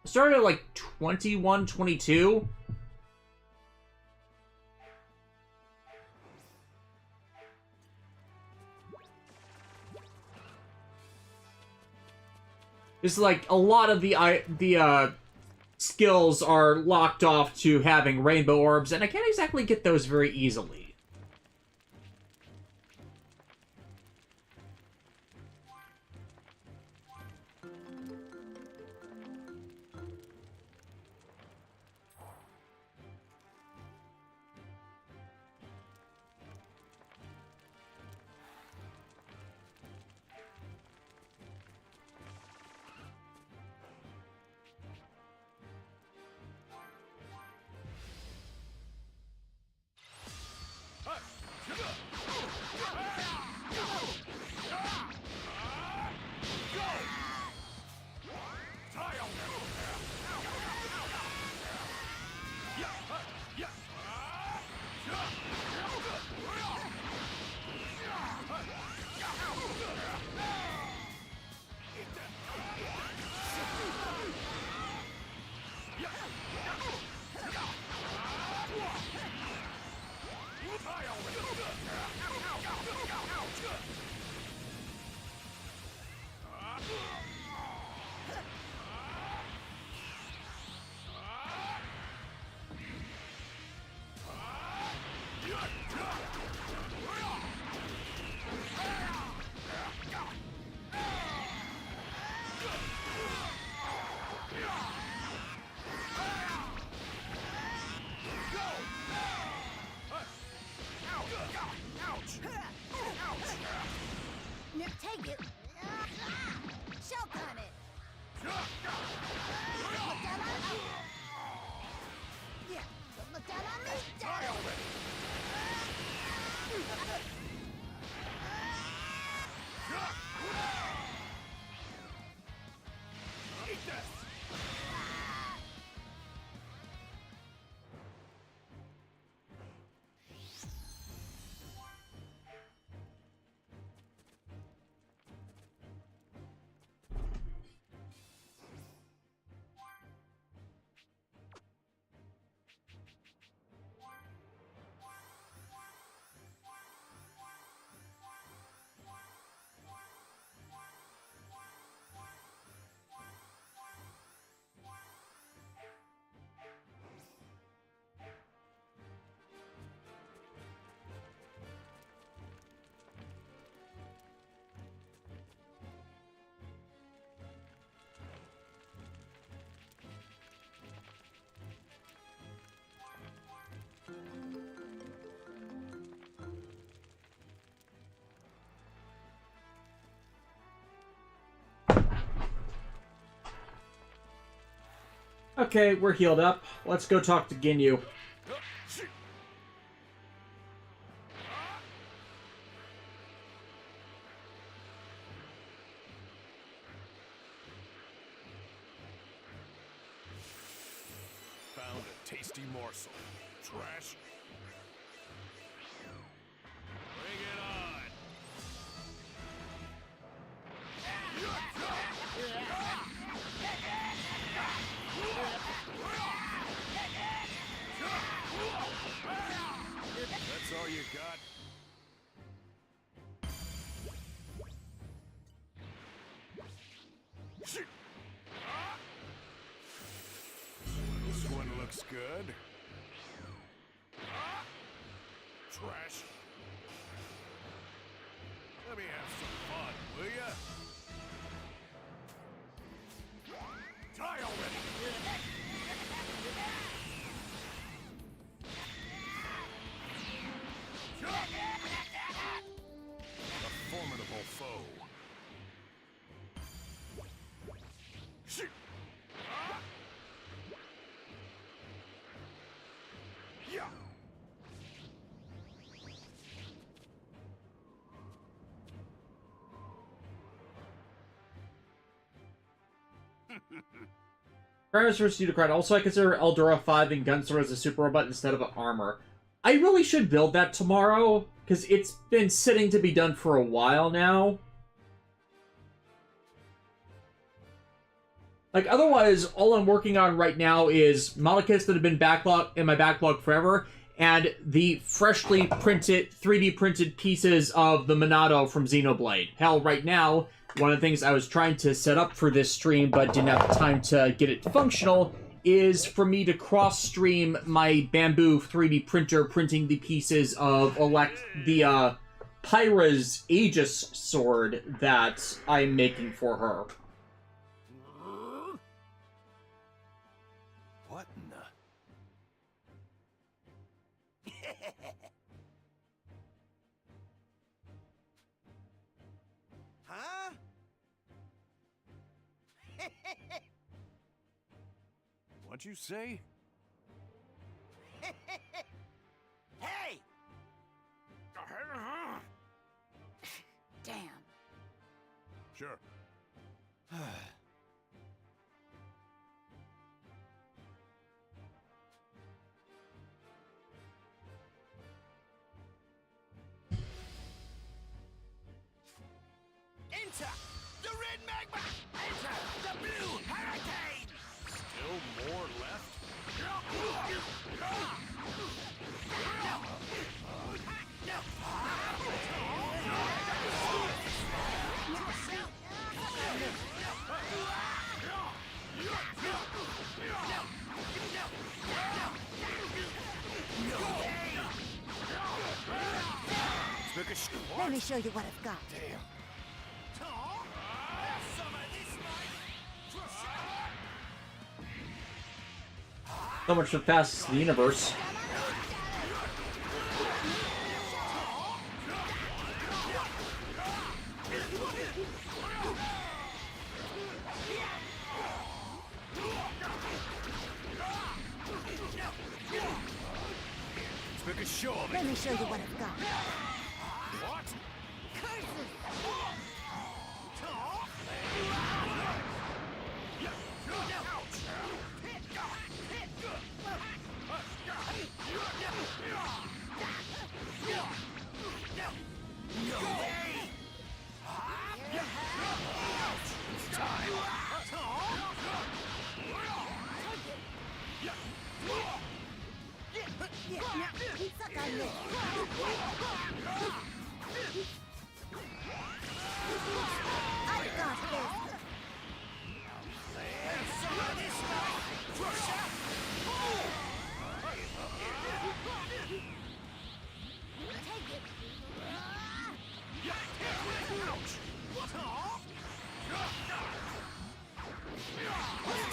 I started at like 21, 22. It's like a lot of the skills are locked off to having rainbow orbs, and I can't exactly get those very easily. Take it. Choke on it. Look down on me. Yeah, don't look down on me. Die already. Eat this. Okay, we're healed up. Let's go talk to Ginyu. Found a tasty morsel. Trash. Bring it on. That's all you got? This one looks good. Trash. Let me have some fun, will ya? Die already! A formidable foe. Yeah. Paramus vs. Unicron. Also, I consider Eldora 5 and Gunsword as a super robot instead of an armor. I really should build that tomorrow, because it's been sitting to be done for a while now. Like, otherwise, all I'm working on right now is model kits that have been in my backlog forever, and the freshly printed, 3D printed pieces of the Monado from Xenoblade. Hell, right now, one of the things I was trying to set up for this stream, but didn't have time to get it functional, is for me to cross-stream my Bamboo 3D printer printing the pieces of Pyra's Aegis sword that I'm making for her. What in the... Huh? What'd you say? Hey! Damn. Sure. Enter the red magma! Enter the blue hurricane! Still more left? Let me show you what I've got. So much for the fastest in the universe. Let me show you what I've got. What? Suck on this. I've got this.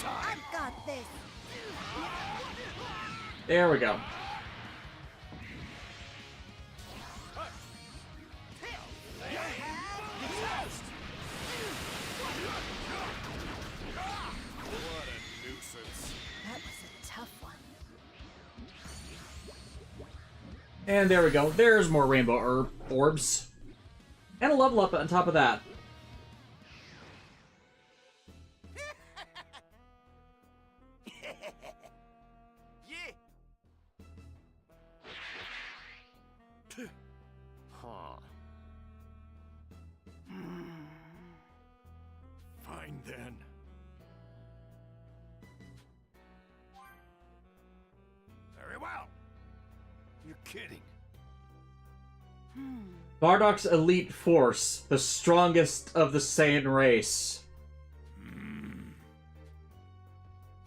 I've got this. There we go. What a nuisance. And there we go. There's more rainbow orbs. And a level up on top of that. Yeah. Huh. Fine then. Very well. You're kidding. Bardock's elite force, the strongest of the Saiyan race.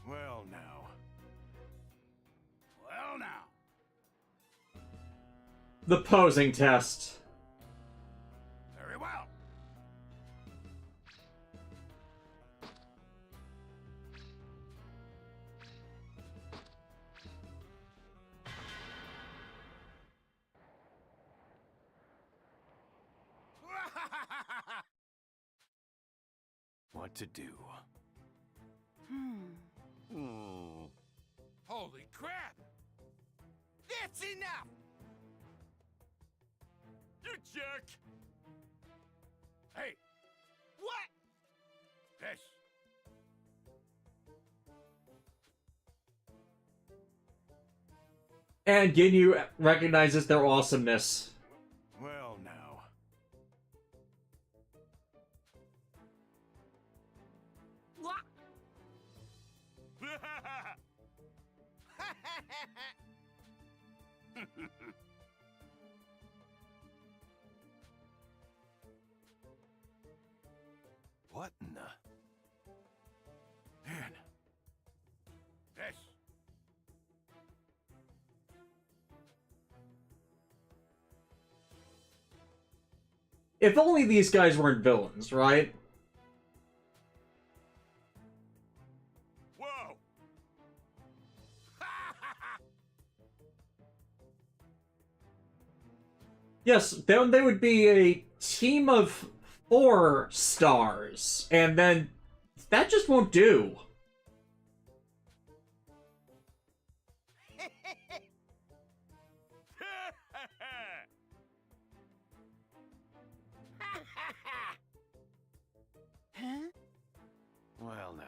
Well now. Well, now. The posing test. Very well. What to do? Holy crap! That's enough. You jerk! Hey! What? This! And Ginyu recognizes their awesomeness. Well now. What? What in the... Man. This! If only these guys weren't villains, right? Whoa! Yes, then they would be a team of 4 stars. And then that just won't do. Huh? Well now.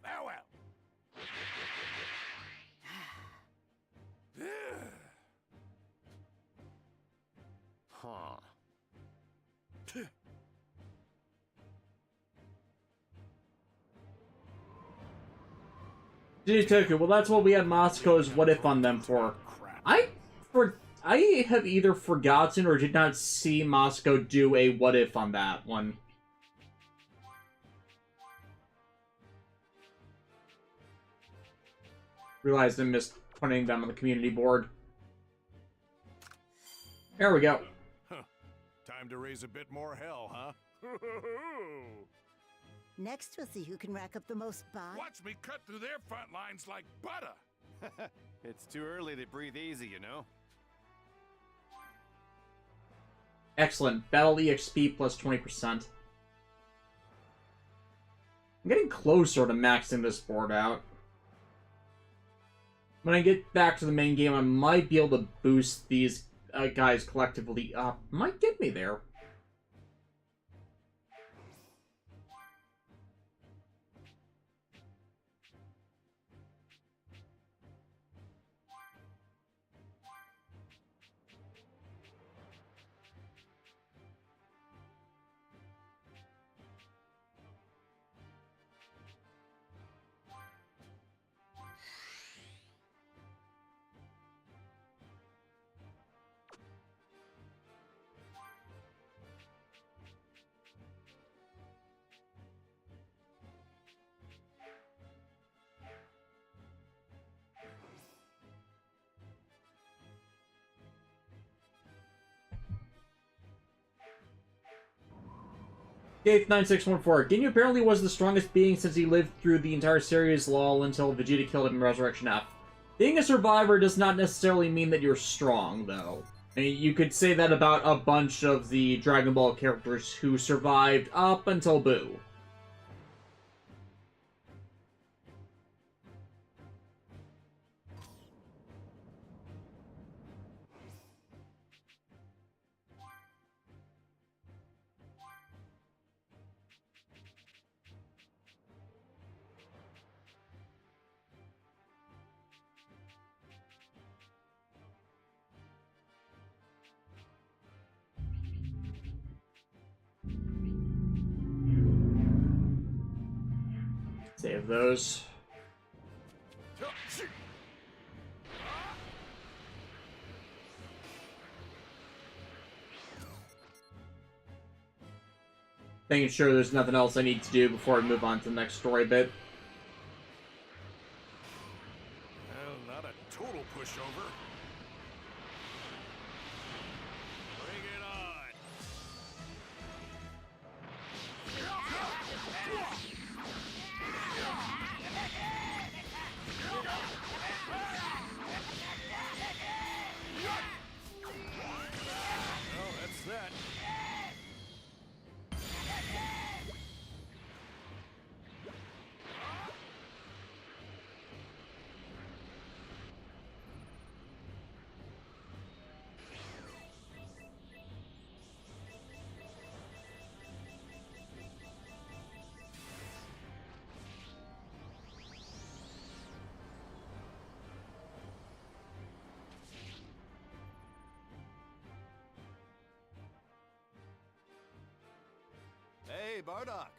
Farewell! Huh. Jinitoku, well that's what we had Mosco's What If on them for. I have either forgotten or did not see Moscow do a What If on that one. Realized I missed putting them on the community board. There we go. Huh. Time to raise a bit more hell, huh? Next, we'll see who can rack up the most buy. Watch me cut through their front lines like butter! It's too early to breathe easy, you know? Excellent. Battle EXP plus 20%. I'm getting closer to maxing this board out. When I get back to the main game, I might be able to boost these guys collectively up. Might get me there. Dave 9614. Ginyu apparently was the strongest being since he lived through the entire series lol until Vegeta killed him in Resurrection F. Being a survivor does not necessarily mean that you're strong, though. And you could say that about a bunch of the Dragon Ball characters who survived up until Boo. Save those. Making sure there's nothing else I need to do before I move on to the next story bit. Well, not a total pushover. Bring it on. Oh, that's that. Hey, Bardock.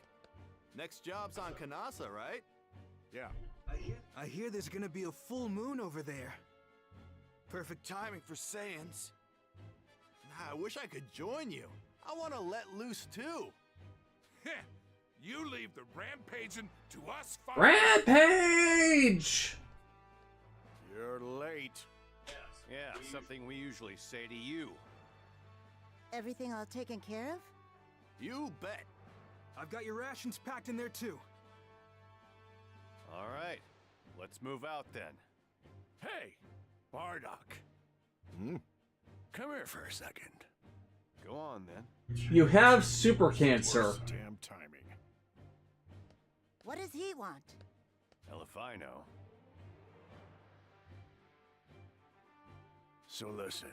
Next job's on Kanasa, right? Yeah. I hear there's gonna be a full moon over there. Perfect timing for Saiyans. I wish I could join you. I want to let loose too. You leave the rampaging to us. Rampage! You're late. Yeah, something we usually say to you. Everything all taken care of? You bet. I've got your rations packed in there too. All right, let's move out then. Hey, Bardock. Come here for a second. Go on then. You have super cancer. Worst damn timing. What does he want? Hell if I know. So listen,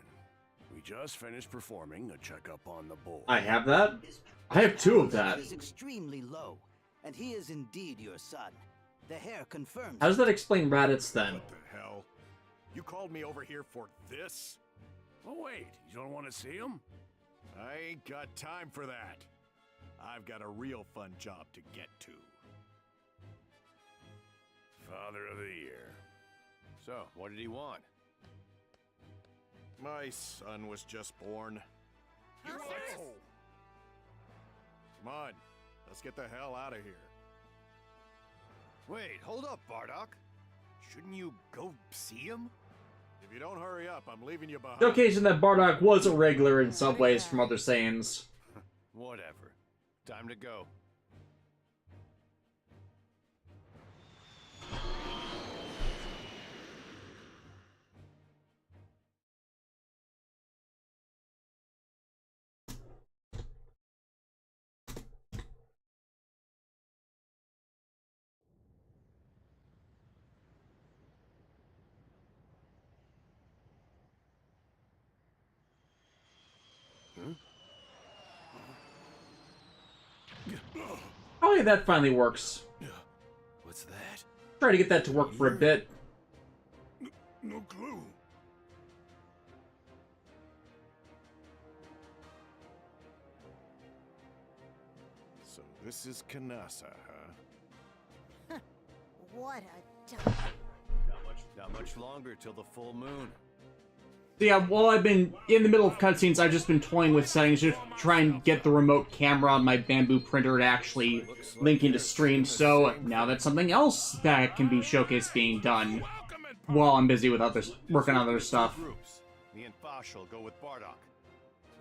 we just finished performing a checkup on the bull. I have that? I have two of that. Is extremely low, and he is indeed your son. The hair confirms. How does that explain Raditz then? What the hell? You called me over here for this? Oh wait, you don't want to see him? I ain't got time for that. I've got a real fun job to get to. Father of the Year. So, what did he want? My son was just born. You what? Come on, let's get the hell out of here. Wait, hold up, Bardock. Shouldn't you go see him? If you don't hurry up, I'm leaving you behind. Showcasing that Bardock was a regular in some ways from other Saiyans. Whatever. Time to go. Oh yeah, that finally works. What's that? Try to get that to work for a bit. No clue. So this is Kanasa, huh? What a dump. Not much longer till the full moon. So yeah, while I've been in the middle of cutscenes, I've just been toying with settings to try and get the remote camera on my bamboo printer to actually link into stream, so now that's something else that can be showcased being done while I'm busy with working on other stuff. Groups. Me and Fash'll go with Bardock.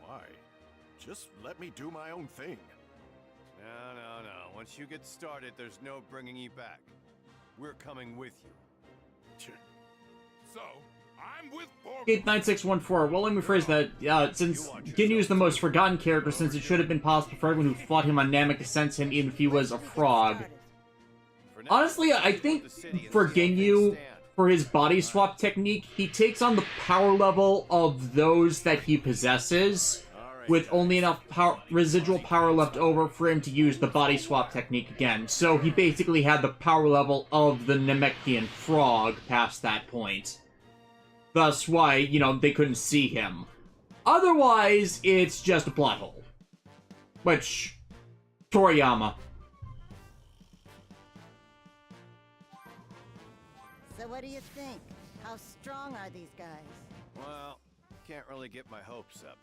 Why? Just let me do my own thing. No. Once you get started, there's no bringing you back. We're coming with you. So, I'm with Borg. 9614. Well, let me phrase that. Since Ginyu is the most forgotten character, since it should have been possible for everyone who fought him on Namek to sense him, even if he was a frog. Honestly, I think for Ginyu, for his body swap technique, he takes on the power level of those that he possesses, with only enough residual power left over for him to use the body swap technique again. So he basically had the power level of the Namekian frog past that point. Thus why, you know, they couldn't see him. Otherwise, it's just a plot hole. Which, Toriyama. So what do you think? How strong are these guys? Well, can't really get my hopes up.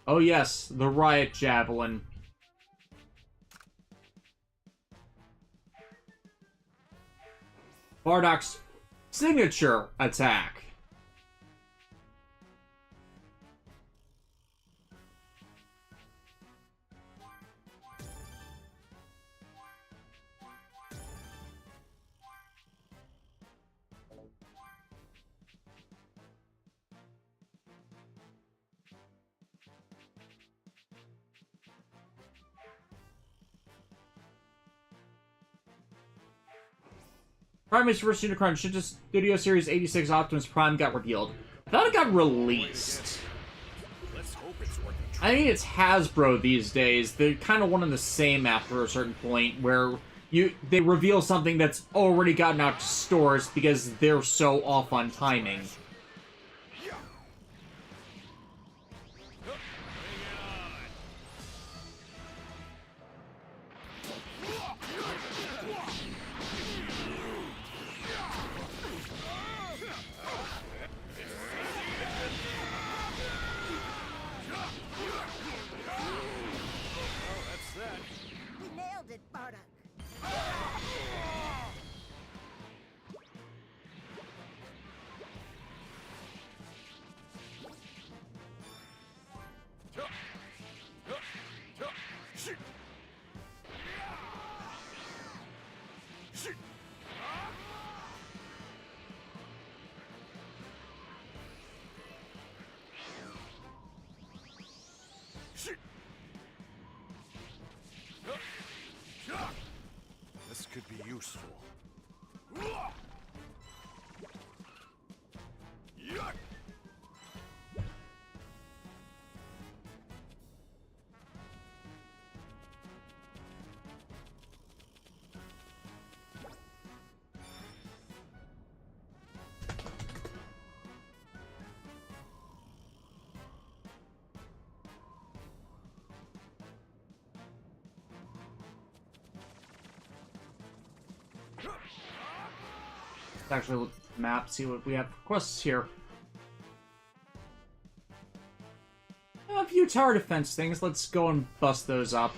Oh yes, the Riot Javelin. Bardock's signature attack. Prime's first Unicron Shinta Studio Series 86 Optimus Prime got revealed. I thought it got released. I think it's Hasbro these days. They're kind of one and the same after a certain point, where they reveal something that's already gotten out to stores because they're so off on timing. We nailed it, Bardock. This could be useful. Let's actually look at the map, see what we have for quests here. A few tower defense things. Let's go and bust those up.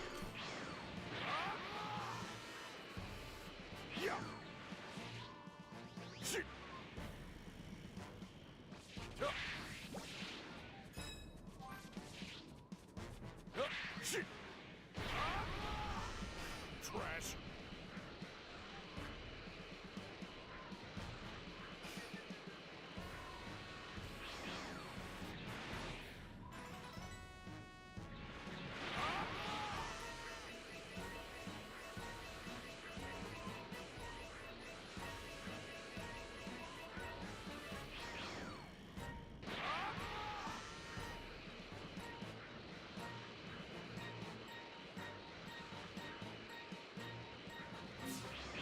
Trash.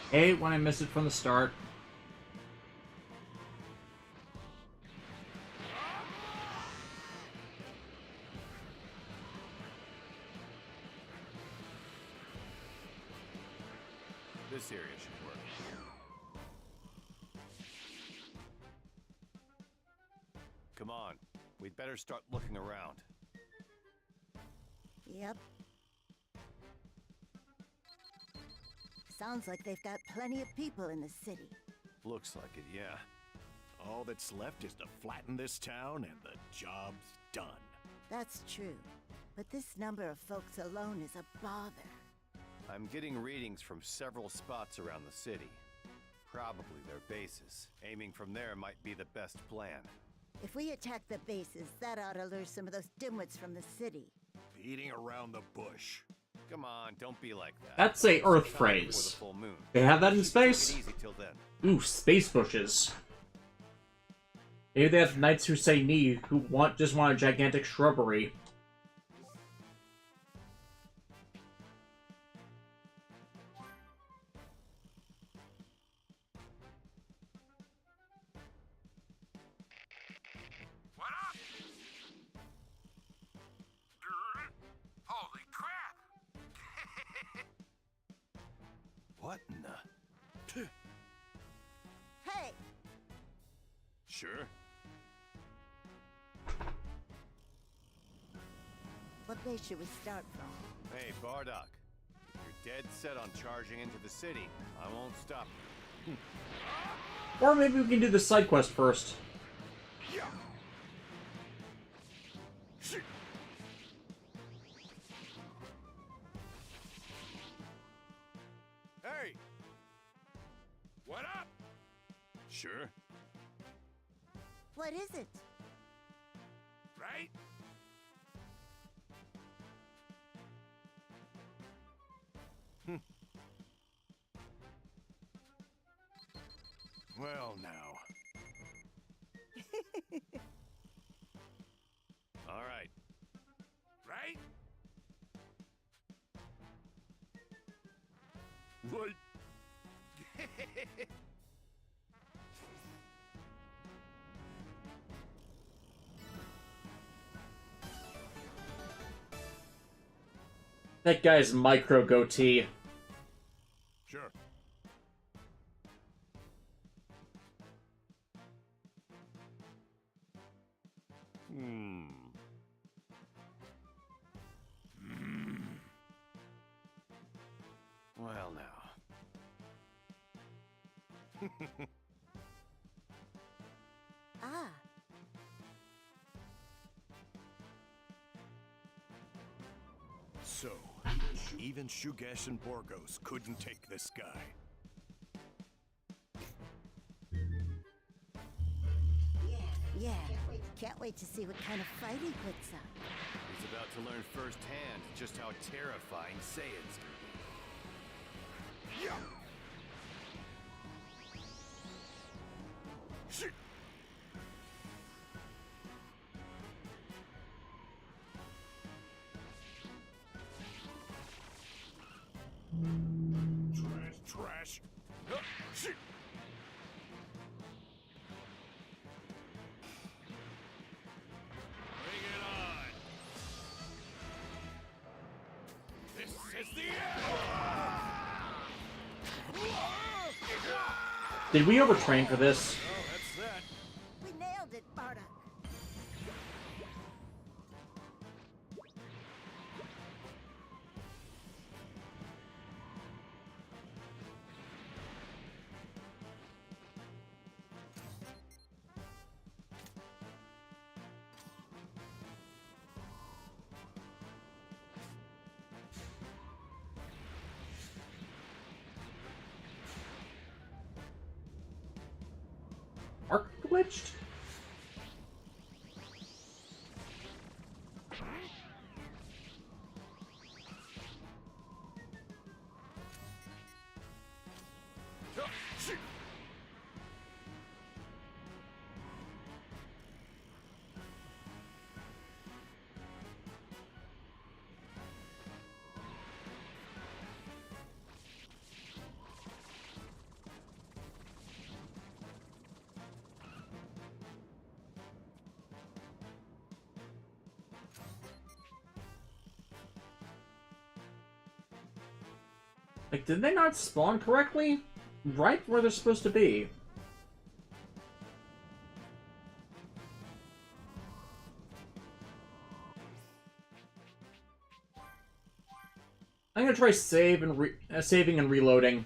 Hey, when I missed it from the start. This area should work. Come on, we'd better start looking around. Yep. Sounds like they've got plenty of people in the city. Looks like it, yeah. All that's left is to flatten this town and the job's done. That's true. But this number of folks alone is a bother. I'm getting readings from several spots around the city. Probably their bases. Aiming from there might be the best plan. If we attack the bases, that ought to lure some of those dimwits from the city. Beating around the bush. Come on, don't be like that. That's a Earth Sometime phrase. before the full moon. They have that in Just take it space? easy till then. Ooh, space bushes. Maybe they have knights who say knee, who just want a gigantic shrubbery. What up? Holy crap! What in the... Hey! Sure. What base should we start from? Hey, Bardock. If you're dead set on charging into the city, I won't stop you. Or maybe we can do the side quest first. Hey! What up? Sure. What is it? Right? Well, now. All right. Right? Right. That guy's micro goatee. Sure. Well, now. Ah. So, even Shugesh and Borgos couldn't take this guy. Yeah. Can't wait to see what kind of fight he puts up. He's about to learn firsthand just how terrifying Saiyans can be. Trash. Bring it on! This is the end! Did we overtrain for this? Oh, that's that. We nailed it, Bardock. Arc glitched? Like, did they not spawn correctly? Right where they're supposed to be. I'm gonna try saving and reloading.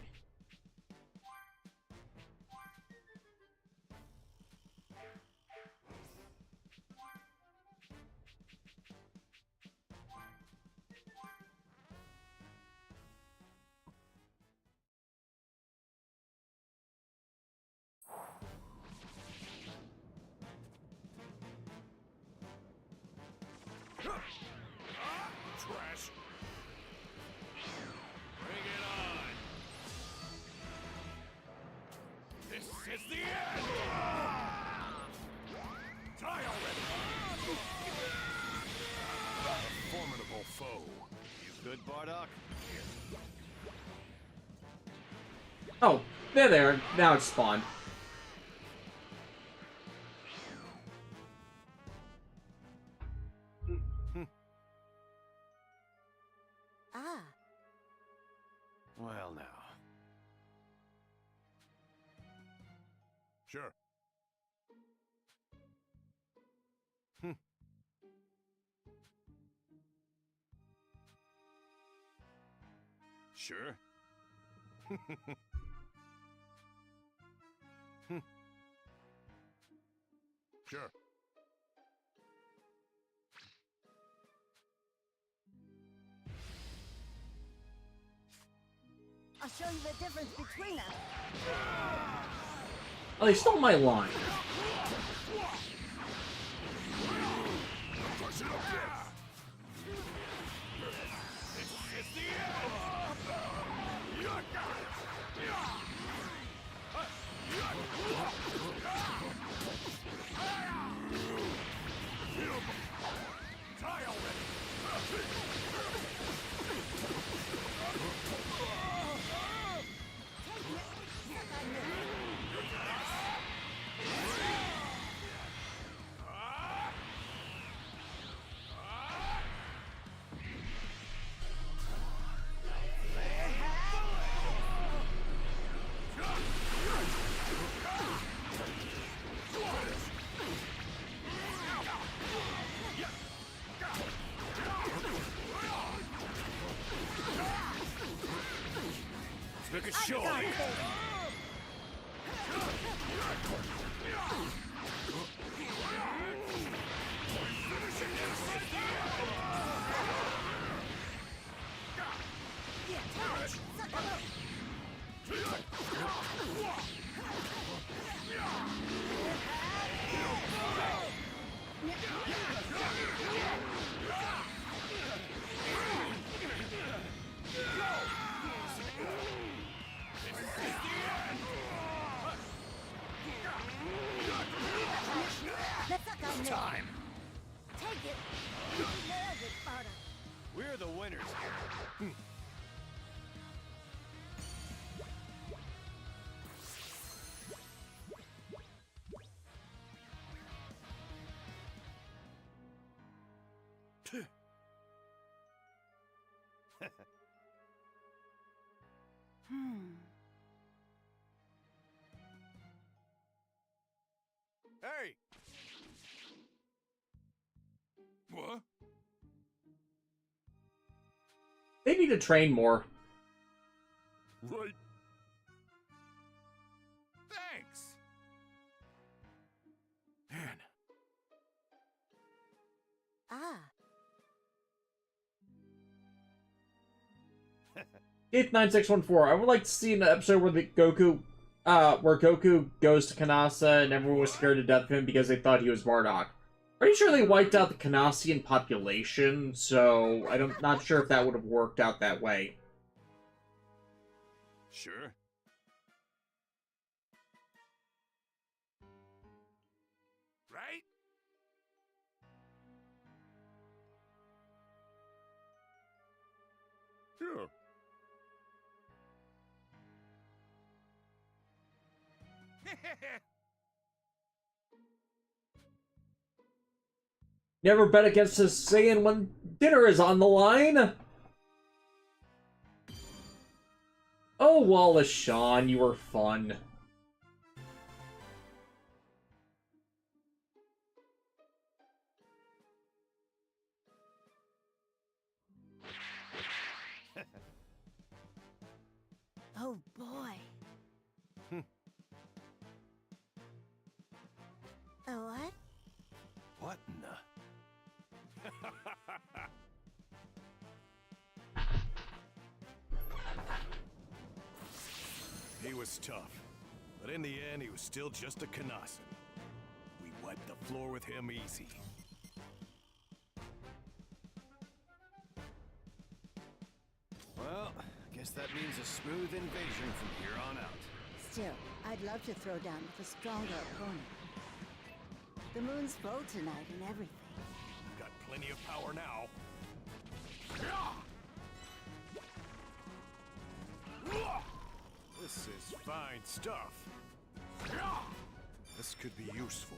good, Bardock? Oh, they're there. Now it's spawned. Ah. Well, now. Sure. Sure. Sure. I'll show you the difference between us. Oh, they stole my line. Push it up there. It's the end. Die already. Look at show. Time. Take it. You nailed it, Bardock. We're the winners here. Hey! What? They need to train more. Right. Thanks. Man. Ah. 9614. I would like to see an episode where Goku goes to Kanasa and everyone was scared to death of him because they thought he was Bardock. Pretty sure they wiped out the Kanasian population, so I'm not sure if that would have worked out that way. Sure. Right? Sure. Never bet against a Saiyan when dinner is on the line! Oh, Wallace Shawn, you were fun. Oh, boy. Oh, what? What in the... He was tough, but in the end, he was still just a Kanasan. We wiped the floor with him easy. Well, I guess that means a smooth invasion from here on out. Still, I'd love to throw down with a stronger opponent. The moon's full tonight and everything. We've got plenty of power now. This is fine stuff. This could be useful.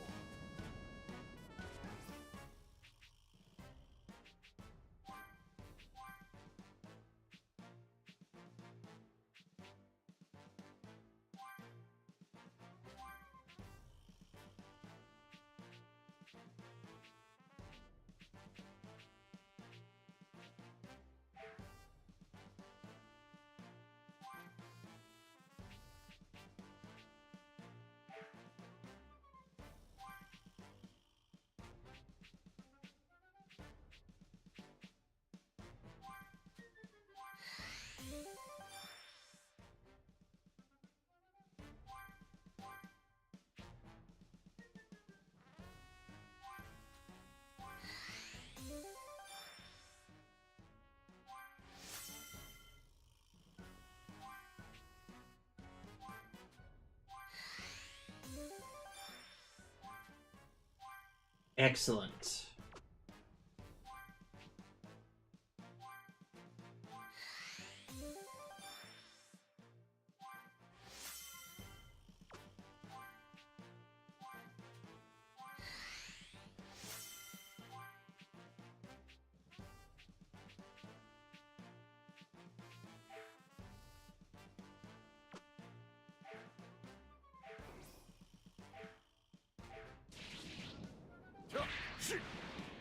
Excellent.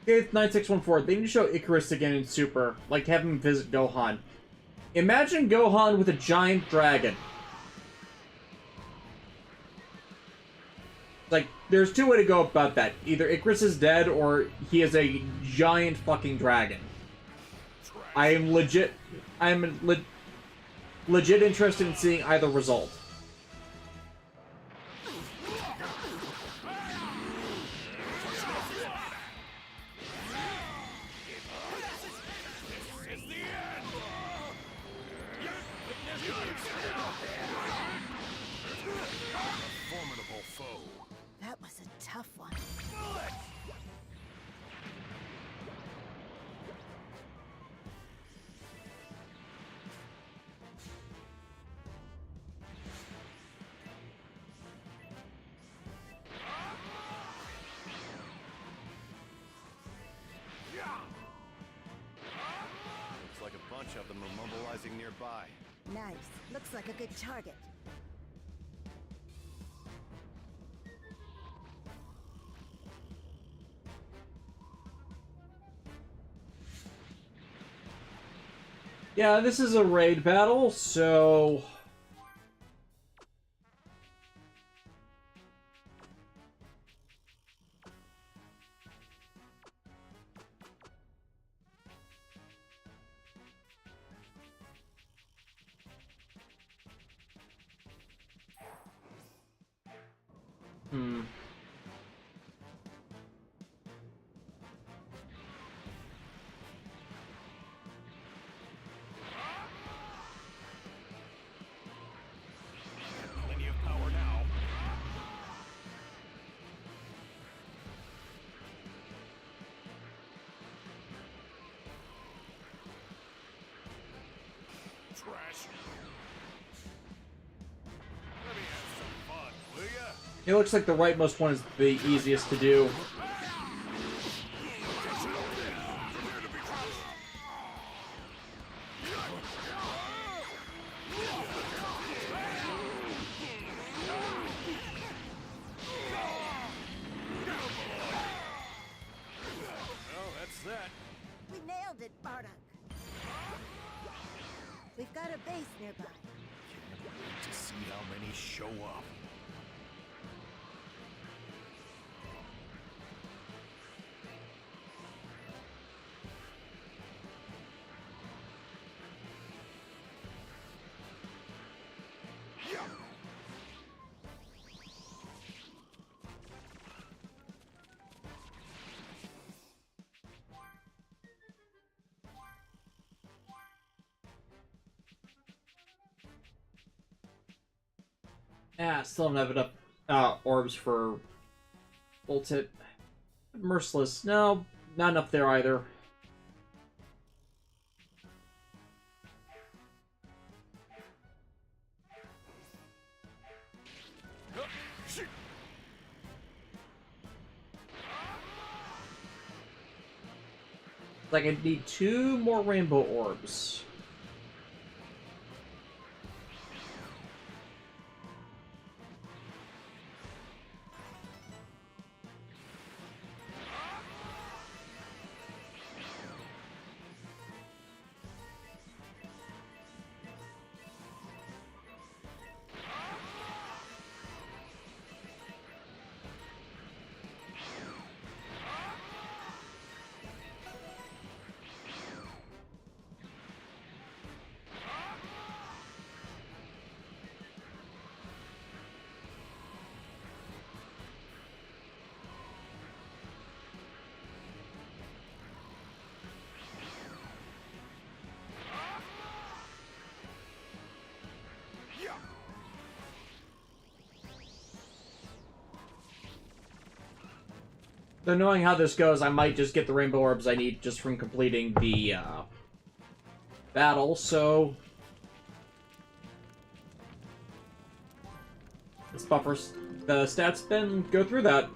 Okay, 9614. They need to show Icarus again in Super. Like, have him visit Gohan. Imagine Gohan with a giant dragon. Like, there's two ways to go about that. Either Icarus is dead, or he is a giant fucking dragon. I'm legit interested in seeing either result. That was a tough one. Looks like a bunch of them are mobilizing nearby. Nice. Looks like a good target. Yeah, this is a raid battle, so... Plenty of power now. Trash. Let me have some fun, will ya? It looks like the rightmost one is the easiest to do. Well, that's that. We nailed it, Bardock. We've got a base nearby. Can't wait to see how many show up. Ah, still don't have enough orbs for ult hit. Merciless. No, not enough there either. Like, I need 2 more rainbow orbs. So knowing how this goes, I might just get the rainbow orbs I need just from completing the battle, so let's buffer the stats, then go through that.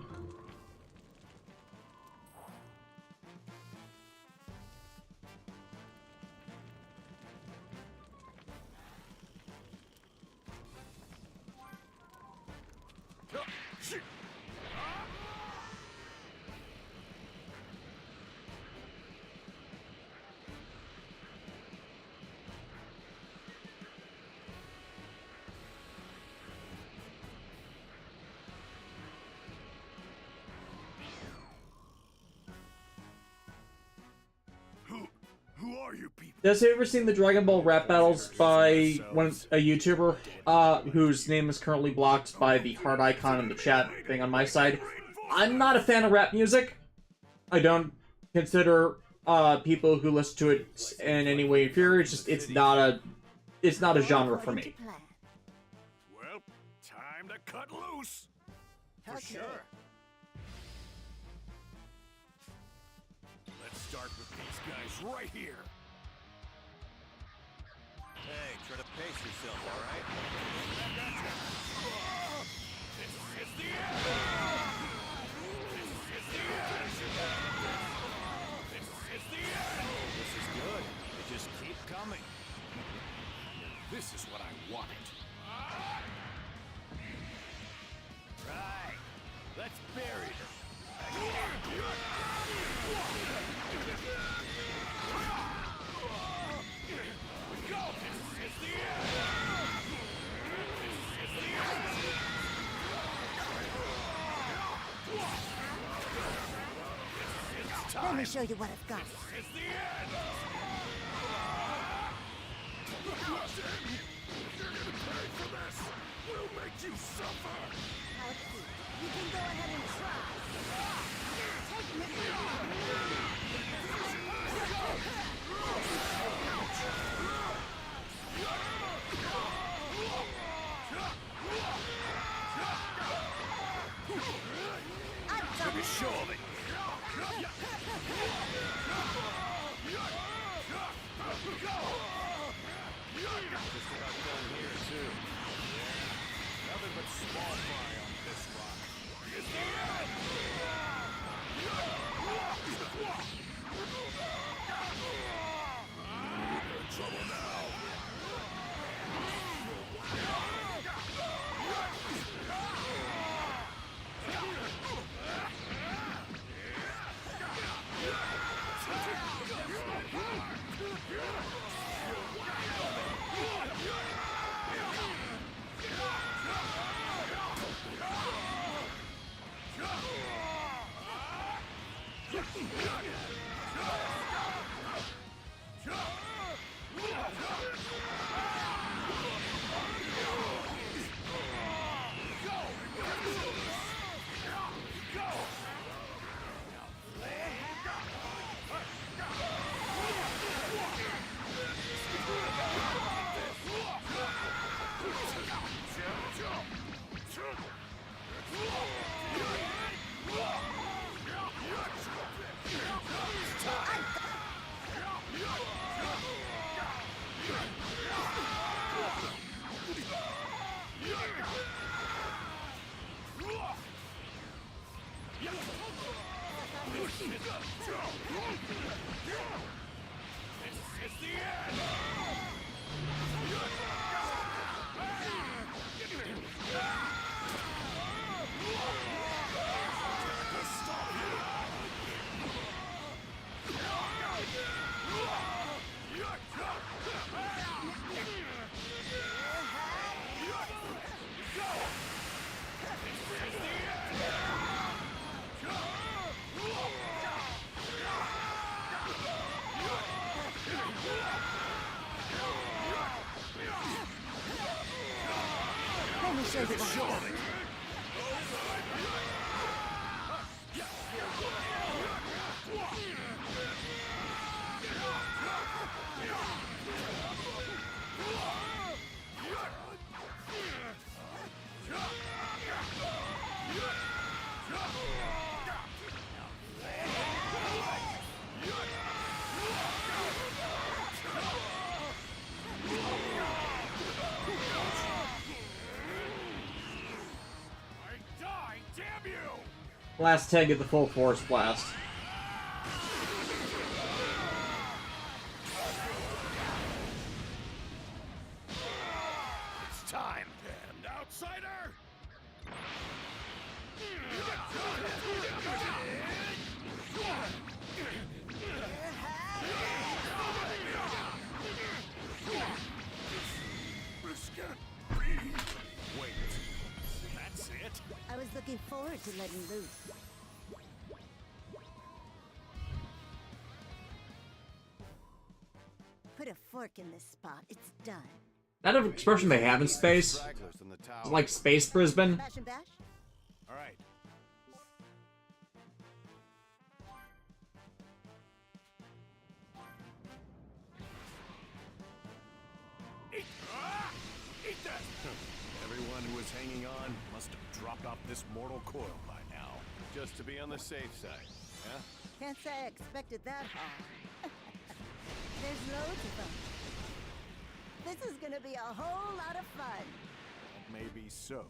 Who are you people? Has you ever seen the Dragon Ball rap battles by a YouTuber whose name is currently blocked by the heart icon in the chat thing on my side? I'm not a fan of rap music. I don't consider people who listen to it in any way inferior. It's not a genre for me. Well, time to cut loose. For sure. Let's start with these guys right here. Hey, try to pace yourself, all right? This is the end! This is the end! This is the end! This is good. They just keep coming. This is what I wanted. Right. Let's bury them. Let me show you what I've got. We'll make you suffer! How cute. You can go ahead and try. Take me Let me show them. Just about done here, too. Nothing but small fry on this rock. It's the end! You're in trouble now! This is the end! Let me show you what I've got. Last tag of the full force blast. It's time, damned outsider! This can't be. Wait, that's it? I was looking forward to letting loose. Put a fork in this spot. It's done. That an expression they have in space? Stragglers from the tower. It's like Space Brisbane? Bash and bash? All right. Eat that! Everyone who was hanging on must have dropped off this mortal coil by now. Just to be on the safe side, yeah? Can't say I expected that hard. There's loads of them. This is gonna be a whole lot of fun. That may be so.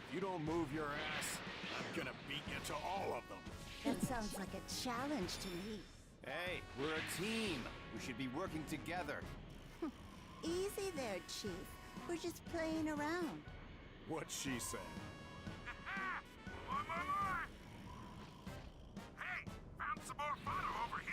If you don't move your ass, I'm gonna beat you to all of them. That sounds like a challenge to me. Hey, we're a team. We should be working together. Easy there, Chief. We're just playing around. What's she saying? More! Hey, found some more photo over here.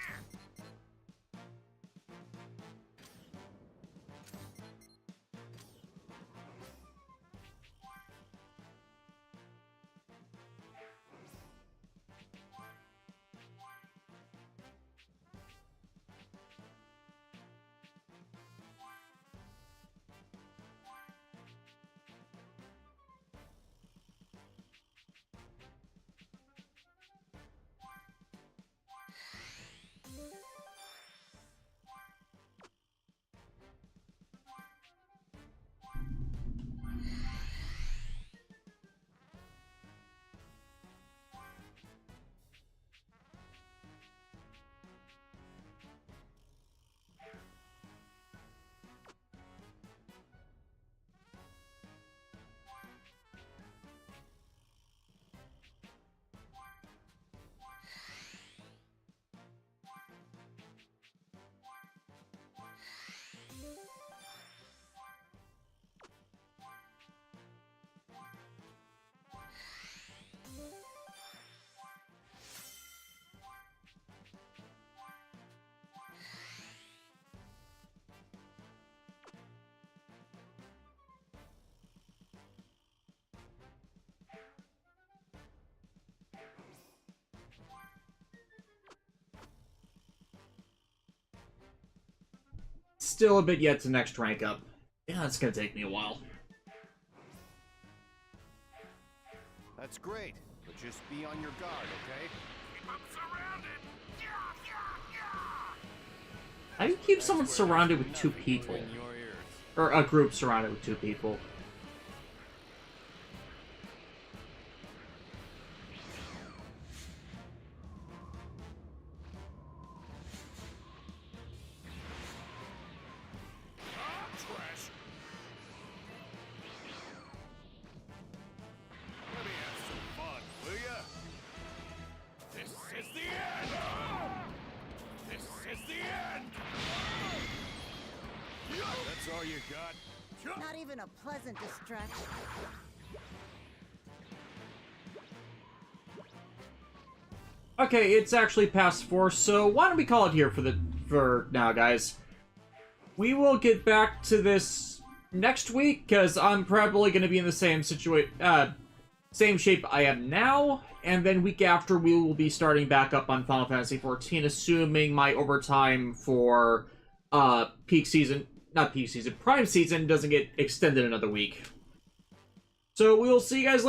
Still a bit yet to next rank up. Yeah, it's gonna take me a while. That's great, but just be on your guard, okay? Keep 'em surrounded. How do you keep someone surrounded with two people? In your ears. Or a group surrounded with two people? Trash. Let me have some fun, will ya? This is the end! That's all you got? Not even a pleasant distraction. Okay, it's actually past 4, so why don't we call it here for now, guys. We will get back to this next week, because I'm probably going to be in the same same shape I am now, and then week after we will be starting back up on Final Fantasy XIV, assuming my overtime for Prime Season doesn't get extended another week. So we will see you guys later.